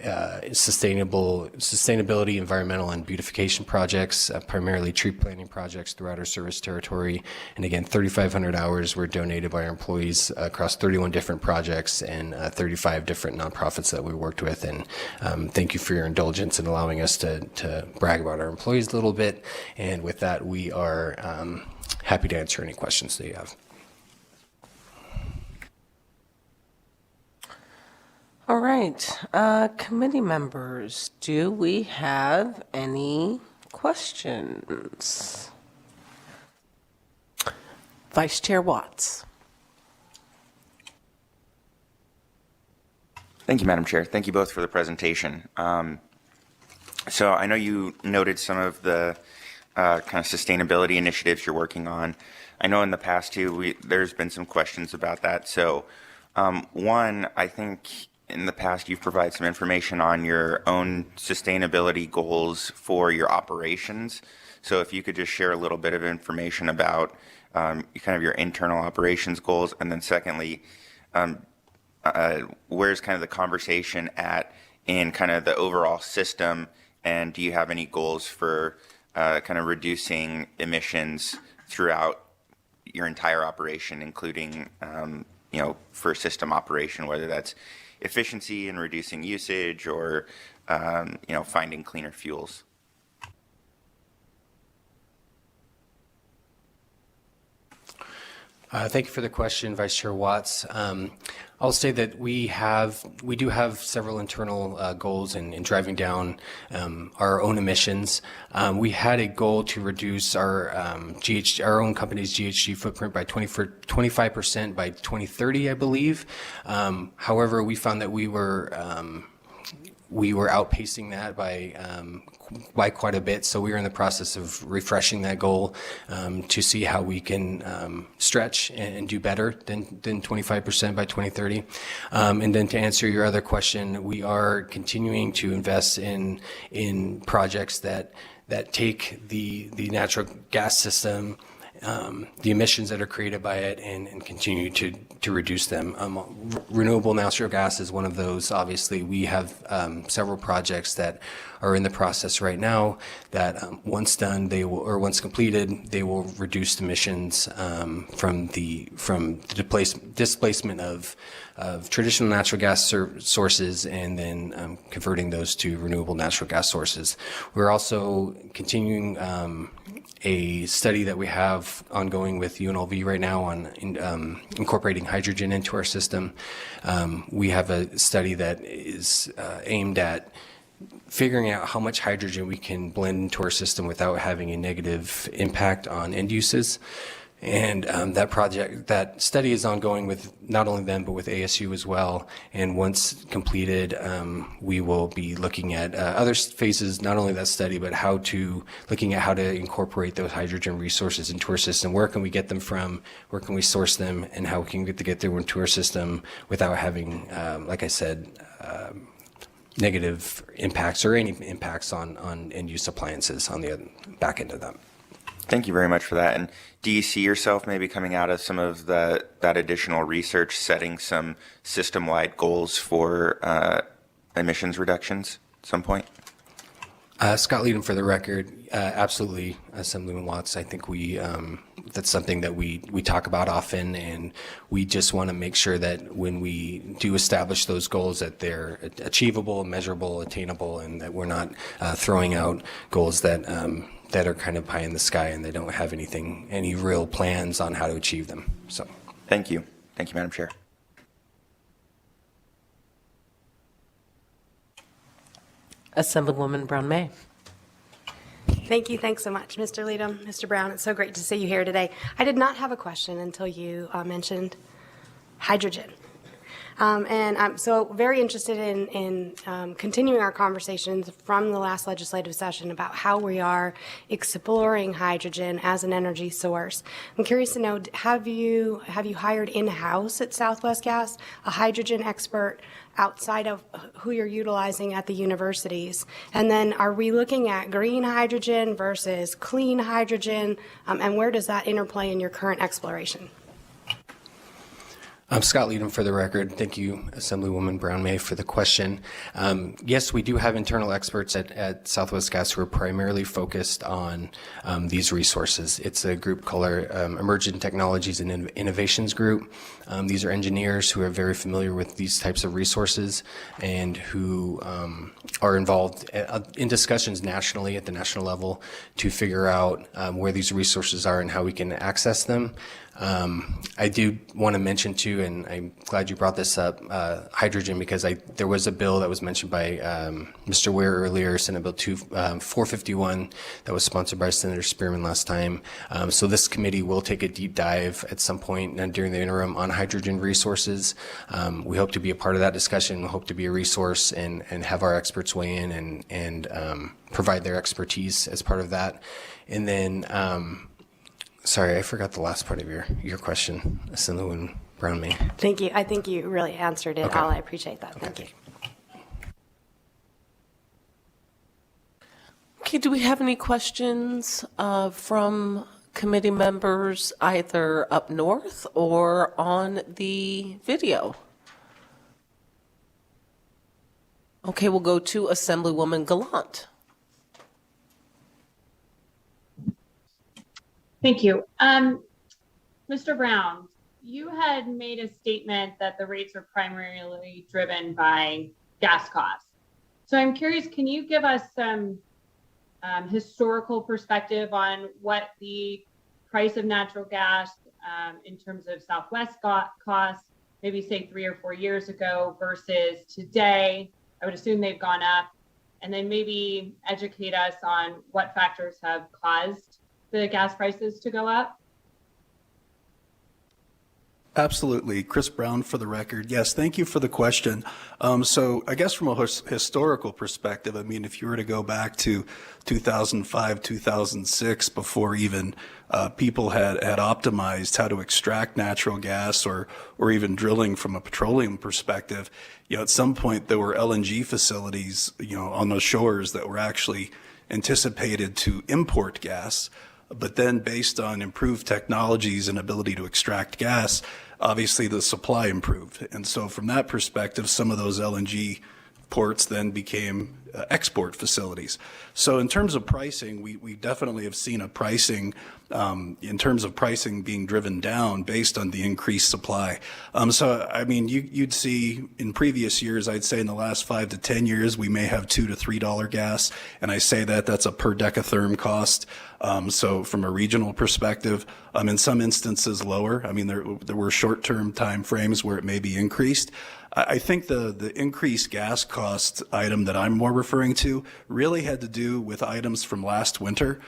[SPEAKER 21] sustainability, environmental, and beautification projects, primarily tree planting projects throughout our service territory. And again, 3,500 hours were donated by our employees across 31 different projects and 35 different nonprofits that we worked with. And thank you for your indulgence in allowing us to brag about our employees a little bit. And with that, we are happy to answer any questions that you have.
[SPEAKER 1] All right, committee members, do we have any questions? Vice Chair Watts.
[SPEAKER 5] Thank you, Madam Chair. Thank you both for the presentation. So I know you noted some of the kind of sustainability initiatives you're working on. I know in the past too, there's been some questions about that. So one, I think in the past you've provided some information on your own sustainability goals for your operations. So if you could just share a little bit of information about kind of your internal operations goals. And then secondly, where's kind of the conversation at in kind of the overall system, and do you have any goals for kind of reducing emissions throughout your entire operation, including for system operation, whether that's efficiency and reducing usage or finding cleaner fuels?
[SPEAKER 21] Thank you for the question, Vice Chair Watts. I'll say that we do have several internal goals in driving down our own emissions. We had a goal to reduce our own company's GHG footprint by 25% by 2030, I believe. However, we found that we were outpacing that by quite a bit. So we are in the process of refreshing that goal to see how we can stretch and do better than 25% by 2030. And then to answer your other question, we are continuing to invest in projects that take the natural gas system the emissions that are created by it and continue to reduce them. Renewable natural gas is one of those. Obviously, we have several projects that are in the process right now that once done, once completed, they will reduce emissions from the displacement of traditional natural gas sources and then converting those to renewable natural gas sources. We're also continuing a study that we have ongoing with UNLV right now on incorporating hydrogen into our system. We have a study that is aimed at figuring out how much hydrogen we can blend into our system without having a negative impact on end uses. And that study is ongoing with not only them, but with ASU as well. And once completed, we will be looking at other phases, not only that study, but looking at how to incorporate those hydrogen resources into our system. Where can we get them from? Where can we source them? And how can we get them into our system without having, like I said, negative impacts or any impacts on end-use appliances on the back end of that.
[SPEAKER 5] Thank you very much for that. And do you see yourself maybe coming out of some of that additional research, setting some system-wide goals for emissions reductions at some point?
[SPEAKER 21] Scott Leadham, for the record, absolutely, Assemblyman Watts. I think that's something that we talk about often, and we just want to make sure that when we do establish those goals that they're achievable, measurable, attainable, and that we're not throwing out goals that are kind of pie in the sky and they don't have any real plans on how to achieve them. So,
[SPEAKER 5] thank you, Madam Chair.
[SPEAKER 1] Assemblywoman Brown May.
[SPEAKER 4] Thank you. Thanks so much, Mr. Leadham, Mr. Brown. It's so great to see you here today. I did not have a question until you mentioned hydrogen. And I'm so very interested in continuing our conversations from the last legislative session about how we are exploring hydrogen as an energy source. I'm curious to know, have you hired in-house at Southwest Gas a hydrogen expert outside of who you're utilizing at the universities? And then are we looking at green hydrogen versus clean hydrogen? And where does that interplay in your current exploration?
[SPEAKER 21] I'm Scott Leadham, for the record. Thank you, Assemblywoman Brown May, for the question. Yes, we do have internal experts at Southwest Gas who are primarily focused on these resources. It's a group called our Emerging Technologies and Innovations Group. These are engineers who are very familiar with these types of resources and who are involved in discussions nationally at the national level to figure out where these resources are and how we can access them. I do want to mention too, and I'm glad you brought this up, hydrogen, because there was a bill that was mentioned by Mr. Ware earlier, Senate Bill 451, that was sponsored by Senator Spearman last time. So this committee will take a deep dive at some point during the interim on hydrogen resources. We hope to be a part of that discussion. We hope to be a resource and have our experts weigh in and provide their expertise as part of that. And then, sorry, I forgot the last part of your question, Assemblywoman Brown May.
[SPEAKER 4] Thank you. I think you really answered it
[SPEAKER 21] Okay.
[SPEAKER 4] all. I appreciate that. Thank you.
[SPEAKER 1] Okay, do we have any questions from committee members either up north or on the video? Okay, we'll go to Assemblywoman Gallant.
[SPEAKER 9] Thank you. Mr. Brown, you had made a statement that the rates are primarily driven by gas costs. So I'm curious, can you give us some historical perspective on what the price of natural gas in terms of Southwest costs, maybe say 3 or 4 years ago versus today? I would assume they've gone up. And then maybe educate us on what factors have caused the gas prices to go up?
[SPEAKER 22] Absolutely. Chris Brown, for the record. Yes, thank you for the question. So I guess from a historical perspective, I mean, if you were to go back to 2005, 2006, before even people had optimized how to extract natural gas or even drilling from a petroleum perspective, at some point there were LNG facilities, on those shores that were actually anticipated to import gas. But then based on improved technologies and ability to extract gas, obviously the supply improved. And so from that perspective, some of those LNG ports then became export facilities. So in terms of pricing, we definitely have seen a pricing, in terms of pricing being driven down based on the increased supply. So, I mean, you'd see in previous years, I'd say in the last 5 to 10 years, we may have $2 to $3 gas. And I say that's a per decatherm cost. So from a regional perspective, in some instances lower. I mean, there were short-term time frames where it may be increased. I think the increased gas cost item that I'm more referring to really had to do with items from last winter.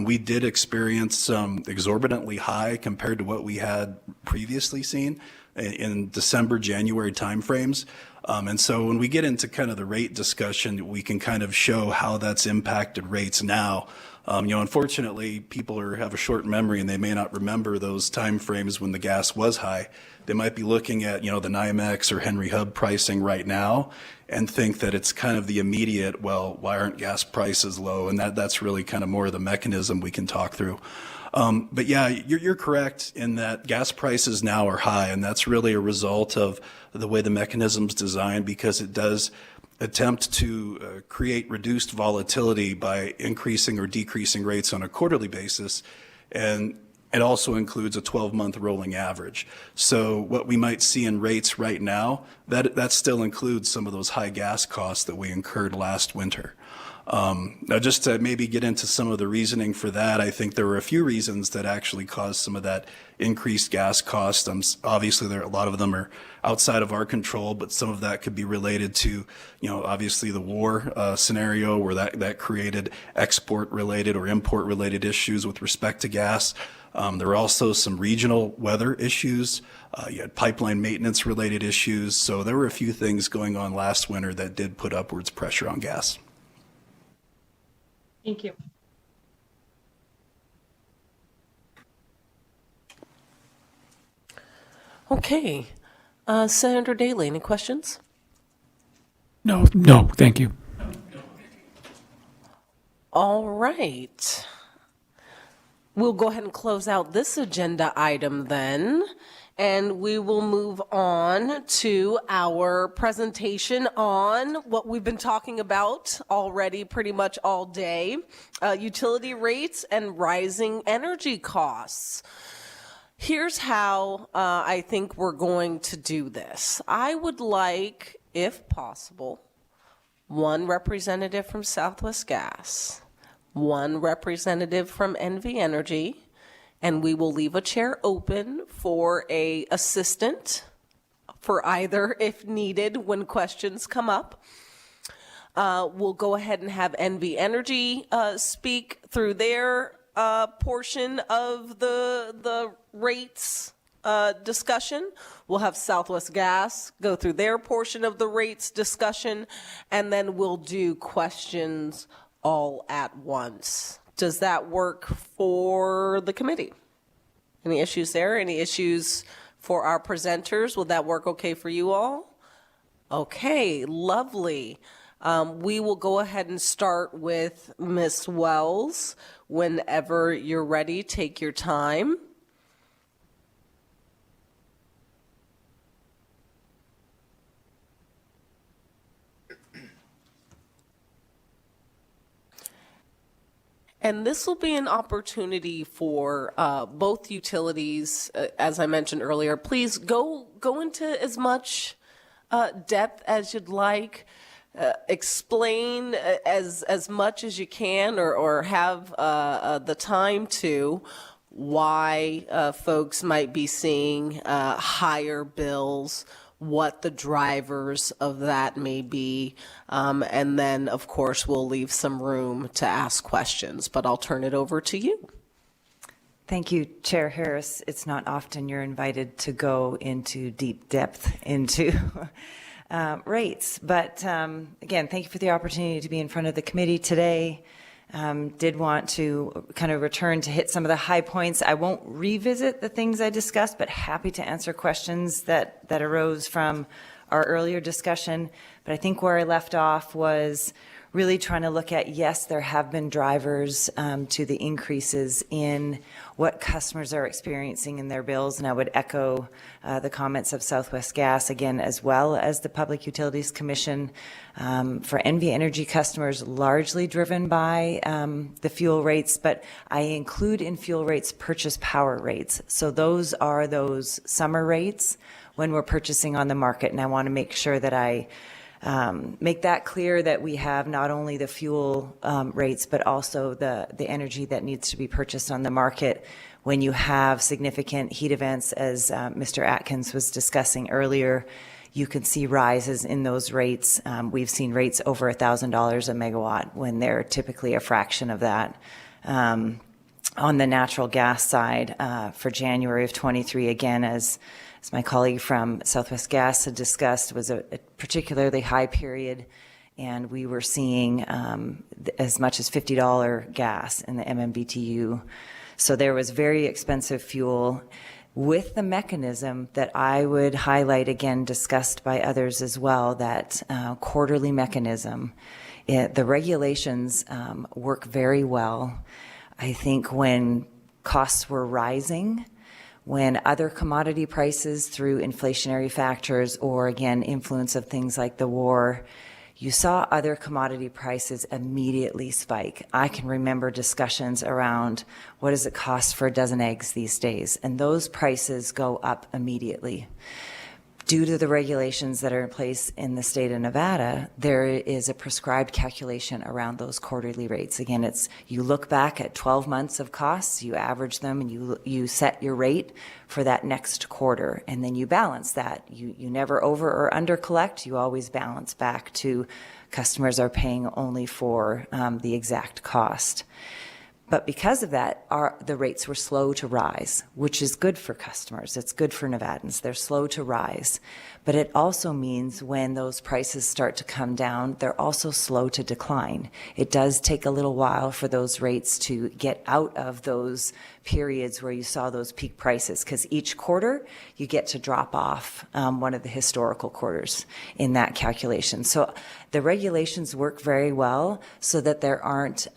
[SPEAKER 22] We did experience some exorbitantly high compared to what we had previously seen in December, January timeframes. And so when we get into kind of the rate discussion, we can kind of show how that's impacted rates now. Unfortunately, people have a short memory and they may not remember those time frames when the gas was high. They might be looking at, the NYMEX or Henry Hub pricing right now and think that it's kind of the immediate, well, why aren't gas prices low? And that's really kind of more of the mechanism we can talk through. But yeah, you're correct in that gas prices now are high, and that's really a result of the way the mechanism's designed, because it does attempt to create reduced volatility by increasing or decreasing rates on a quarterly basis. And it also includes a 12-month rolling average. So what we might see in rates right now, that still includes some of those high gas costs that we incurred last winter. Now, just to maybe get into some of the reasoning for that, I think there were a few reasons that actually caused some of that increased gas cost. Obviously, a lot of them are outside of our control, but some of that could be related to, obviously the war scenario where that created export-related or import-related issues with respect to gas. There were also some regional weather issues. You had pipeline maintenance-related issues. So there were a few things going on last winter that did put upwards pressure on gas.
[SPEAKER 9] Thank you.
[SPEAKER 1] Okay. Senator Daley, any questions?
[SPEAKER 3] No, thank you.
[SPEAKER 1] All right. We'll go ahead and close out this agenda item then, and we will move on to our presentation on what we've been talking about already pretty much all day, utility rates and rising energy costs. Here's how I think we're going to do this. I would like, if possible, one representative from Southwest Gas, one representative from NV Energy, and we will leave a chair open for an assistant for either if needed when questions come up. We'll go ahead and have NV Energy speak through their portion of the rates discussion. We'll have Southwest Gas go through their portion of the rates discussion, and then we'll do questions all at once. Does that work for the committee? Any issues there? Any issues for our presenters? Will that work okay for you all? Okay, lovely. We will go ahead and start with Ms. Wells. Whenever you're ready, take your time. And this will be an opportunity for both utilities, as I mentioned earlier. Please go into as much depth as you'd like. Explain as much as you can, or have the time to, why folks might be seeing higher bills, what the drivers of that may be, and then, of course, we'll leave some room to ask questions, but I'll turn it over to you.
[SPEAKER 19] Thank you, Chair Harris. It's not often you're invited to go into deep depth into rates, but again, thank you for the opportunity to be in front of the committee today. Did want to kind of return to hit some of the high points. I won't revisit the things I discussed, but happy to answer questions that arose from our earlier discussion. But I think where I left off was really trying to look at, yes, there have been drivers to the increases in what customers are experiencing in their bills, and I would echo the comments of Southwest Gas again, as well as the Public Utilities Commission. For NV Energy customers, largely driven by the fuel rates, but I include in fuel rates purchase power rates. So those are those summer rates when we're purchasing on the market, and I want to make sure that I make that clear that we have not only the fuel rates, but also the energy that needs to be purchased on the market when you have significant heat events, as Mr. Atkins was discussing earlier. You can see rises in those rates. We've seen rates over $1,000 a megawatt when they're typically a fraction of that. On the natural gas side, for January of 23, again, as my colleague from Southwest Gas had discussed, was a particularly high period, and we were seeing as much as $50 gas in the MMBTU. So there was very expensive fuel with the mechanism that I would highlight, again, discussed by others as well, that quarterly mechanism. The regulations work very well. I think when costs were rising, when other commodity prices through inflationary factors or, again, influence of things like the war, you saw other commodity prices immediately spike. I can remember discussions around what does it cost for a dozen eggs these days, and those prices go up immediately. Due to the regulations that are in place in the state of Nevada, there is a prescribed calculation around those quarterly rates. Again, it's you look back at 12 months of costs, you average them, and you set your rate for that next quarter, and then you balance that. You never over or under collect. You always balance back to customers are paying only for the exact cost. But because of that, the rates were slow to rise, which is good for customers. It's good for Nevadans. They're slow to rise. But it also means when those prices start to come down, they're also slow to decline. It does take a little while for those rates to get out of those periods where you saw those peak prices, because each quarter you get to drop off one of the historical quarters in that calculation. So the regulations work very well so that there aren't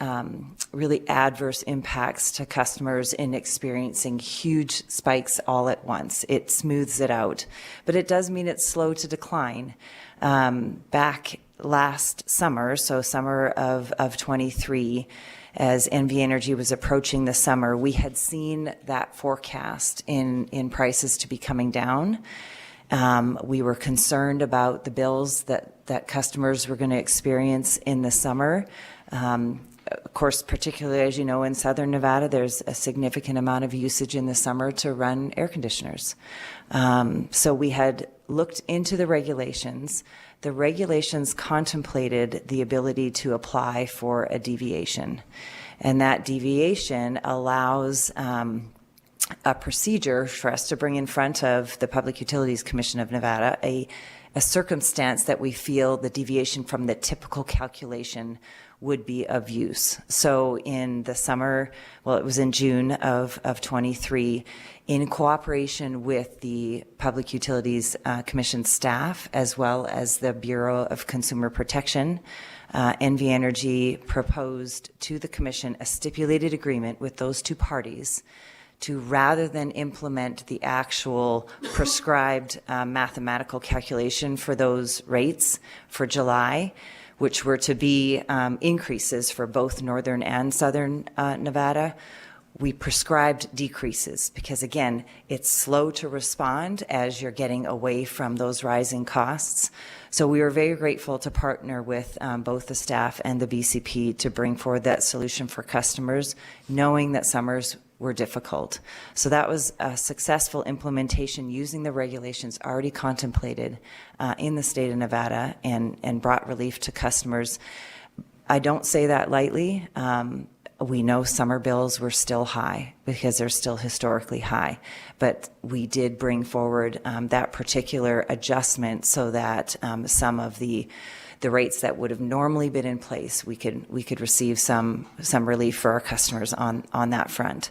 [SPEAKER 19] really adverse impacts to customers in experiencing huge spikes all at once. It smooths it out, but it does mean it's slow to decline. Back last summer, so summer of 23, as NV Energy was approaching the summer, we had seen that forecast in prices to be coming down. We were concerned about the bills that customers were going to experience in the summer. Of course, particularly, as you know, in Southern Nevada, there's a significant amount of usage in the summer to run air conditioners. So we had looked into the regulations. The regulations contemplated the ability to apply for a deviation. And that deviation allows a procedure for us to bring in front of the Public Utilities Commission of Nevada, a circumstance that we feel the deviation from the typical calculation would be of use. So in the summer, well, it was in June of 23, in cooperation with the Public Utilities Commission staff, as well as the Bureau of Consumer Protection, NV Energy proposed to the Commission a stipulated agreement with those two parties to, rather than implement the actual prescribed mathematical calculation for those rates for July, which were to be increases for both Northern and Southern Nevada, we prescribed decreases because, again, it's slow to respond as you're getting away from those rising costs. So we were very grateful to partner with both the staff and the BCP to bring forward that solution for customers, knowing that summers were difficult. So that was a successful implementation using the regulations already contemplated in the state of Nevada and brought relief to customers. I don't say that lightly. We know summer bills were still high because they're still historically high, but we did bring forward that particular adjustment so that some of the rates that would have normally been in place, we could receive some relief for our customers on that front.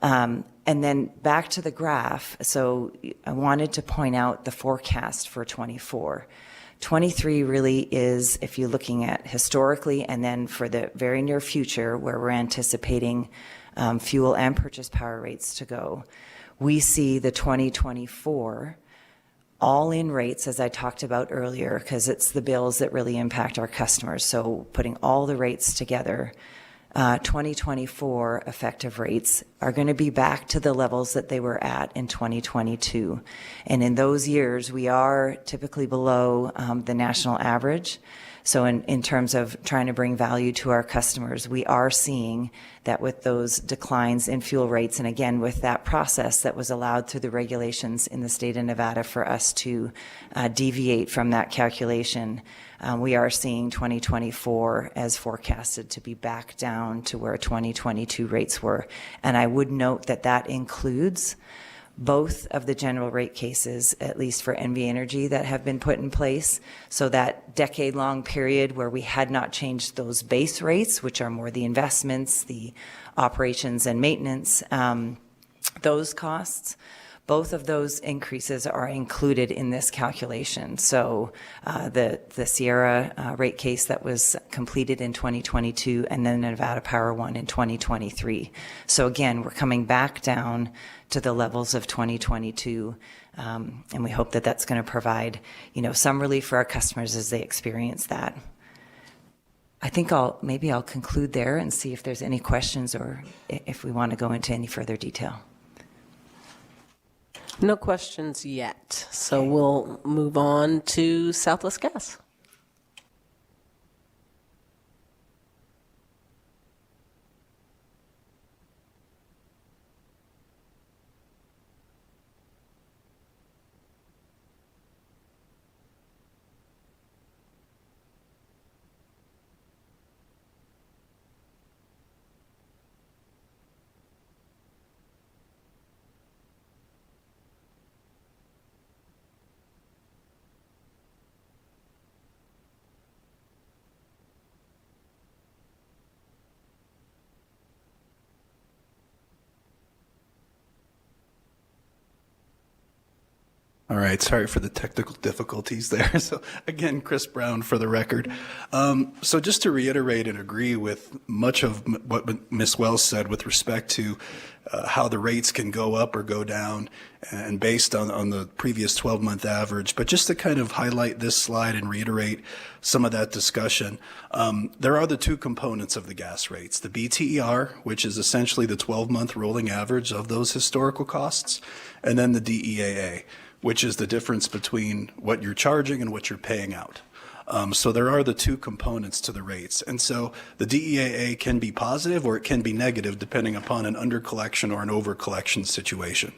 [SPEAKER 19] And then back to the graph. So I wanted to point out the forecast for 24. 23 really is, if you're looking at historically, and then for the very near future, where we're anticipating fuel and purchase power rates to go, we see the 2024 all-in rates, as I talked about earlier, because it's the bills that really impact our customers. So putting all the rates together, 2024 effective rates are going to be back to the levels that they were at in 2022. And in those years, we are typically below the national average. So in terms of trying to bring value to our customers, we are seeing that with those declines in fuel rates, and again, with that process that was allowed through the regulations in the state of Nevada for us to deviate from that calculation, we are seeing 2024 as forecasted to be back down to where 2022 rates were. And I would note that that includes both of the general rate cases, at least for NV Energy, that have been put in place. So that decade-long period where we had not changed those base rates, which are more the investments, the operations and maintenance, those costs, both of those increases are included in this calculation. So the Sierra rate case that was completed in 2022, and then the Nevada Power one in 2023. So again, we're coming back down to the levels of 2022, and we hope that that's going to provide, some relief for our customers as they experience that. I think maybe I'll conclude there and see if there's any questions or if we want to go into any further detail.
[SPEAKER 1] No questions yet, so we'll move on to Southwest Gas.
[SPEAKER 22] All right, sorry for the technical difficulties there. So again, Chris Brown for the record. So just to reiterate and agree with much of what Ms. Wells said with respect to how the rates can go up or go down and based on the previous 12-month average. But just to kind of highlight this slide and reiterate some of that discussion, there are the two components of the gas rates, the BTER, which is essentially the 12-month rolling average of those historical costs, and then the DEAA, which is the difference between what you're charging and what you're paying out. So there are the two components to the rates. And so the DEAA can be positive or it can be negative depending upon an under-collection or an over-collection situation.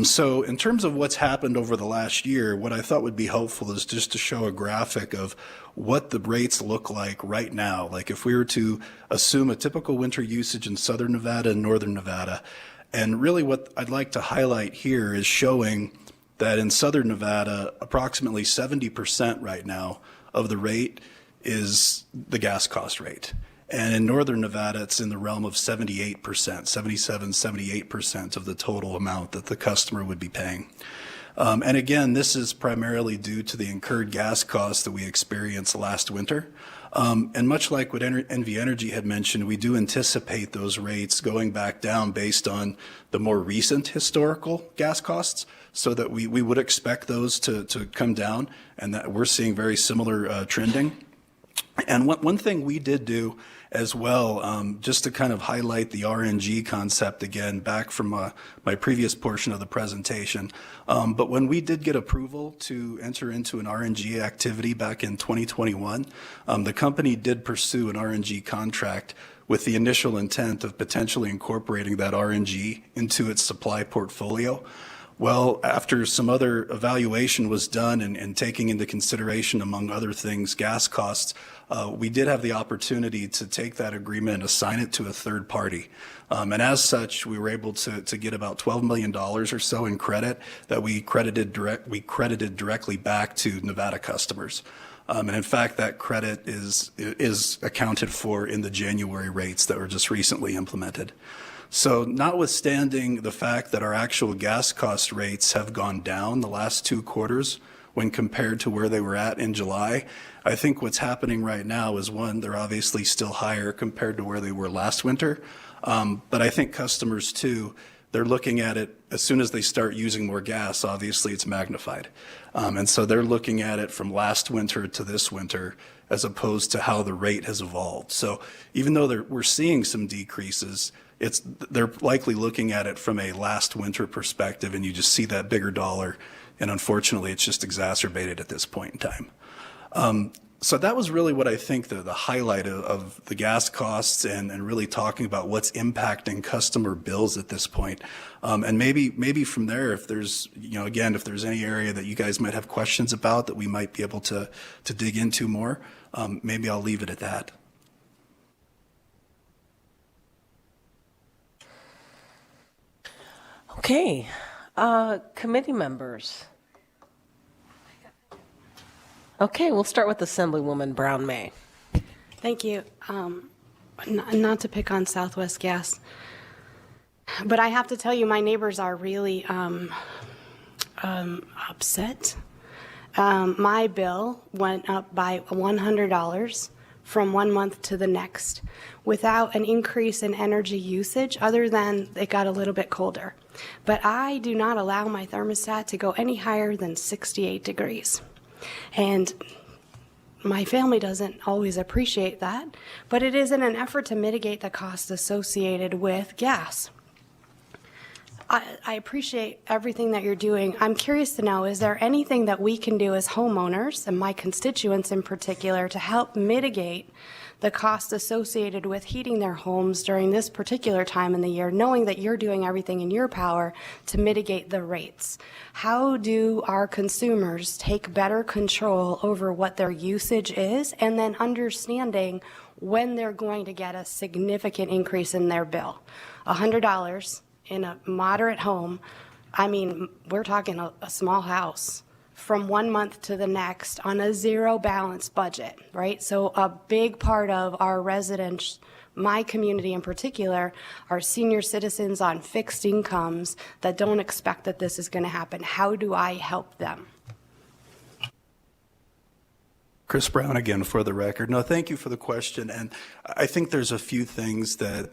[SPEAKER 22] So in terms of what's happened over the last year, what I thought would be helpful is just to show a graphic of what the rates look like right now. Like if we were to assume a typical winter usage in southern Nevada and northern Nevada, and really what I'd like to highlight here is showing that in southern Nevada, approximately 70% right now of the rate is the gas cost rate. And in northern Nevada, it's in the realm of 78%, 78% of the total amount that the customer would be paying. And again, this is primarily due to the incurred gas costs that we experienced last winter. And much like what NV Energy had mentioned, we do anticipate those rates going back down based on the more recent historical gas costs, so that we would expect those to come down, and that we're seeing very similar trending. And one thing we did do as well, just to kind of highlight the RNG concept again, back from my previous portion of the presentation, but when we did get approval to enter into an RNG activity back in 2021, the company did pursue an RNG contract with the initial intent of potentially incorporating that RNG into its supply portfolio. Well, after some other evaluation was done and taking into consideration, among other things, gas costs, we did have the opportunity to take that agreement and assign it to a third party. And as such, we were able to get about $12 million or so in credit that we credited directly back to Nevada customers. And in fact, that credit is accounted for in the January rates that were just recently implemented. So notwithstanding the fact that our actual gas cost rates have gone down the last 2 quarters, when compared to where they were at in July. I think what's happening right now is, one, they're obviously still higher compared to where they were last winter. But I think customers, too, they're looking at it as soon as they start using more gas, obviously it's magnified. And so they're looking at it from last winter to this winter as opposed to how the rate has evolved. So even though we're seeing some decreases, they're likely looking at it from a last winter perspective, and you just see that bigger dollar. And unfortunately, it's just exacerbated at this point in time. So that was really what I think the highlight of the gas costs and really talking about what's impacting customer bills at this point. And maybe from there, if there's, again, if there's any area that you guys might have questions about that we might be able to dig into more, maybe I'll leave it at that.
[SPEAKER 1] Okay, committee members. Okay, we'll start with Assemblywoman Brown May.
[SPEAKER 4] Thank you. Not to pick on Southwest Gas, but I have to tell you, my neighbors are really upset. My bill went up by $100 from one month to the next without an increase in energy usage other than it got a little bit colder. But I do not allow my thermostat to go any higher than 68 degrees. And my family doesn't always appreciate that, but it is in an effort to mitigate the costs associated with gas. I appreciate everything that you're doing. I'm curious to know, is there anything that we can do as homeowners, and my constituents in particular, to help mitigate the costs associated with heating their homes during this particular time in the year, knowing that you're doing everything in your power to mitigate the rates? How do our consumers take better control over what their usage is, and then understanding when they're going to get a significant increase in their bill? $100 in a moderate home, I mean, we're talking a small house, from one month to the next on a zero balance budget, right? So a big part of our residents, my community in particular, are senior citizens on fixed incomes that don't expect that this is going to happen. How do I help them?
[SPEAKER 22] Chris Brown again for the record. No, thank you for the question. And I think there's a few things that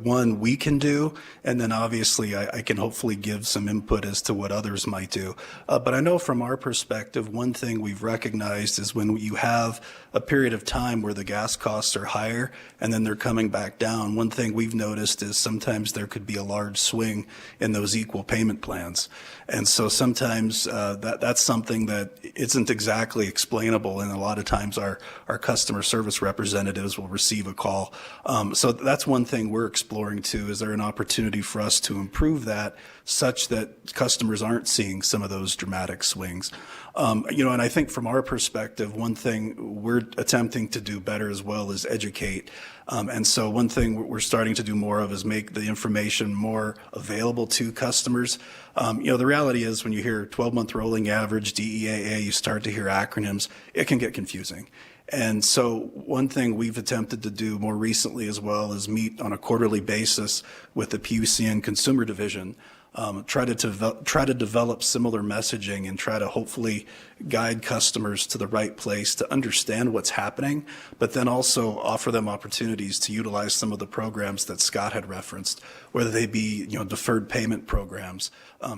[SPEAKER 22] one, we can do, and then obviously I can hopefully give some input as to what others might do. But I know from our perspective, one thing we've recognized is when you have a period of time where the gas costs are higher and then they're coming back down, one thing we've noticed is sometimes there could be a large swing in those equal payment plans. And so sometimes that's something that isn't exactly explainable, and a lot of times our customer service representatives will receive a call. So that's one thing we're exploring too. Is there an opportunity for us to improve that such that customers aren't seeing some of those dramatic swings? And I think from our perspective, one thing we're attempting to do better as well is educate. And so one thing we're starting to do more of is make the information more available to customers. The reality is when you hear 12-month rolling average, DEAA, you start to hear acronyms, it can get confusing. And so one thing we've attempted to do more recently as well is meet on a quarterly basis with the PUCN Consumer Division, try to develop similar messaging and try to hopefully guide customers to the right place to understand what's happening, but then also offer them opportunities to utilize some of the programs that Scott had referenced, whether they be deferred payment programs,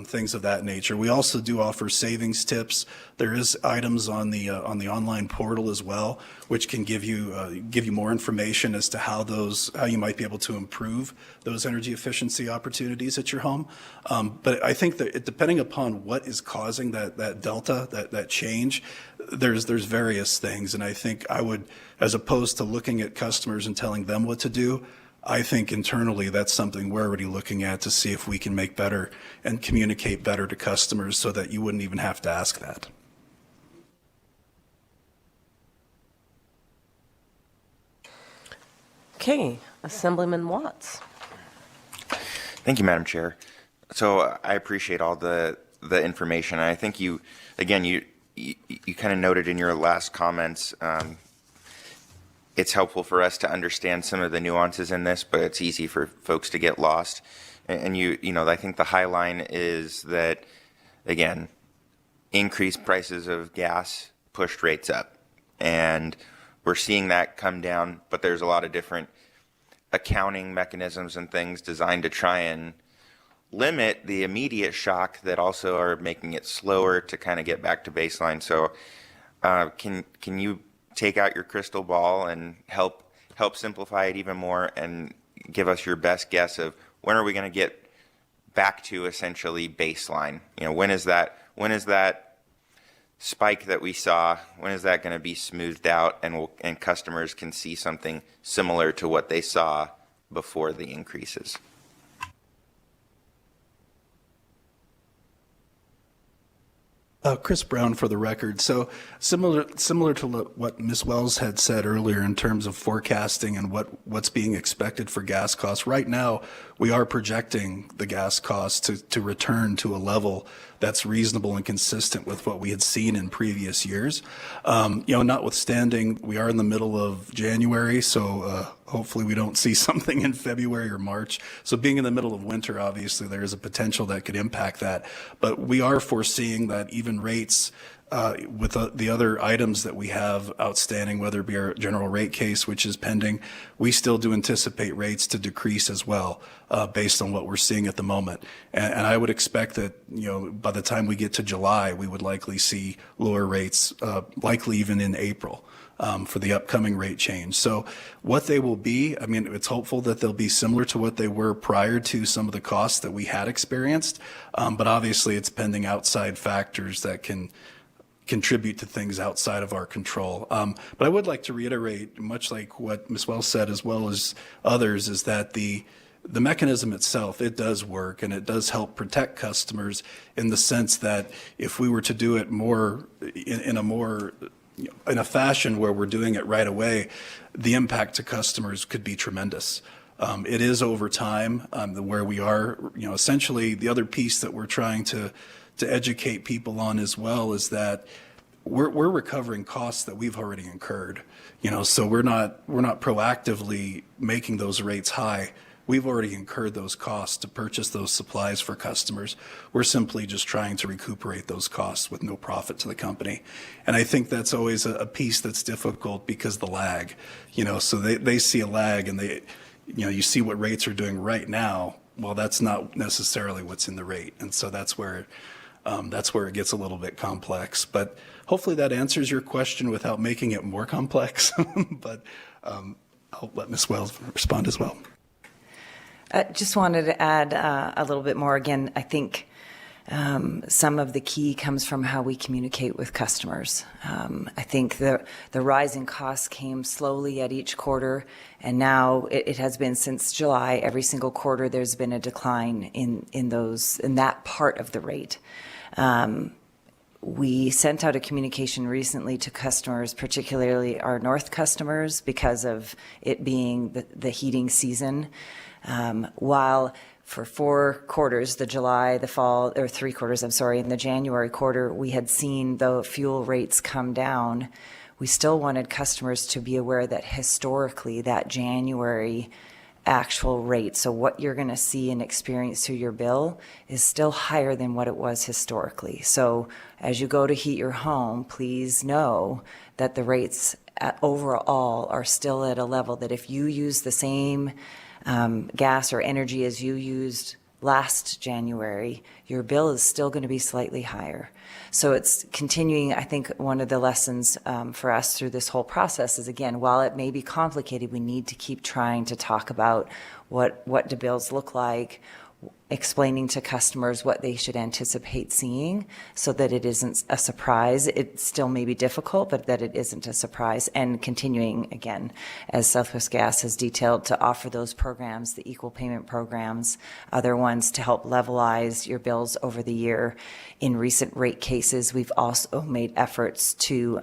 [SPEAKER 22] things of that nature. We also do offer savings tips. There is items on the online portal as well, which can give you more information as to how you might be able to improve those energy efficiency opportunities at your home. But I think that depending upon what is causing that delta, that change, there's various things. And I think I would, as opposed to looking at customers and telling them what to do, I think internally that's something we're already looking at to see if we can make better and communicate better to customers so that you wouldn't even have to ask that.
[SPEAKER 1] Okay, Assemblyman Watts.
[SPEAKER 5] Thank you, Madam Chair. So I appreciate all the information. I think you kind of noted in your last comments, it's helpful for us to understand some of the nuances in this, but it's easy for folks to get lost. And I think the high line is that, again, increased prices of gas pushed rates up. And we're seeing that come down, but there's a lot of different accounting mechanisms and things designed to try and limit the immediate shock that also are making it slower to kind of get back to baseline. So can you take out your crystal ball and help simplify it even more and give us your best guess of when are we going to get back to essentially baseline? When is that spike that we saw, when is that going to be smoothed out and customers can see something similar to what they saw before the increases?
[SPEAKER 22] Chris Brown for the record. So similar to what Ms. Wells had said earlier in terms of forecasting and what's being expected for gas costs. Right now, we are projecting the gas costs to return to a level that's reasonable and consistent with what we had seen in previous years. Notwithstanding, we are in the middle of January, so hopefully we don't see something in February or March. So being in the middle of winter, obviously there is a potential that could impact that. But we are foreseeing that even rates with the other items that we have outstanding, whether it be our general rate case, which is pending, we still do anticipate rates to decrease as well, based on what we're seeing at the moment. And I would expect that, by the time we get to July, we would likely see lower rates, likely even in April. For the upcoming rate change. So what they will be, it's hopeful that they'll be similar to what they were prior to some of the costs that we had experienced. But obviously it's pending outside factors that can contribute to things outside of our control. But I would like to reiterate, much like what Ms. Wells said, as well as others, is that the mechanism itself, it does work and it does help protect customers in the sense that if we were to do it more in a fashion where we're doing it right away, the impact to customers could be tremendous. It is over time where we are, essentially the other piece that we're trying to educate people on as well is that we're recovering costs that we've already incurred. So we're not proactively making those rates high. We've already incurred those costs to purchase those supplies for customers. We're simply just trying to recuperate those costs with no profit to the company. And I think that's always a piece that's difficult because the lag, so they see a lag and you see what rates are doing right now. Well, that's not necessarily what's in the rate. And so that's where it gets a little bit complex. But hopefully that answers your question without making it more complex. But I'll let Ms. Wells respond as well.
[SPEAKER 19] Just wanted to add a little bit more. Again, I think some of the key comes from how we communicate with customers. I think the rising costs came slowly at each quarter, and now it has been since July. Every single quarter, there's been a decline in that part of the rate. We sent out a communication recently to customers, particularly our north customers, because of it being the heating season. While for 4 quarters, the July, the fall, or 3 quarters, in the January quarter, we had seen the fuel rates come down, we still wanted customers to be aware that historically that January actual rate, so what you're going to see and experience through your bill, is still higher than what it was historically. So as you go to heat your home, please know that the rates overall are still at a level that if you use the same gas or energy as you used last January, your bill is still going to be slightly higher. So it's continuing. I think one of the lessons for us through this whole process is, again, while it may be complicated, we need to keep trying to talk about what do bills look like, explaining to customers what they should anticipate seeing so that it isn't a surprise. It still may be difficult, but that it isn't a surprise. And continuing, again, as Southwest Gas has detailed, to offer those programs, the equal payment programs, other ones to help levelize your bills over the year. In recent rate cases, we've also made efforts to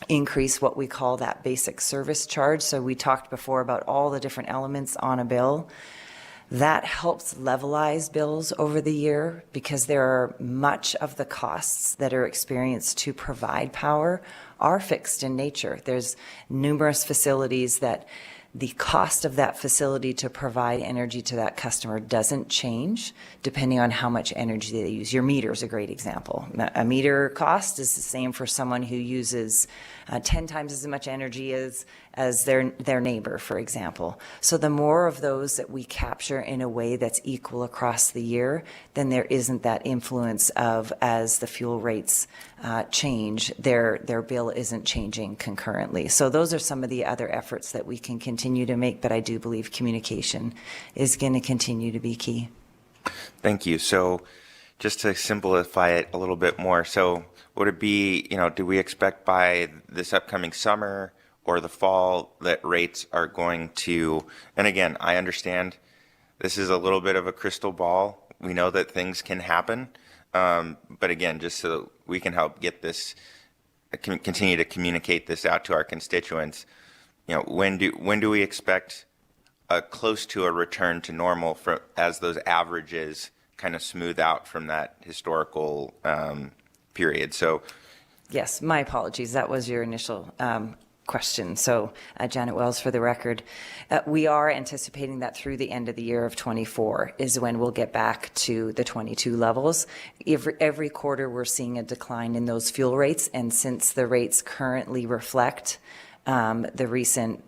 [SPEAKER 19] increase what we call that basic service charge. So we talked before about all the different elements on a bill. That helps levelize bills over the year because there are much of the costs that are experienced to provide power are fixed in nature. There's numerous facilities that the cost of that facility to provide energy to that customer doesn't change depending on how much energy they use. Your meter is a great example. A meter cost is the same for someone who uses 10 times as much energy as their neighbor, for example. So the more of those that we capture in a way that's equal across the year, then there isn't that influence of, as the fuel rates change, their bill isn't changing concurrently. So those are some of the other efforts that we can continue to make, but I do believe communication is going to continue to be key.
[SPEAKER 5] Thank you. So just to simplify it a little bit more, so would it be, do we expect by this upcoming summer or the fall that rates are going to, and again, I understand this is a little bit of a crystal ball. We know that things can happen, but again, just so that we can help get this, continue to communicate this out to our constituents, when do we expect close to a return to normal as those averages kind of smooth out from that historical period? So,
[SPEAKER 19] yes, my apologies. That was your initial question. So, Janet Wells, for the record, we are anticipating that through the end of the year of 24 is when we'll get back to the 22 levels. Every quarter, we're seeing a decline in those fuel rates, and since the rates currently reflect the recent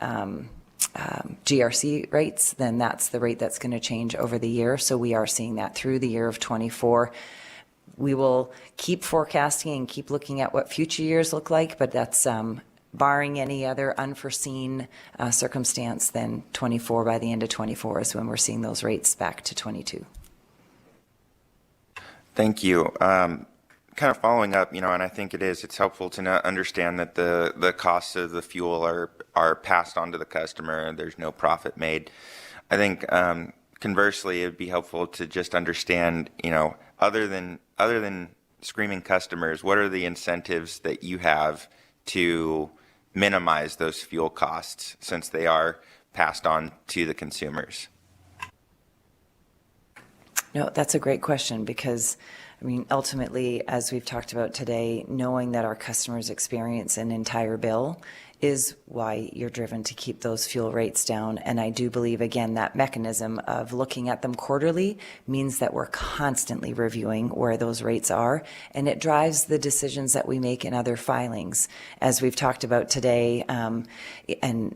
[SPEAKER 19] GRC rates, then that's the rate that's going to change over the year. So we are seeing that through the year of 24. We will keep forecasting and keep looking at what future years look like, but that's barring any other unforeseen circumstance, then 24, by the end of 24 is when we're seeing those rates back to 22.
[SPEAKER 5] Thank you. Kind of following up, and I think it's helpful to understand that the costs of the fuel are passed on to the customer. There's no profit made. I think conversely, it'd be helpful to just understand, other than screaming customers, what are the incentives that you have to minimize those fuel costs since they are passed on to the consumers?
[SPEAKER 19] No, that's a great question because, ultimately, as we've talked about today, knowing that our customers experience an entire bill is why you're driven to keep those fuel rates down. And I do believe, again, that mechanism of looking at them quarterly means that we're constantly reviewing where those rates are, and it drives the decisions that we make in other filings. As we've talked about today, and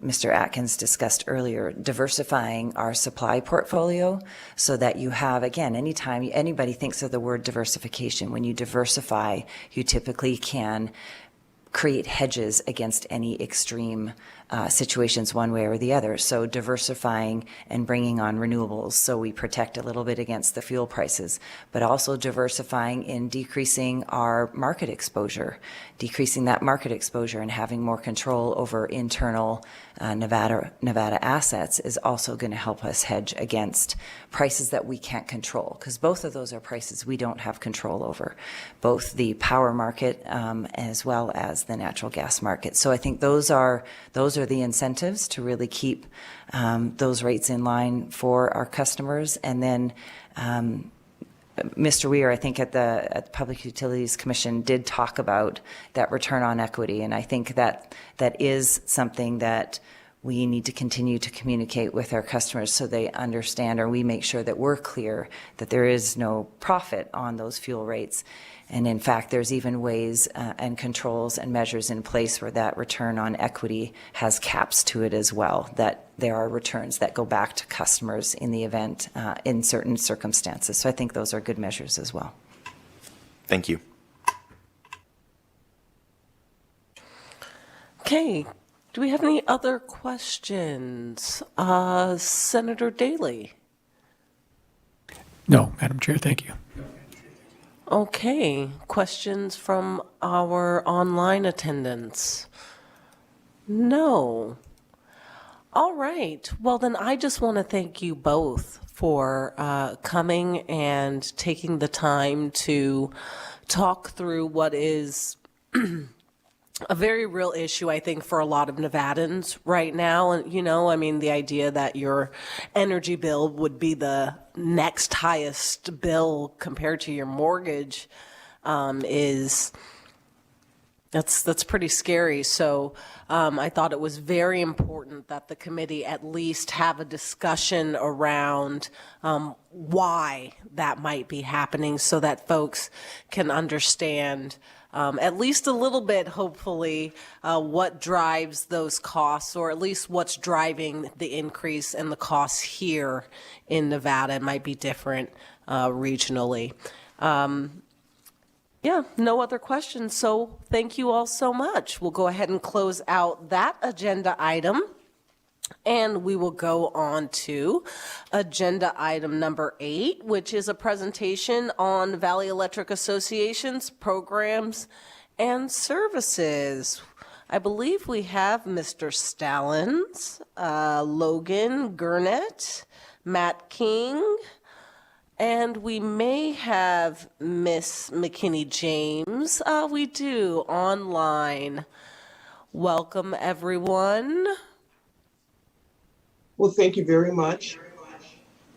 [SPEAKER 19] Mr. Atkins discussed earlier, diversifying our supply portfolio so that you have, again, anytime anybody thinks of the word diversification, when you diversify, you typically can create hedges against any extreme situations one way or the other. So diversifying and bringing on renewables so we protect a little bit against the fuel prices, but also diversifying in decreasing our market exposure, decreasing that market exposure and having more control over internal Nevada assets is also going to help us hedge against prices that we can't control, because both of those are prices we don't have control over, both the power market as well as the natural gas market. So I think those are the incentives to really keep those rates in line for our customers. And then Mr. Weir, I think at the Public Utilities Commission did talk about that return on equity, and I think that is something that we need to continue to communicate with our customers so they understand, or we make sure that we're clear that there is no profit on those fuel rates. And in fact, there's even ways and controls and measures in place where that return on equity has caps to it as well, that there are returns that go back to customers in the event in certain circumstances. So I think those are good measures as well.
[SPEAKER 5] Thank you.
[SPEAKER 1] Okay. Do we have any other questions? Senator Daley?
[SPEAKER 3] No, Madam Chair, thank you.
[SPEAKER 1] Okay. Questions from our online attendants? No. All right. Well, then I just want to thank you both for coming and taking the time to talk through what is a very real issue, I think, for a lot of Nevadans right now. And, the idea that your energy bill would be the next highest bill compared to your mortgage is That's pretty scary. So I thought it was very important that the committee at least have a discussion around why that might be happening so that folks can understand at least a little bit, hopefully, what drives those costs, or at least what's driving the increase in the costs here in Nevada. It might be different regionally. Yeah, no other questions, so thank you all so much. We'll go ahead and close out that agenda item, and we will go on to agenda item number 8, which is a presentation on Valley Electric Association's programs and services. I believe we have Mr. Stallings, Logan Gurnett, Matt King, and we may have Miss McKinney James. We do, online. Welcome, everyone.
[SPEAKER 6] Well, thank you very much.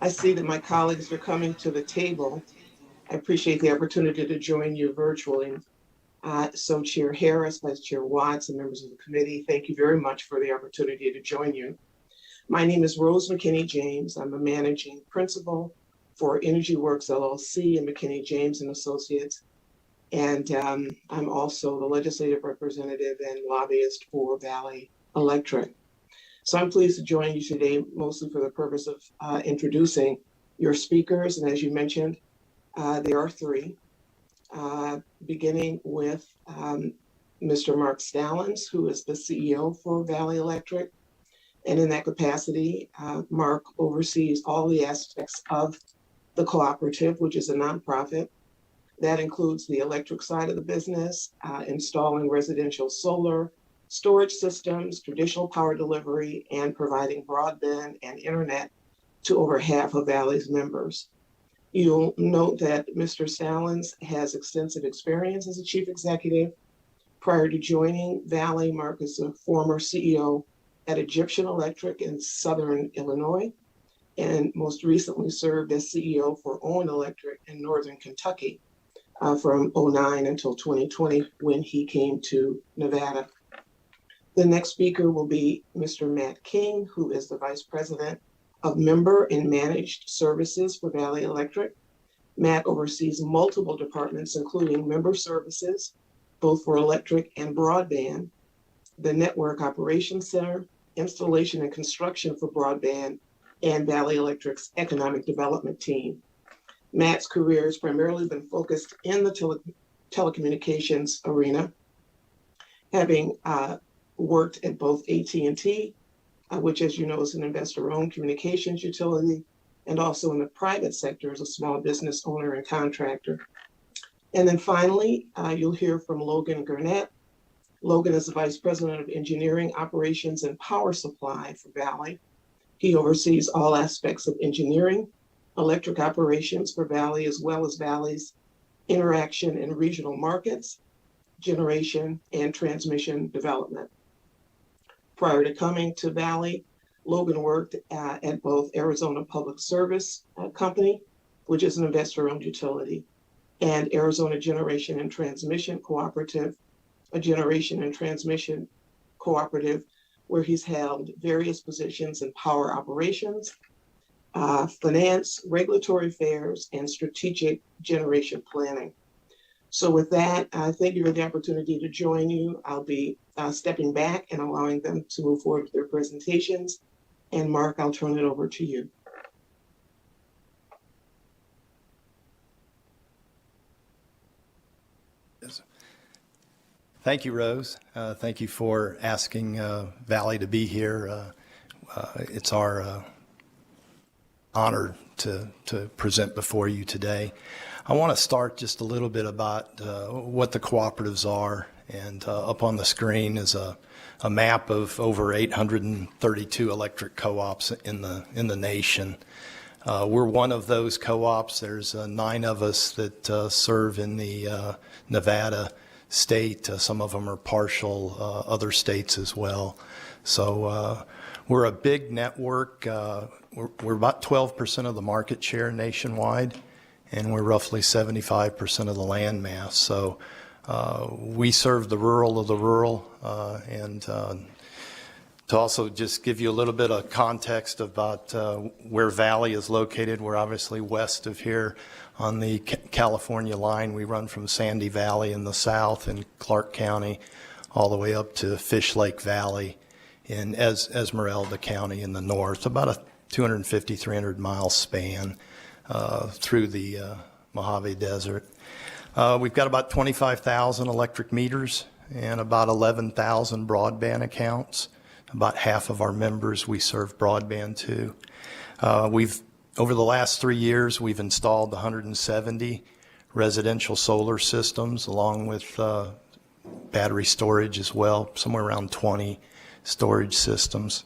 [SPEAKER 6] I see that my colleagues are coming to the table. I appreciate the opportunity to join you virtually. So Chair Harris, Vice Chair Watts, and members of the committee, thank you very much for the opportunity to join you. My name is Rose McKinney James. I'm a managing principal for Energy Works LLC and McKinney James and Associates. And I'm also the legislative representative and lobbyist for Valley Electric. So I'm pleased to join you today, mostly for the purpose of introducing your speakers. And as you mentioned, there are 3, beginning with Mr. Mark Stallings, who is the CEO for Valley Electric. And in that capacity, Mark oversees all the aspects of the cooperative, which is a nonprofit. That includes the electric side of the business, installing residential solar, storage systems, traditional power delivery, and providing broadband and internet to over half of Valley's members. You'll note that Mr. Stallings has extensive experience as a chief executive. Prior to joining Valley, Mark is a former CEO at Egyptian Electric in Southern Illinois, and most recently served as CEO for Owen Electric in Northern Kentucky from 2009 until 2020 when he came to Nevada. The next speaker will be Mr. Matt King, who is the Vice President of Member and Managed Services for Valley Electric. Matt oversees multiple departments, including member services, both for electric and broadband, the Network Operations Center, installation and construction for broadband, and Valley Electric's economic development team. Matt's career has primarily been focused in the telecommunications arena, having worked at both AT&T, which, as you know, is an investor-owned communications utility, and also in the private sector as a small business owner and contractor. And then finally, you'll hear from Logan Gurnett. Logan is the Vice President of Engineering, Operations, and Power Supply for Valley. He oversees all aspects of engineering, electric operations for Valley, as well as Valley's interaction in regional markets, generation, and transmission development. Prior to coming to Valley, Logan worked at both Arizona Public Service Company, which is an investor-owned utility, and Arizona Generation and Transmission Cooperative, a generation and transmission cooperative where he's held various positions in power operations, finance, regulatory affairs, and strategic generation planning. So with that, thank you for the opportunity to join you. I'll be stepping back and allowing them to move forward with their presentations. And Mark, I'll turn it over to you.
[SPEAKER 8] Thank you, Rose. Thank you for asking Valley to be here. It's our honor to present before you today. I want to start just a little bit about what the cooperatives are. And up on the screen is a map of over 832 electric co-ops in the nation. We're one of those co-ops. There's 9 of us that serve in the Nevada state. Some of them are partial, other states as well. So we're a big network. We're about 12% of the market share nationwide, and we're roughly 75% of the land mass. So We serve the rural of the rural, and to also just give you a little bit of context about where Valley is located, we're obviously west of here on the California line. We run from Sandy Valley in the south in Clark County all the way up to Fish Lake Valley in Esmeralda County in the north, about a 250, 300 mile span through the Mojave Desert. We've got about 25,000 electric meters and about 11,000 broadband accounts. About half of our members we serve broadband to. Over the last 3 years, we've installed 170 residential solar systems along with battery storage as well, somewhere around 20 storage systems.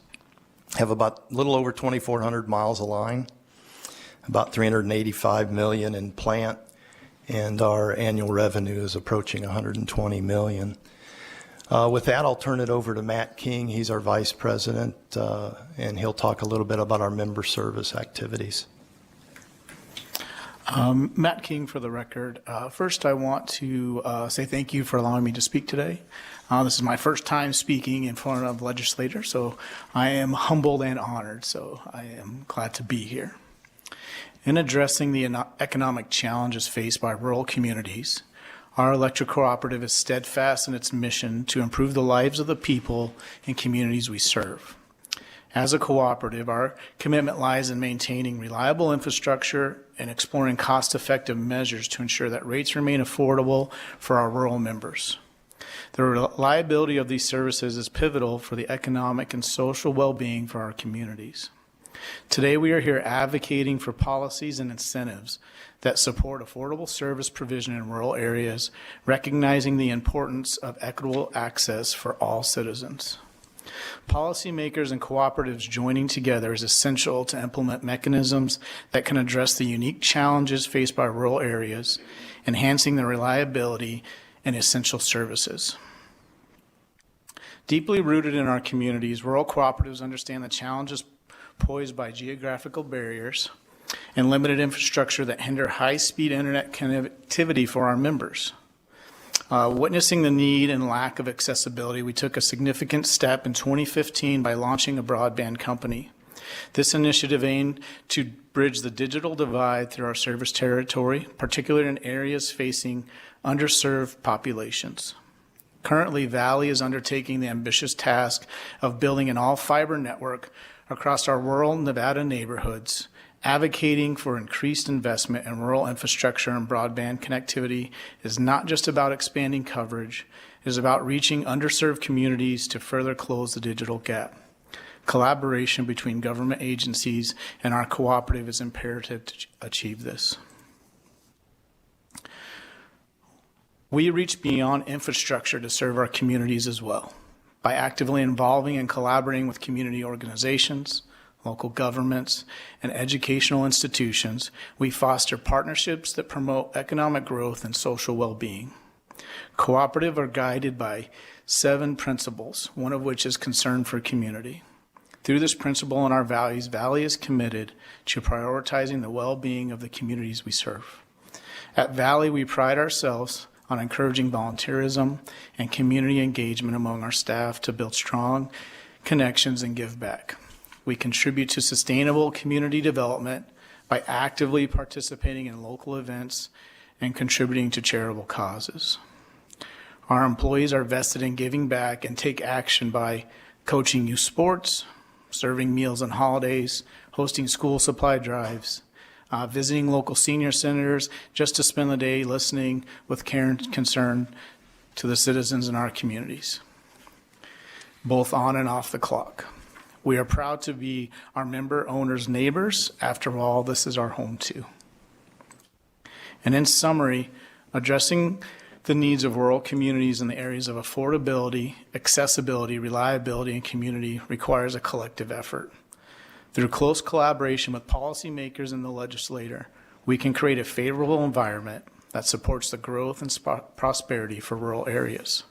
[SPEAKER 8] Have about a little over 2,400 miles of line, about $385 million in plant, and our annual revenue is approaching $120 million. With that, I'll turn it over to Matt King. He's our Vice President, and he'll talk a little bit about our member service activities.
[SPEAKER 10] Matt King for the record. First, I want to say thank you for allowing me to speak today. This is my first time speaking in front of legislators, so I am humbled and honored, so I am glad to be here. In addressing the economic challenges faced by rural communities, our electric cooperative is steadfast in its mission to improve the lives of the people and communities we serve. As a cooperative, our commitment lies in maintaining reliable infrastructure and exploring cost-effective measures to ensure that rates remain affordable for our rural members. The reliability of these services is pivotal for the economic and social well-being for our communities. Today, we are here advocating for policies and incentives that support affordable service provision in rural areas, recognizing the importance of equitable access for all citizens. Policymakers and cooperatives joining together is essential to implement mechanisms that can address the unique challenges faced by rural areas, enhancing the reliability and essential services. Deeply rooted in our communities, rural cooperatives understand the challenges posed by geographical barriers and limited infrastructure that hinder high-speed internet connectivity for our members. Witnessing the need and lack of accessibility, we took a significant step in 2015 by launching a broadband company. This initiative aimed to bridge the digital divide through our service territory, particularly in areas facing underserved populations. Currently, Valley is undertaking the ambitious task of building an all-fiber network across our rural Nevada neighborhoods. Advocating for increased investment in rural infrastructure and broadband connectivity is not just about expanding coverage, it is about reaching underserved communities to further close the digital gap. Collaboration between government agencies and our cooperative is imperative to achieve this. We reach beyond infrastructure to serve our communities as well. By actively involving and collaborating with community organizations, local governments, and educational institutions, we foster partnerships that promote economic growth and social well-being. Cooperative are guided by 7 principles, one of which is concern for community. Through this principle and our values, Valley is committed to prioritizing the well-being of the communities we serve. At Valley, we pride ourselves on encouraging volunteerism and community engagement among our staff to build strong connections and give back. We contribute to sustainable community development by actively participating in local events and contributing to charitable causes. Our employees are vested in giving back and take action by coaching youth sports, serving meals on holidays, hosting school supply drives, visiting local senior centers just to spend the day listening with care and concern to the citizens in our communities, both on and off the clock. We are proud to be our member owners' neighbors. After all, this is our home too. And in summary, addressing the needs of rural communities in the areas of affordability, accessibility, reliability, and community requires a collective effort. Through close collaboration with policymakers and the legislature, we can create a favorable environment that supports the growth and prosperity for rural areas.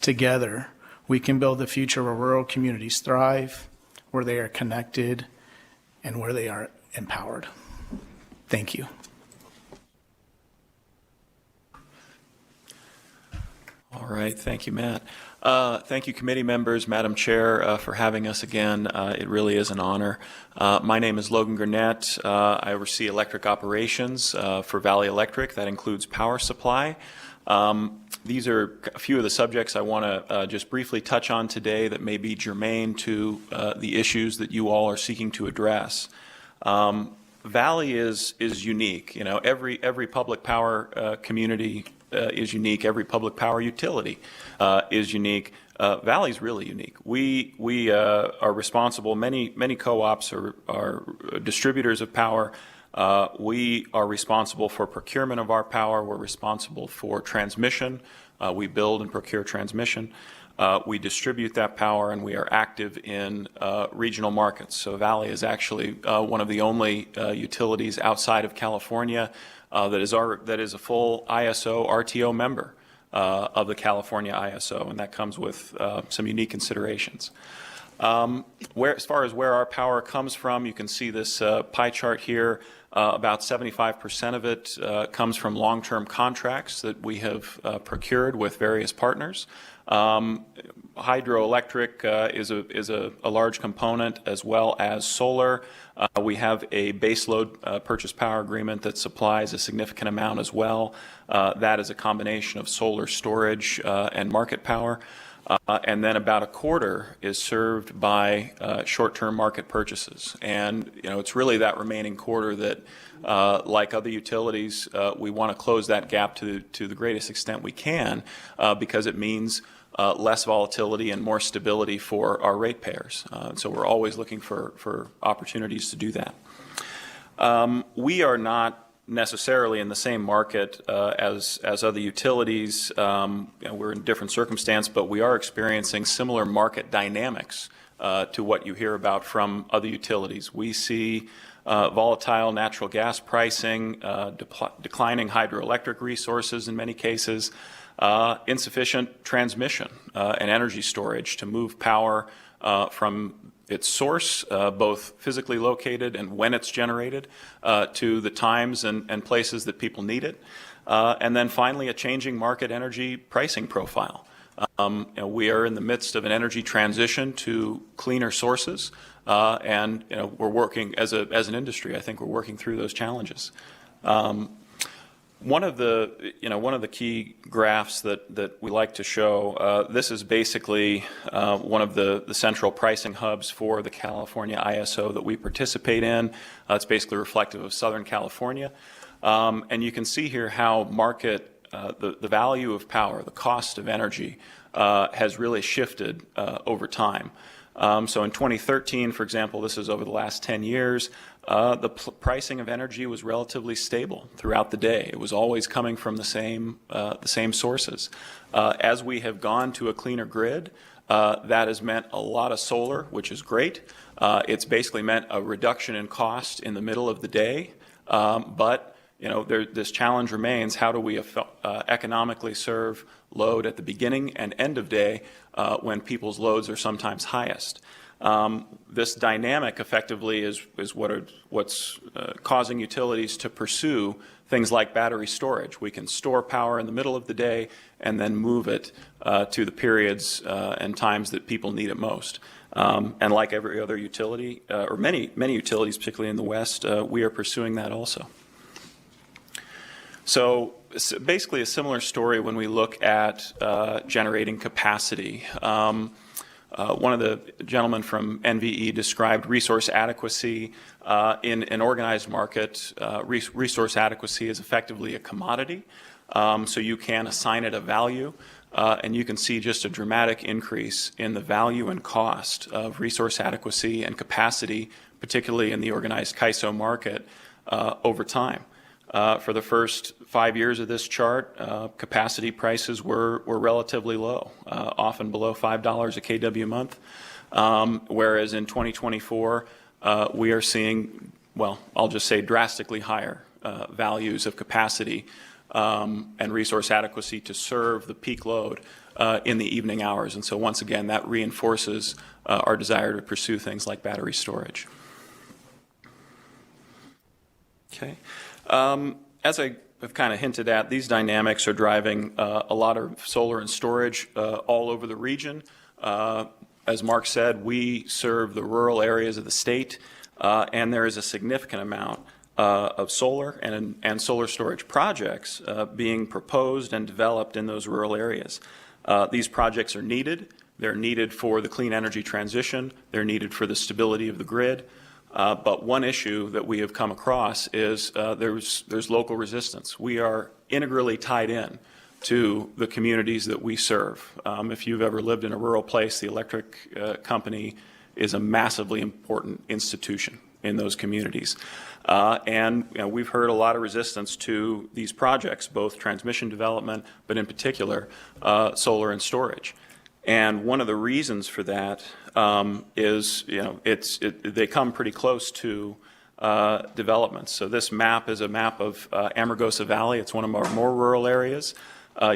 [SPEAKER 10] Together, we can build the future where rural communities thrive, where they are connected, and where they are empowered. Thank you.
[SPEAKER 11] All right, thank you, Matt. Thank you, committee members, Madam Chair, for having us again. It really is an honor. My name is Logan Gurnett. I oversee electric operations for Valley Electric. That includes power supply. These are a few of the subjects I want to just briefly touch on today that may be germane to the issues that you all are seeking to address. Valley is unique. You know, every public power community is unique. Every public power utility is unique. Valley's really unique. We are responsible. Many co-ops are distributors of power. We are responsible for procurement of our power. We're responsible for transmission. We build and procure transmission. We distribute that power, and we are active in regional markets. So Valley is actually one of the only utilities outside of California that is a full ISO RTO member of the California ISO, and that comes with some unique considerations. As far as where our power comes from, you can see this pie chart here. About 75% of it comes from long-term contracts that we have procured with various partners. Hydroelectric is a large component, as well as solar. We have a baseload purchase power agreement that supplies a significant amount as well. That is a combination of solar storage and market power. And then about a quarter is served by short-term market purchases. And, you know, it's really that remaining quarter that, like other utilities, we want to close that gap to the greatest extent we can because it means less volatility and more stability for our ratepayers. So we're always looking for opportunities to do that. We are not necessarily in the same market as other utilities. You know, we're in different circumstance, but we are experiencing similar market dynamics to what you hear about from other utilities. We see volatile natural gas pricing, declining hydroelectric resources in many cases, insufficient transmission and energy storage to move power from its source, both physically located and when it's generated, to the times and places that people need it. And then finally, a changing market energy pricing profile. You know, we are in the midst of an energy transition to cleaner sources, and you know, we're working as an industry. I think we're working through those challenges. One of the key graphs that we like to show, this is basically one of the central pricing hubs for the California ISO that we participate in. It's basically reflective of Southern California. And you can see here how the value of power, the cost of energy, has really shifted over time. So in 2013, for example, this is over the last 10 years, the pricing of energy was relatively stable throughout the day. It was always coming from the same sources. As we have gone to a cleaner grid, that has meant a lot of solar, which is great. It's basically meant a reduction in cost in the middle of the day. But you know, this challenge remains: how do we economically serve load at the beginning and end of day when people's loads are sometimes highest? This dynamic effectively is what's causing utilities to pursue things like battery storage. We can store power in the middle of the day and then move it to the periods and times that people need it most. And like every other utility, or many utilities, particularly in the West, we are pursuing that also. So basically a similar story when we look at generating capacity. One of the gentlemen from NVE described resource adequacy in an organized market. Resource adequacy is effectively a commodity, so you can assign it a value, and you can see just a dramatic increase in the value and cost of resource adequacy and capacity, particularly in the organized CAISO market, over time. For the first 5 years of this chart, capacity prices were relatively low, often below $5 a kW a month, whereas in 2024, we are seeing, well, I'll just say drastically higher values of capacity and resource adequacy to serve the peak load in the evening hours. And so once again, that reinforces our desire to pursue things like battery storage. Okay. As I have kind of hinted at, these dynamics are driving a lot of solar and storage all over the region. As Mark said, we serve the rural areas of the state, and there is a significant amount of solar and solar storage projects being proposed and developed in those rural areas. These projects are needed. They're needed for the clean energy transition. They're needed for the stability of the grid. But one issue that we have come across is there's local resistance. We are integrally tied in to the communities that we serve. If you've ever lived in a rural place, the electric company is a massively important institution in those communities. And we've heard a lot of resistance to these projects, both transmission development, but in particular, solar and storage. And one of the reasons for that is, they come pretty close to developments. So this map is a map of Amargosa Valley. It's one of our more rural areas.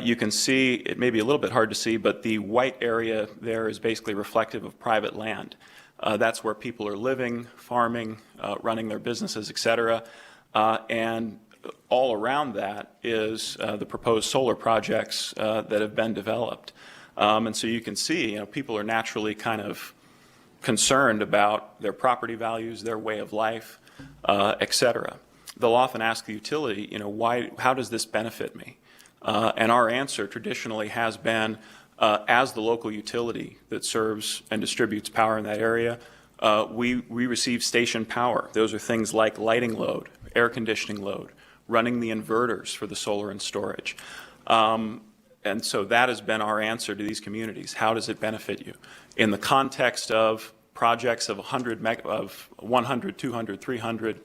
[SPEAKER 11] You can see, it may be a little bit hard to see, but the white area there is basically reflective of private land. That's where people are living, farming, running their businesses, et cetera. And all around that is the proposed solar projects that have been developed. And so you can see, people are naturally kind of concerned about their property values, their way of life, et cetera. They'll often ask the utility, how does this benefit me? And our answer traditionally has been, as the local utility that serves and distributes power in that area, we receive station power. Those are things like lighting load, air conditioning load, running the inverters for the solar and storage. And so that has been our answer to these communities. How does it benefit you? In the context of projects of 100, 200, 300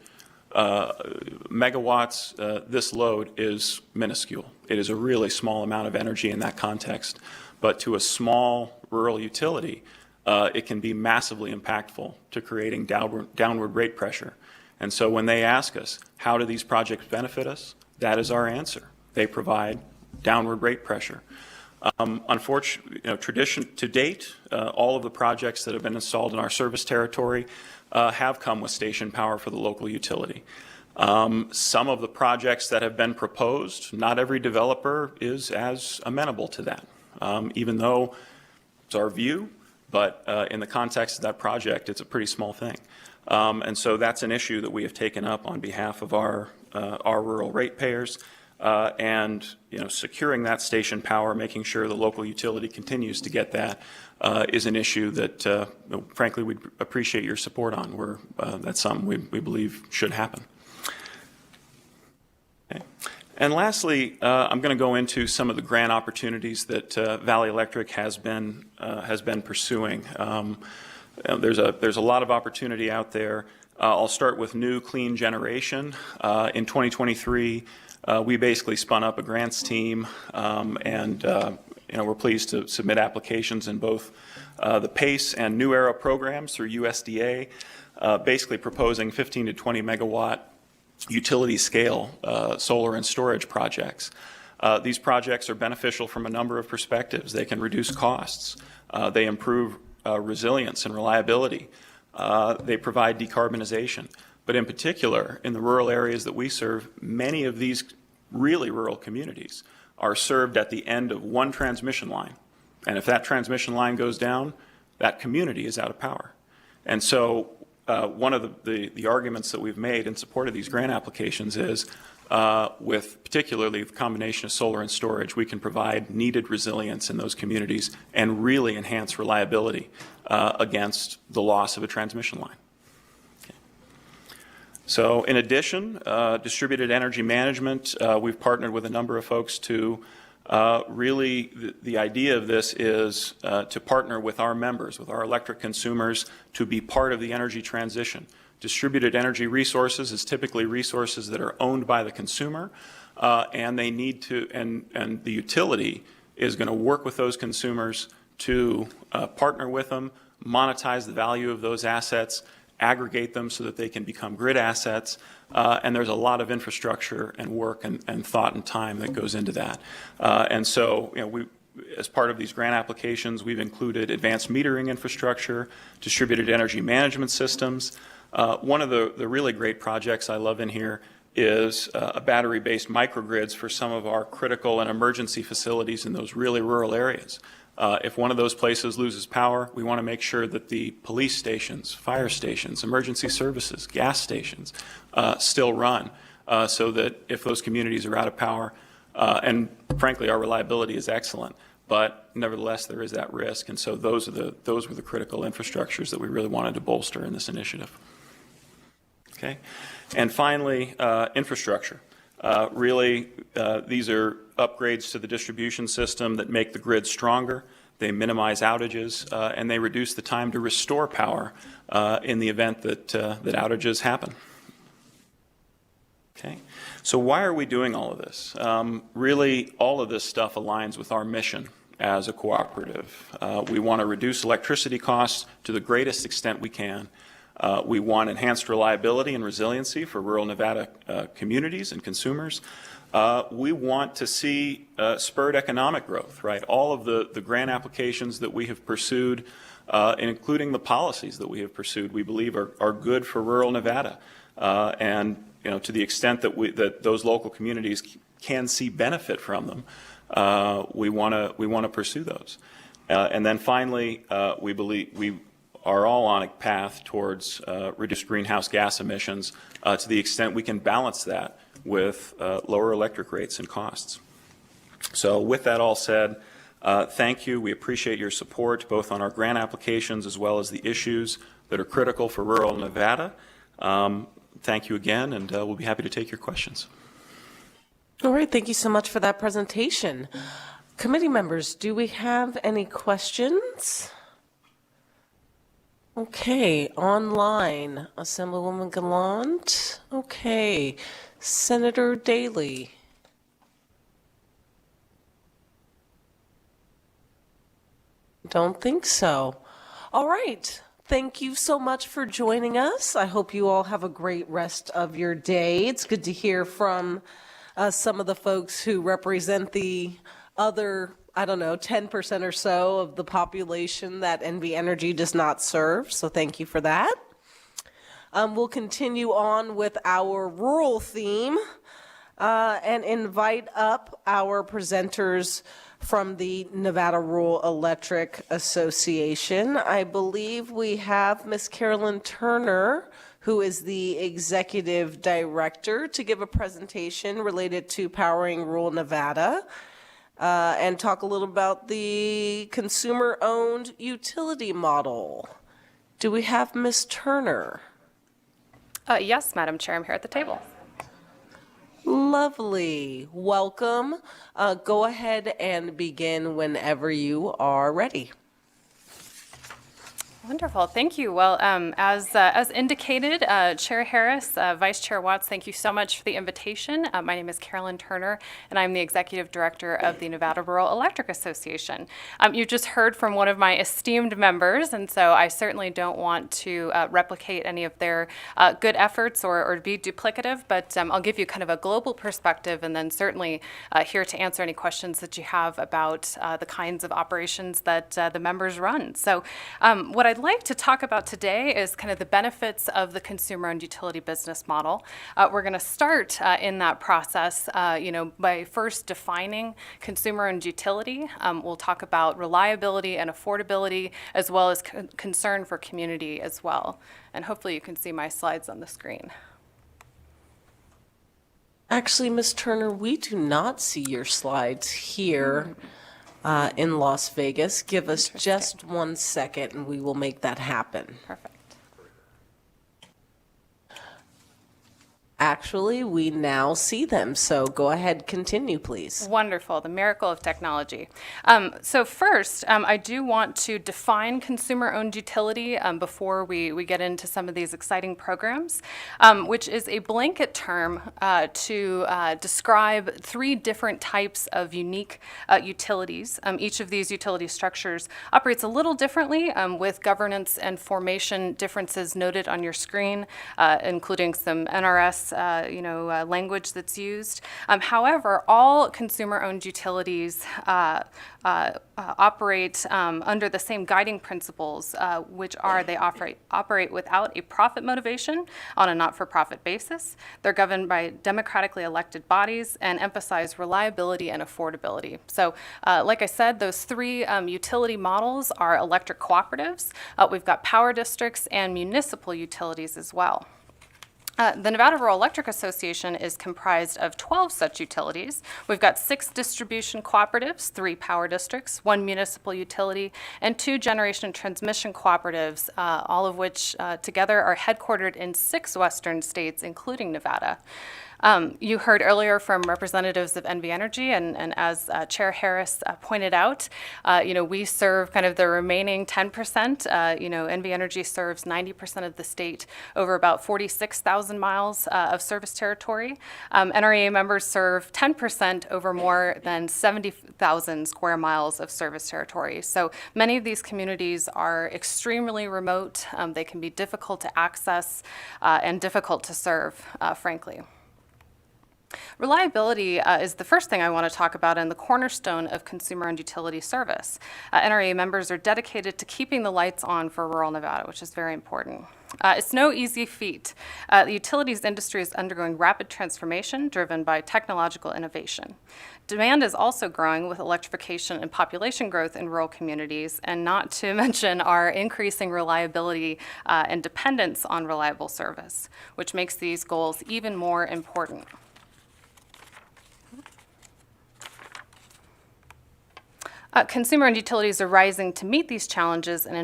[SPEAKER 11] megawatts, this load is minuscule. It is a really small amount of energy in that context. But to a small rural utility, it can be massively impactful to creating downward rate pressure. And so when they ask us, how do these projects benefit us? That is our answer. They provide downward rate pressure. Unfortunately, to date, all of the projects that have been installed in our service territory have come with station power for the local utility. Some of the projects that have been proposed, not every developer is as amenable to that, even though it's our view, but in the context of that project, it's a pretty small thing. And so that's an issue that we have taken up on behalf of our rural ratepayers. And securing that station power, making sure the local utility continues to get that, is an issue that, frankly, we'd appreciate your support on. That's something we believe should happen. Okay. And lastly, I'm going to go into some of the grant opportunities that Valley Electric has been pursuing. There's a lot of opportunity out there. I'll start with new clean generation. In 2023. We basically spun up a grants team, and we're pleased to submit applications in both the PACE and New Era programs through USDA, basically proposing 15 to 20 megawatt utility scale solar and storage projects. These projects are beneficial from a number of perspectives. They can reduce costs. They improve resilience and reliability. They provide decarbonization. But in particular, in the rural areas that we serve, many of these really rural communities are served at the end of one transmission line. And if that transmission line goes down, that community is out of power. And so one of the arguments that we've made in support of these grant applications is with particularly the combination of solar and storage, we can provide needed resilience in those communities and really enhance reliability against the loss of a transmission line. So in addition, distributed energy management, we've partnered with a number of folks to really, the idea of this is to partner with our members, with our electric consumers, to be part of the energy transition. Distributed energy resources is typically resources that are owned by the consumer, and they need to, and the utility is going to work with those consumers to partner with them, monetize the value of those assets, aggregate them so that they can become grid assets, and there's a lot of infrastructure and work and thought and time that goes into that. And so, we, as part of these grant applications, we've included advanced metering infrastructure, distributed energy management systems. One of the really great projects I love in here is battery-based microgrids for some of our critical and emergency facilities in those really rural areas. If one of those places loses power, we want to make sure that the police stations, fire stations, emergency services, gas stations still run, so that if those communities are out of power, and frankly, our reliability is excellent, but nevertheless, there is that risk. And so those were the critical infrastructures that we really wanted to bolster in this initiative. Okay. And finally, infrastructure. Really, these are upgrades to the distribution system that make the grid stronger. They minimize outages, and they reduce the time to restore power in the event that outages happen. Okay. So why are we doing all of this? Really, all of this stuff aligns with our mission as a cooperative. We want to reduce electricity costs to the greatest extent we can. We want enhanced reliability and resiliency for rural Nevada communities and consumers. We want to see spurred economic growth, right? All of the grant applications that we have pursued, including the policies that we have pursued, we believe are good for rural Nevada. And to the extent that those local communities can see benefit from them, we want to pursue those. And then finally, we believe we are all on a path towards reduced greenhouse gas emissions to the extent we can balance that with lower electric rates and costs. So with that all said, thank you. We appreciate your support both on our grant applications as well as the issues that are critical for rural Nevada. Thank you again, and we'll be happy to take your questions.
[SPEAKER 1] All right, thank you so much for that presentation. Committee members, do we have any questions? Okay, online, Assemblywoman Gallant. Okay, Senator Daley. Don't think so. All right. Thank you so much for joining us. I hope you all have a great rest of your day. It's good to hear from some of the folks who represent the other, 10% or so of the population that NV Energy does not serve. So thank you for that. We'll continue on with our rural theme and invite up our presenters from the Nevada Rural Electric Association. I believe we have Ms. Carolyn Turner, who is the Executive Director, to give a presentation related to powering rural Nevada and talk a little about the consumer-owned utility model. Do we have Ms. Turner?
[SPEAKER 16] Yes, Madam Chair, I'm here at the table.
[SPEAKER 1] Lovely. Welcome. Go ahead and begin whenever you are ready.
[SPEAKER 16] Wonderful, thank you. Well, as indicated, Chair Harris, Vice Chair Watts, thank you so much for the invitation. My name is Carolyn Turner, and I'm the Executive Director of the Nevada Rural Electric Association. You just heard from one of my esteemed members, and so I certainly don't want to replicate any of their good efforts or be duplicative, but I'll give you kind of a global perspective, and then certainly here to answer any questions that you have about the kinds of operations that the members run. So what I'd like to talk about today is kind of the benefits of the consumer-owned utility business model. We're going to start in that process, by first defining consumer-owned utility. We'll talk about reliability and affordability, as well as concern for community as well. And hopefully you can see my slides on the screen.
[SPEAKER 1] Actually, Ms. Turner, we do not see your slides here. In Las Vegas. Give us just 1 second and we will make that happen.
[SPEAKER 16] Perfect.
[SPEAKER 1] Actually, we now see them, so go ahead, continue, please.
[SPEAKER 16] Wonderful, the miracle of technology. So first, I do want to define consumer-owned utility before we get into some of these exciting programs, which is a blanket term to describe 3 different types of unique utilities. Each of these utility structures operates a little differently with governance and formation differences noted on your screen, including some NRS language that's used. However, all consumer-owned utilities operate under the same guiding principles, which are they operate without a profit motivation on a not-for-profit basis. They're governed by democratically elected bodies and emphasize reliability and affordability. So, like I said, those three utility models are electric cooperatives. We've got power districts and municipal utilities as well. The Nevada Rural Electric Association is comprised of 12 such utilities. We've got 6 distribution cooperatives, 3 power districts, 1 municipal utility, and 2 generation transmission cooperatives, all of which together are headquartered in 6 western states, including Nevada. You heard earlier from representatives of NV Energy, and as Chair Harris pointed out, we serve kind of the remaining 10%. NV Energy serves 90% of the state over about 46,000 miles of service territory. NREA members serve 10% over more than 70,000 square miles of service territory. So many of these communities are extremely remote. They can be difficult to access and difficult to serve, frankly. Reliability is the first thing I want to talk about and the cornerstone of consumer-owned utility service. NRA members are dedicated to keeping the lights on for rural Nevada, which is very important. It's no easy feat. The utilities industry is undergoing rapid transformation driven by technological innovation. Demand is also growing with electrification and population growth in rural communities, and not to mention our increasing reliability and dependence on reliable service, which makes these goals even more important. Consumer-owned utilities are rising to meet these challenges and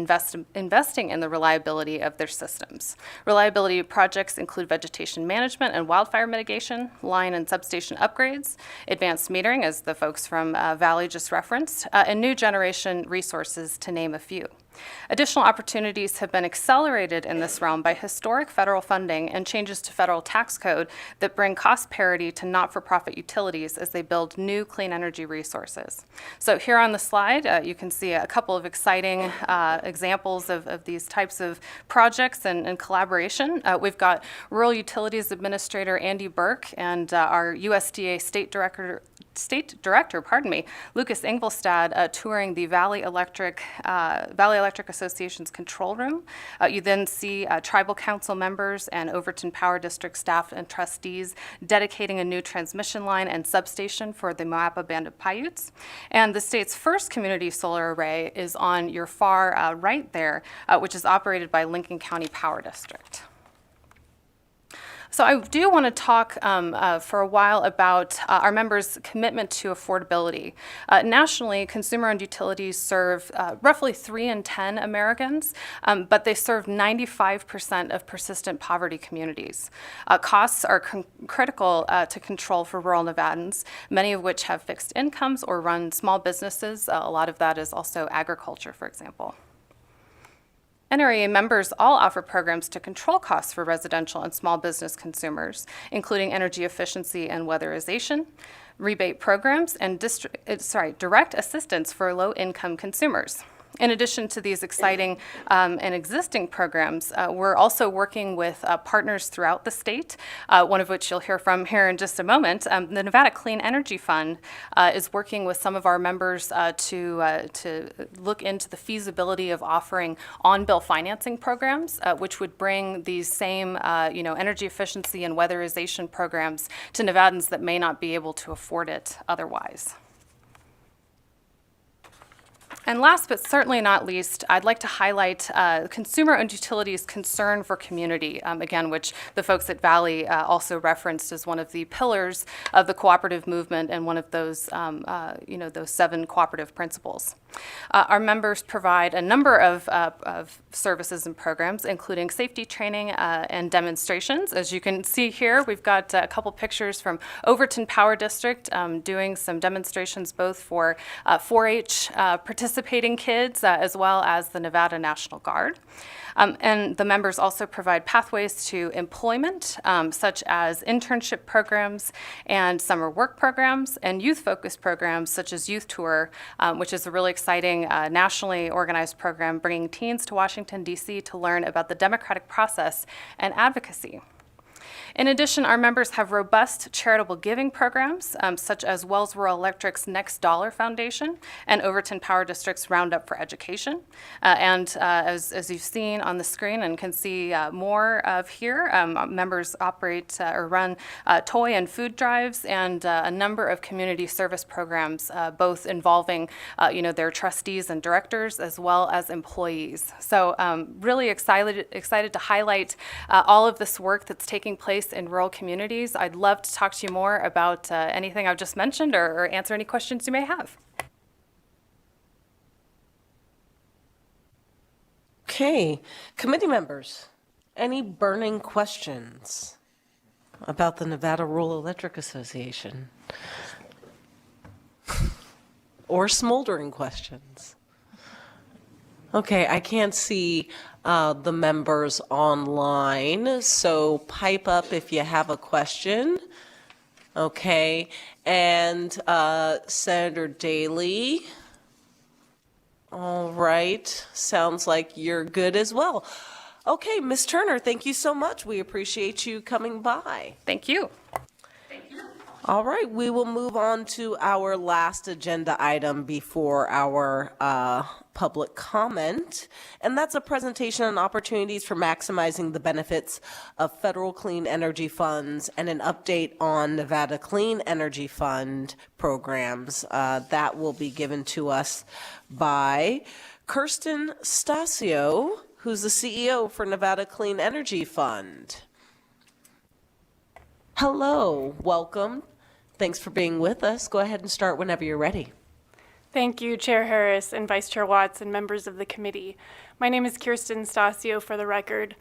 [SPEAKER 16] investing in the reliability of their systems. Reliability projects include vegetation management and wildfire mitigation, line and substation upgrades, advanced metering, as the folks from Valley just referenced, and new generation resources, to name a few. Additional opportunities have been accelerated in this realm by historic federal funding and changes to federal tax code that bring cost parity to not-for-profit utilities as they build new clean energy resources. So here on the slide, you can see a couple of exciting examples of these types of projects and collaboration. We've got Rural Utilities Administrator Andy Burke and our USDA State Director, Lucas Ingolstad, touring the Valley Electric Association's control room. You then see tribal council members and Overton Power District staff and trustees dedicating a new transmission line and substation for the Moapa Band of Paiutes. And the state's first community solar array is on your far right there, which is operated by Lincoln County Power District. So I do want to talk for a while about our members' commitment to affordability. Nationally, consumer-owned utilities serve roughly 3 in 10 Americans, but they serve 95% of persistent poverty communities. Costs are critical to control for rural Nevadans, many of which have fixed incomes or run small businesses. A lot of that is also agriculture, for example. NREA members all offer programs to control costs for residential and small business consumers, including energy efficiency and weatherization, rebate programs, and direct assistance for low-income consumers. In addition to these exciting and existing programs, we're also working with partners throughout the state, one of which you'll hear from here in just a moment. The Nevada Clean Energy Fund is working with some of our members to look into the feasibility of offering on-bill financing programs, which would bring these same energy efficiency and weatherization programs to Nevadans that may not be able to afford it otherwise. And last but certainly not least, I'd like to highlight consumer-owned utilities' concern for community, again, which the folks at Valley also referenced as one of the pillars of the cooperative movement and one of those, those 7 cooperative principles. Our members provide a number of services and programs, including safety training and demonstrations. As you can see here, we've got a couple pictures from Overton Power District doing some demonstrations both for 4-H participating kids as well as the Nevada National Guard. And the members also provide pathways to employment, such as internship programs and summer work programs, and youth-focused programs such as Youth Tour, which is a really exciting nationally organized program bringing teens to Washington, D.C. to learn about the democratic process and advocacy.
[SPEAKER 12] In addition, our members have robust charitable giving programs, such as Wells Rural Electric's Next Dollar Foundation and Overton Power District's Roundup for Education. As you've seen on the screen and can see more of here, members operate or run toy and food drives and a number of community service programs, both involving their trustees and directors as well as employees. So really excited to highlight all of this work that's taking place in rural communities. I'd love to talk to you more about anything I've just mentioned or answer any questions you may have.
[SPEAKER 1] Okay, committee members, any burning questions about the Nevada Rural Electric Association? Or smoldering questions? Okay, I can't see the members online, so pipe up if you have a question. Okay, and Senator Daley. All right, sounds like you're good as well. Okay, Ms. Turner, thank you so much. We appreciate you coming by.
[SPEAKER 12] Thank you.
[SPEAKER 1] All right, we will move on to our last agenda item before our public comment, and that's a presentation on opportunities for maximizing the benefits of federal clean energy funds and an update on Nevada Clean Energy Fund programs. That will be given to us by Kirsten Stasio, who's the CEO for Nevada Clean Energy Fund. Hello, welcome. Thanks for being with us. Go ahead and start whenever you're ready.
[SPEAKER 14] Thank you, Chair Harris and Vice Chair Watts and members of the committee. My name is Kirsten Stasio, for the record.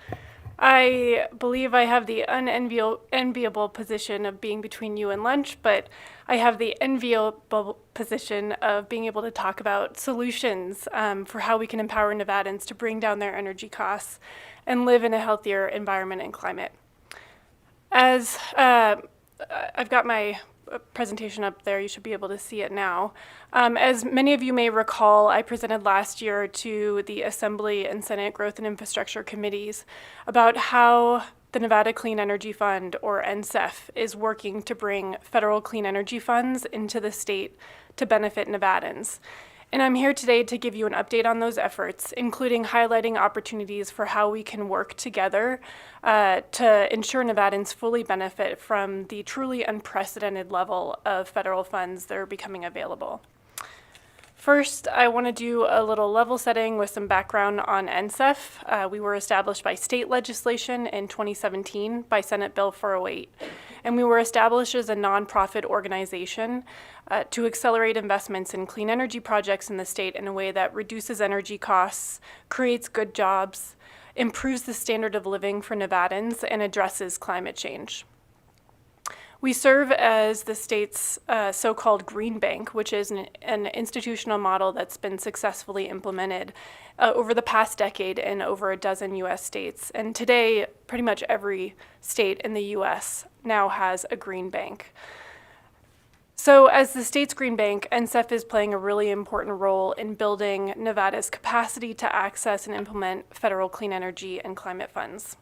[SPEAKER 14] I believe I have the unenviable position of being between you and lunch, but I have the enviable position of being able to talk about solutions for how we can empower Nevadans to bring down their energy costs and live in a healthier environment and climate. As I've got my presentation up there, you should be able to see it now. As many of you may recall, I presented last year to the Assembly and Senate Growth and Infrastructure Committees about how the Nevada Clean Energy Fund, or NCEF, is working to bring federal clean energy funds into the state to benefit Nevadans. And I'm here today to give you an update on those efforts, including highlighting opportunities for how we can work together to ensure Nevadans fully benefit from the truly unprecedented level of federal funds that are becoming available. First, I want to do a little level setting with some background on NCEF. We were established by state legislation in 2017 by Senate Bill 408, and we were established as a nonprofit organization to accelerate investments in clean energy projects in the state in a way that reduces energy costs, creates good jobs, improves the standard of living for Nevadans, and addresses climate change. We serve as the state's so-called green bank, which is an institutional model that's been successfully implemented over the past decade in over a dozen U.S. states. And today, pretty much every state in the U.S. now has a green bank. So as the state's green bank, NCEF is playing a really important role in building Nevada's capacity to access and implement federal clean energy and climate funds.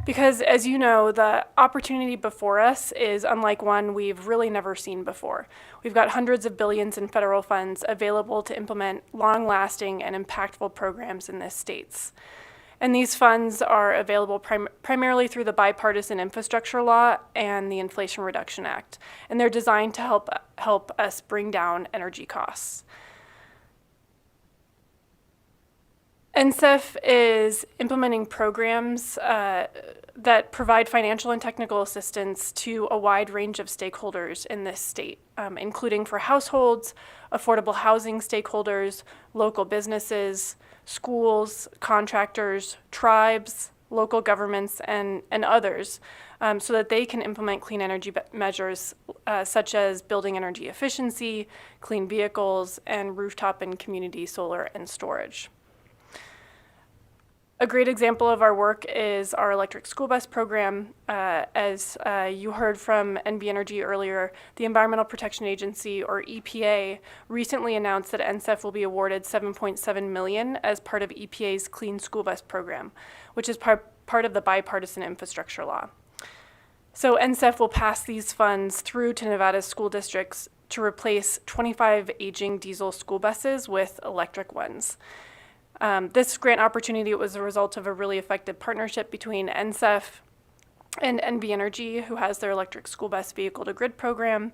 [SPEAKER 14] Because, as you know, the opportunity before us is unlike one we've really never seen before. We've got hundreds of billions in federal funds available to implement long-lasting and impactful programs in the states. And these funds are available primarily through the Bipartisan Infrastructure Law and the Inflation Reduction Act. And they're designed to help us bring down energy costs. NCEF is implementing programs that provide financial and technical assistance to a wide range of stakeholders in this state, including for households, affordable housing stakeholders, local businesses, schools, contractors, tribes, local governments, and others, so that they can implement clean energy measures such as building energy efficiency, clean vehicles, and rooftop and community solar and storage. A great example of our work is our electric school bus program. As you heard from NV Energy earlier, the Environmental Protection Agency, or EPA, recently announced that NCEF will be awarded $7.7 million as part of EPA's Clean School Bus program, which is part of the bipartisan infrastructure law. So NSEF will pass these funds through to Nevada's school districts to replace 25 aging diesel school buses with electric ones. This grant opportunity was a result of a really effective partnership between NSEF and NV Energy, who has their electric school bus vehicle to grid program,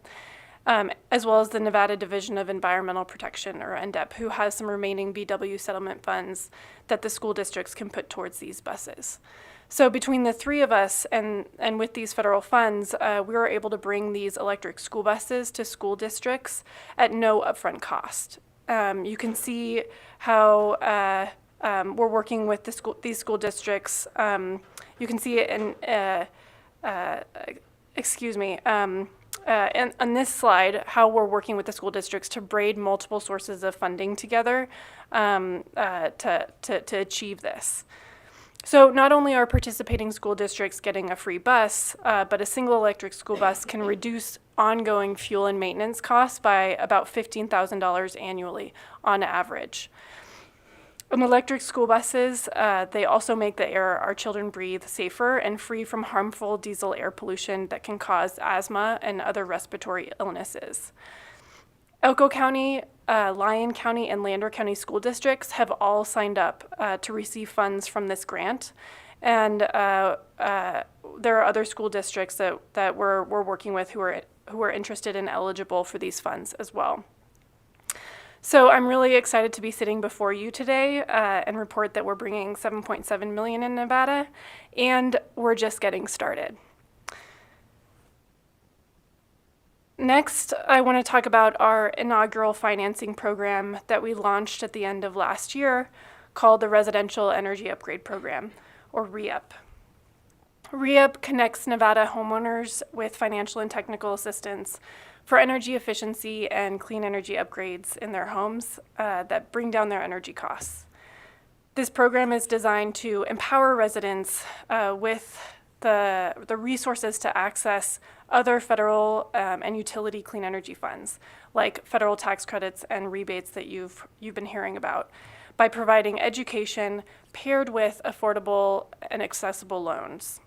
[SPEAKER 14] as well as the Nevada Division of Environmental Protection, or NDEP, who has some remaining VW settlement funds that the school districts can put towards these buses. So between the three of us and with these federal funds, we were able to bring these electric school buses to school districts at no upfront cost. You can see how we're working with these school districts. You can see it in, and on this slide, how we're working with the school districts to braid multiple sources of funding together to achieve this. So not only are participating school districts getting a free bus, but a single electric school bus can reduce ongoing fuel and maintenance costs by about $15,000 annually on average. Electric school buses, they also make the air our children breathe safer and free from harmful diesel air pollution that can cause asthma and other respiratory illnesses. Elko County, Lyon County, and Lander County school districts have all signed up to receive funds from this grant. And there are other school districts that we're working with who are interested and eligible for these funds as well. So I'm really excited to be sitting before you today and report that we're bringing $7.7 million in Nevada, and we're just getting started. Next, I want to talk about our inaugural financing program that we launched at the end of last year called the Residential Energy Upgrade Program, or REUP. REUP connects Nevada homeowners with financial and technical assistance for energy efficiency and clean energy upgrades in their homes that bring down their energy costs. This program is designed to empower residents with the resources to access other federal and utility clean energy funds, like federal tax credits and rebates that you've been hearing about, by providing education paired with affordable and accessible loans.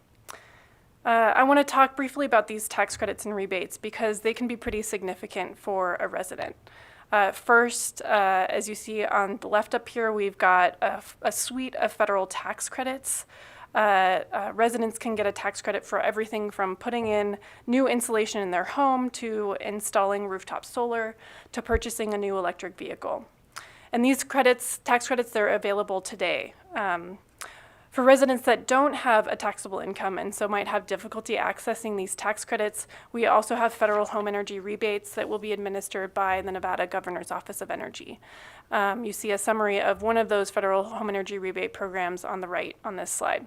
[SPEAKER 14] I want to talk briefly about these tax credits and rebates because they can be pretty significant for a resident. First, as you see on the left up here, we've got a suite of federal tax credits. Residents can get a tax credit for everything from putting in new insulation in their home to installing rooftop solar to purchasing a new electric vehicle. And these tax credits, they're available today. For residents that don't have a taxable income and so might have difficulty accessing these tax credits, we also have federal home energy rebates that will be administered by the Nevada Governor's Office of Energy. You see a summary of one of those federal home energy rebate programs on the right on this slide.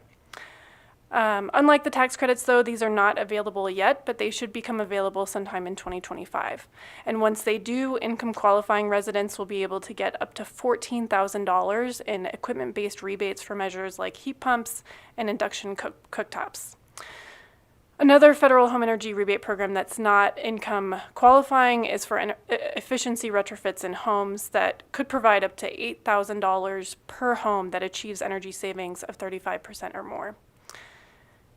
[SPEAKER 14] Unlike the tax credits, though, these are not available yet, but they should become available sometime in 2025. And once they do, income qualifying residents will be able to get up to $14,000 in equipment-based rebates for measures like heat pumps and induction cooktops. Another federal home energy rebate program that's not income qualifying is for efficiency retrofits in homes that could provide up to $8,000 per home that achieves energy savings of 35% or more.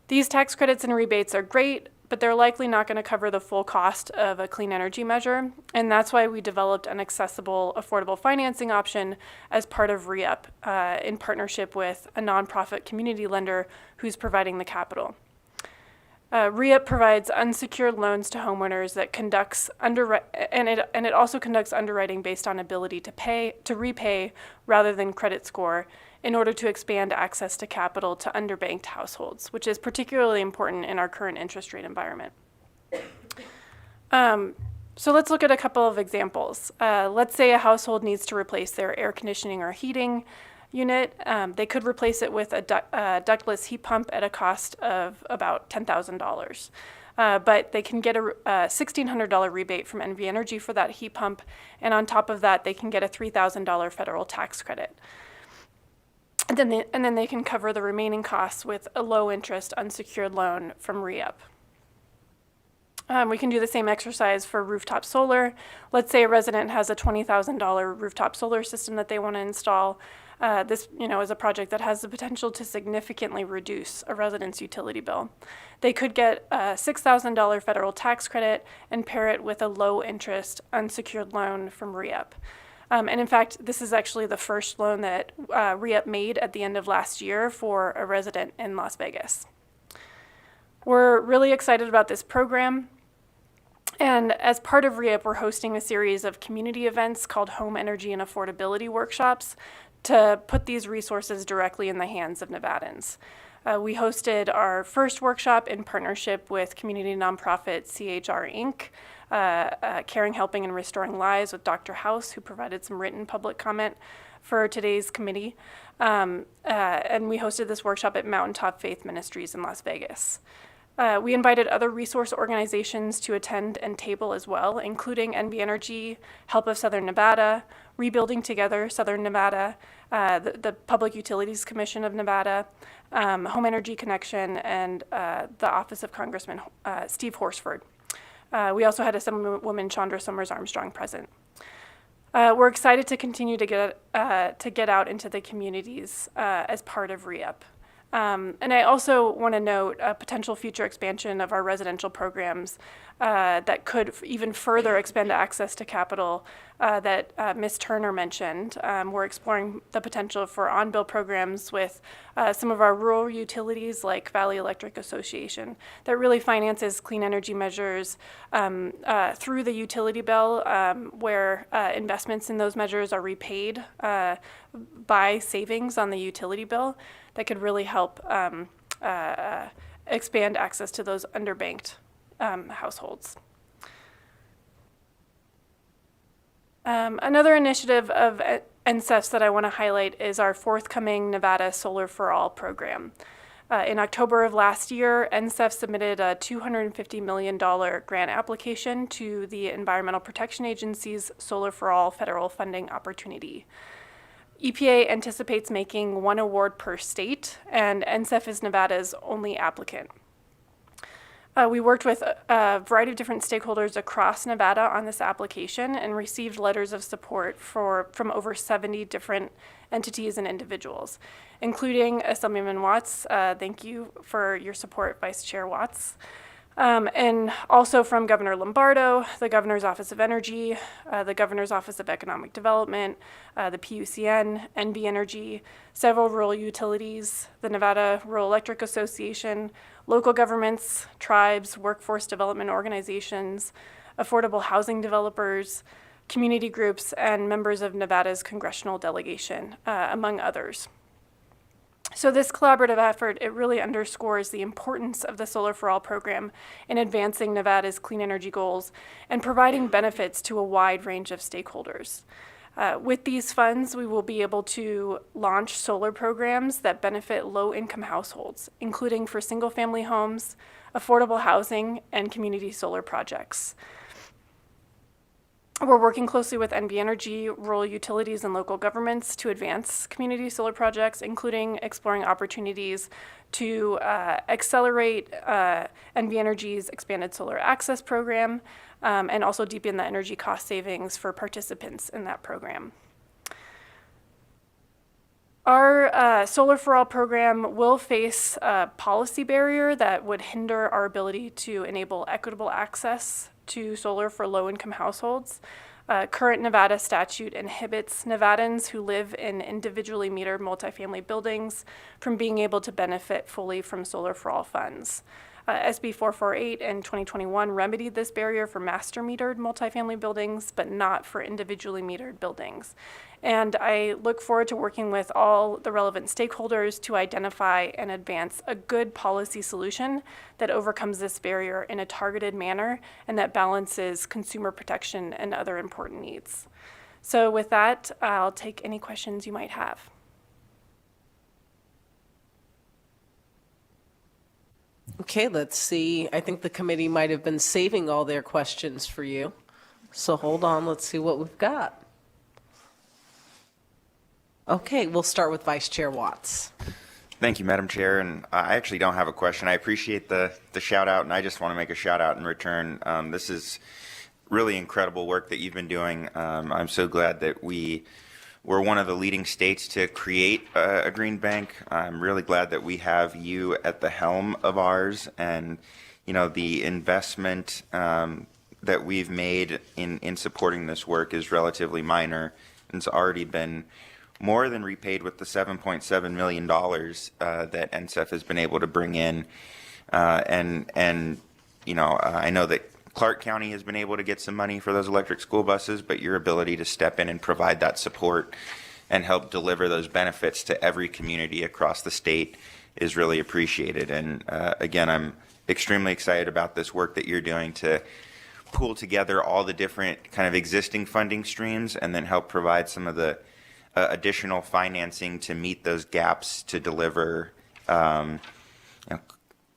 [SPEAKER 14] These tax credits and rebates are great, but they're likely not going to cover the full cost of a clean energy measure, and that's why we developed an accessible, affordable financing option as part of REUP in partnership with a nonprofit community lender who's providing the capital. REUP provides unsecured loans to homeowners that conducts and it also conducts underwriting based on ability to repay rather than credit score, in order to expand access to capital to underbanked households, which is particularly important in our current interest rate environment. So let's look at a couple of examples. Let's say a household needs to replace their air conditioning or heating unit. They could replace it with a ductless heat pump at a cost of about $10,000. But they can get a $1,600 rebate from NV Energy for that heat pump, and on top of that, they can get a $3,000 federal tax credit. And then they can cover the remaining costs with a low-interest unsecured loan from REUP. We can do the same exercise for rooftop solar. Let's say a resident has a $20,000 rooftop solar system that they want to install. This, is a project that has the potential to significantly reduce a resident's utility bill. They could get a $6,000 federal tax credit and pair it with a low-interest unsecured loan from REAP. And in fact, this is actually the first loan that REAP made at the end of last year for a resident in Las Vegas. We're really excited about this program. And as part of REAP, we're hosting a series of community events called Home Energy and Affordability Workshops to put these resources directly in the hands of Nevadans. We hosted our first workshop in partnership with community nonprofit CHR Inc., Caring, Helping, and Restoring Lives with Dr. House, who provided some written public comment for today's committee. And we hosted this workshop at Mountaintop Faith Ministries in Las Vegas. We invited other resource organizations to attend and table as well, including NV Energy, Help of Southern Nevada, Rebuilding Together Southern Nevada, the Public Utilities Commission of Nevada, Home Energy Connection, and the Office of Congressman Steve Horsford. We also had Assemblywoman Chandra Summers Armstrong present. We're excited to continue to get out into the communities as part of REAP. And I also want to note a potential future expansion of our residential programs that could even further expand access to capital that Ms. Turner mentioned. We're exploring the potential for on-bill programs with some of our rural utilities like Valley Electric Association that really finances clean energy measures through the utility bill, where investments in those measures are repaid by savings on the utility bill that could really help expand access to those underbanked households. Another initiative of NSEF's that I want to highlight is our forthcoming Nevada Solar for All program. In October of last year, NSEF submitted a $250 million grant application to the Environmental Protection Agency's Solar for All federal funding opportunity. EPA anticipates making one award per state, and NSEF is Nevada's only applicant. We worked with a variety of different stakeholders across Nevada on this application and received letters of support from over 70 different entities and individuals, including Assemblyman Watts. Thank you for your support, Vice Chair Watts. And also from Governor Lombardo, the Governor's Office of Energy, the Governor's Office of Economic Development, the PUCN, NV Energy, several rural utilities, the Nevada Rural Electric Association, local governments, tribes, workforce development organizations, affordable housing developers, community groups, and members of Nevada's congressional delegation, among others. So this collaborative effort, it really underscores the importance of the Solar for All program in advancing Nevada's clean energy goals and providing benefits to a wide range of stakeholders. With these funds, we will be able to launch solar programs that benefit low-income households, including for single-family homes, affordable housing, and community solar projects. We're working closely with NV Energy, rural utilities, and local governments to advance community solar projects, including exploring opportunities to accelerate NV Energy's expanded solar access program and also deepen the energy cost savings for participants in that program. Our Solar for All program will face a policy barrier that would hinder our ability to enable equitable access to solar for low-income households. Current Nevada statute inhibits Nevadans who live in individually metered multifamily buildings from being able to benefit fully from Solar for All funds. SB 448 in 2021 remedied this barrier for master metered multifamily buildings, but not for individually metered buildings. And I look forward to working with all the relevant stakeholders to identify and advance a good policy solution that overcomes this barrier in a targeted manner and that balances consumer protection and other important needs. So with that, I'll take any questions you might have.
[SPEAKER 1] Okay, let's see. I think the committee might have been saving all their questions for you. So hold on, let's see what we've got. Okay, we'll start with Vice Chair Watts.
[SPEAKER 5] Thank you, Madam Chair. And I actually don't have a question. I appreciate the shout out, and I just want to make a shout out in return. This is really incredible work that you've been doing. I'm so glad that we we're one of the leading states to create a green bank. I'm really glad that we have you at the helm of ours, and the investment that we've made in supporting this work is relatively minor, and it's already been more than repaid with the $7.7 million that NSEF has been able to bring in. I know that Clark County has been able to get some money for those electric school buses, but your ability to step in and provide that support and help deliver those benefits to every community across the state is really appreciated. And again, I'm extremely excited about this work that you're doing to pool together all the different kind of existing funding streams and then help provide some of the additional financing to meet those gaps to deliver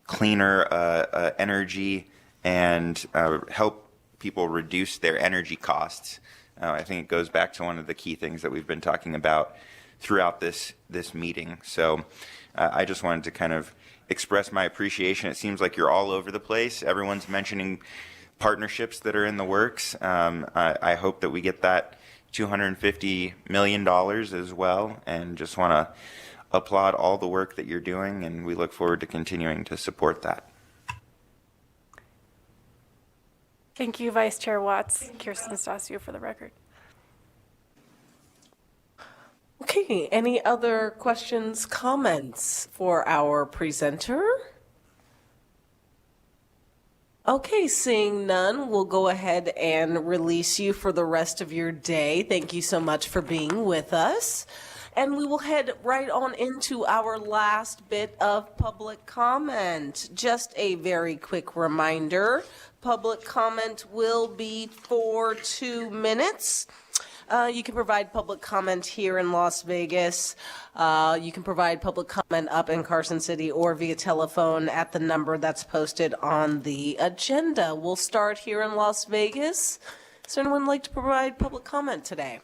[SPEAKER 5] cleaner energy and help people reduce their energy costs. I think it goes back to one of the key things that we've been talking about throughout this meeting. So I just wanted to kind of express my appreciation. It seems like you're all over the place. Everyone's mentioning partnerships that are in the works. I hope that we get that $250 million as well, and just want to applaud all the work that you're doing, and we look forward to continuing to support that.
[SPEAKER 14] Thank you, Vice Chair Watts. Kirsten Stasio for the record.
[SPEAKER 1] Okay, any other questions, comments for our presenter? Okay, seeing none, we'll go ahead and release you for the rest of your day. Thank you so much for being with us. And we will head right on into our last bit of public comment. Just a very quick reminder, public comment will be for 2 minutes. You can provide public comment here in Las Vegas. You can provide public comment up in Carson City or via telephone at the number that's posted on the agenda. We'll start here in Las Vegas. Does anyone like to provide public comment today?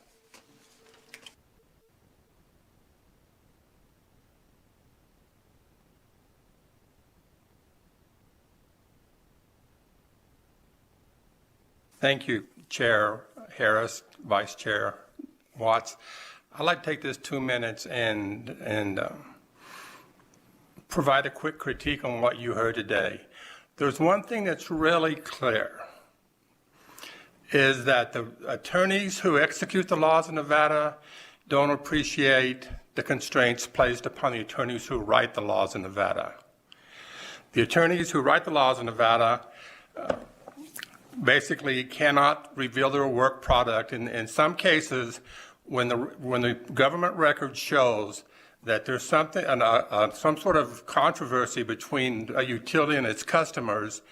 [SPEAKER 13] Thank you, Chair Harris, Vice Chair Watts. I'd like to take this 2 minutes and provide a quick critique on what you heard today. There's one thing that's really clear, is that the attorneys who execute the laws in Nevada don't appreciate the constraints placed upon the attorneys who write the laws in Nevada. The attorneys who write the laws in Nevada basically cannot reveal their work product. In some cases, when the government record shows that there's something, some sort of controversy between a utility and its customers,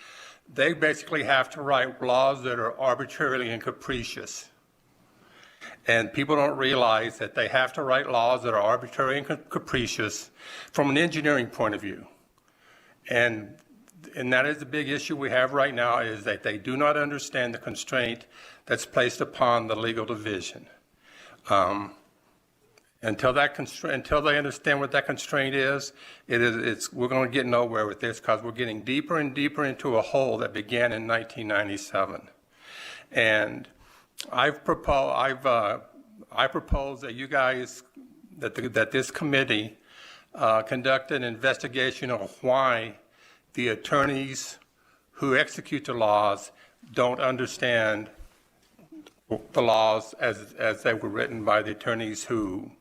[SPEAKER 13] they basically have to write laws that are arbitrary and capricious. And people don't realize that they have to write laws that are arbitrary and capricious from an engineering point of view. And that is the big issue we have right now, is that they do not understand the constraint that's placed upon the legal division. Until they understand what that constraint is, we're going to get nowhere with this, because we're getting deeper and deeper into a hole that began in 1997. And I propose that you guys, that this committee conduct an investigation of why the attorneys who execute the laws don't understand the laws as they were written by the attorneys who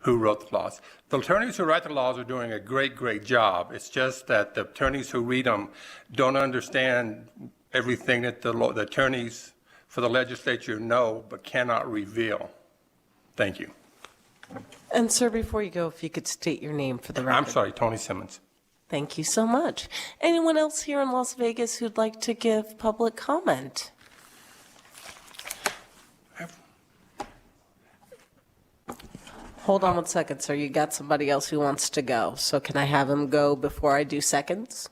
[SPEAKER 13] wrote the laws. The attorneys who write the laws are doing a great, great job. It's just that the attorneys who read them don't understand everything that the attorneys for the legislature know but cannot reveal. Thank you.
[SPEAKER 1] And sir, before you go, if you could state your name for the record.
[SPEAKER 13] I'm sorry, Tony Simmons.
[SPEAKER 1] Thank you so much. Anyone else here in Las Vegas who'd like to give public comment? Hold on 1 second, sir. You got somebody else who wants to go. So can I have him go before I do seconds?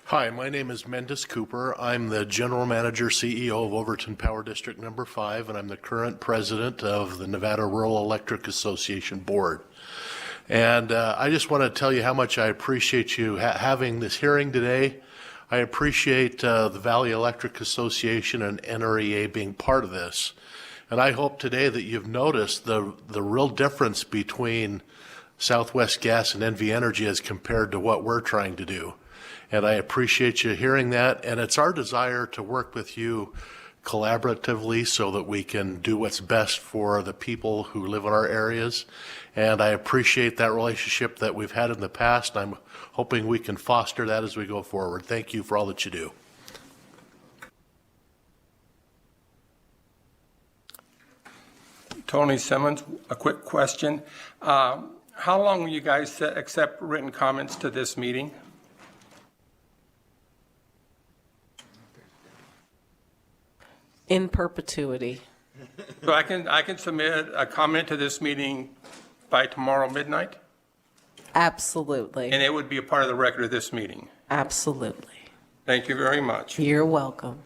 [SPEAKER 15] Hi, my name is Mendes Cooper. I'm the General Manager, CEO of Overton Power District Number 5, and I'm the current president of the Nevada Rural Electric Association Board. And I just want to tell you how much I appreciate you having this hearing today. I appreciate the Valley Electric Association and NREA being part of this. And I hope today that you've noticed the real difference between Southwest Gas and NV Energy as compared to what we're trying to do. And I appreciate you hearing that. And it's our desire to work with you collaboratively so that we can do what's best for the people who live in our areas. And I appreciate that relationship that we've had in the past. I'm hoping we can foster that as we go forward. Thank you for all that you do.
[SPEAKER 13] Tony Simmons, a quick question. How long will you guys accept written comments to this meeting?
[SPEAKER 1] In perpetuity.
[SPEAKER 13] So I can submit a comment to this meeting by tomorrow midnight?
[SPEAKER 1] Absolutely.
[SPEAKER 13] And it would be a part of the record of this meeting?
[SPEAKER 1] Absolutely.
[SPEAKER 13] Thank you very much.
[SPEAKER 1] You're welcome.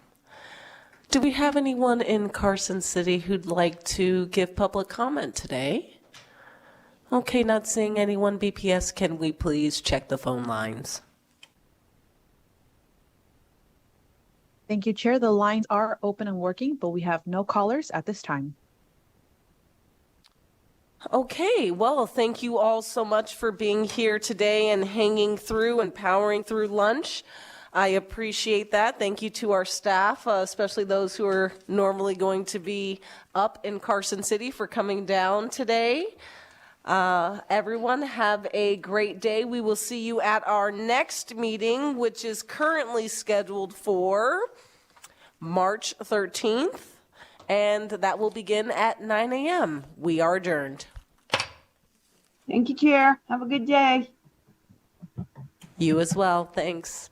[SPEAKER 1] Do we have anyone in Carson City who'd like to give public comment today? Okay, not seeing anyone. BPS, can we please check the phone lines?
[SPEAKER 2] Thank you, Chair. The lines are open and working, but we have no callers at this time.
[SPEAKER 1] Okay, well, thank you all so much for being here today and hanging through and powering through lunch. I appreciate that. Thank you to our staff, especially those who are normally going to be up in Carson City, for coming down today. Everyone have a great day. We will see you at our next meeting, which is currently scheduled for March 13th, and that will begin at 9 a.m. We are adjourned.
[SPEAKER 17] Thank you, Chair. Have a good day.
[SPEAKER 1] You as well. Thanks.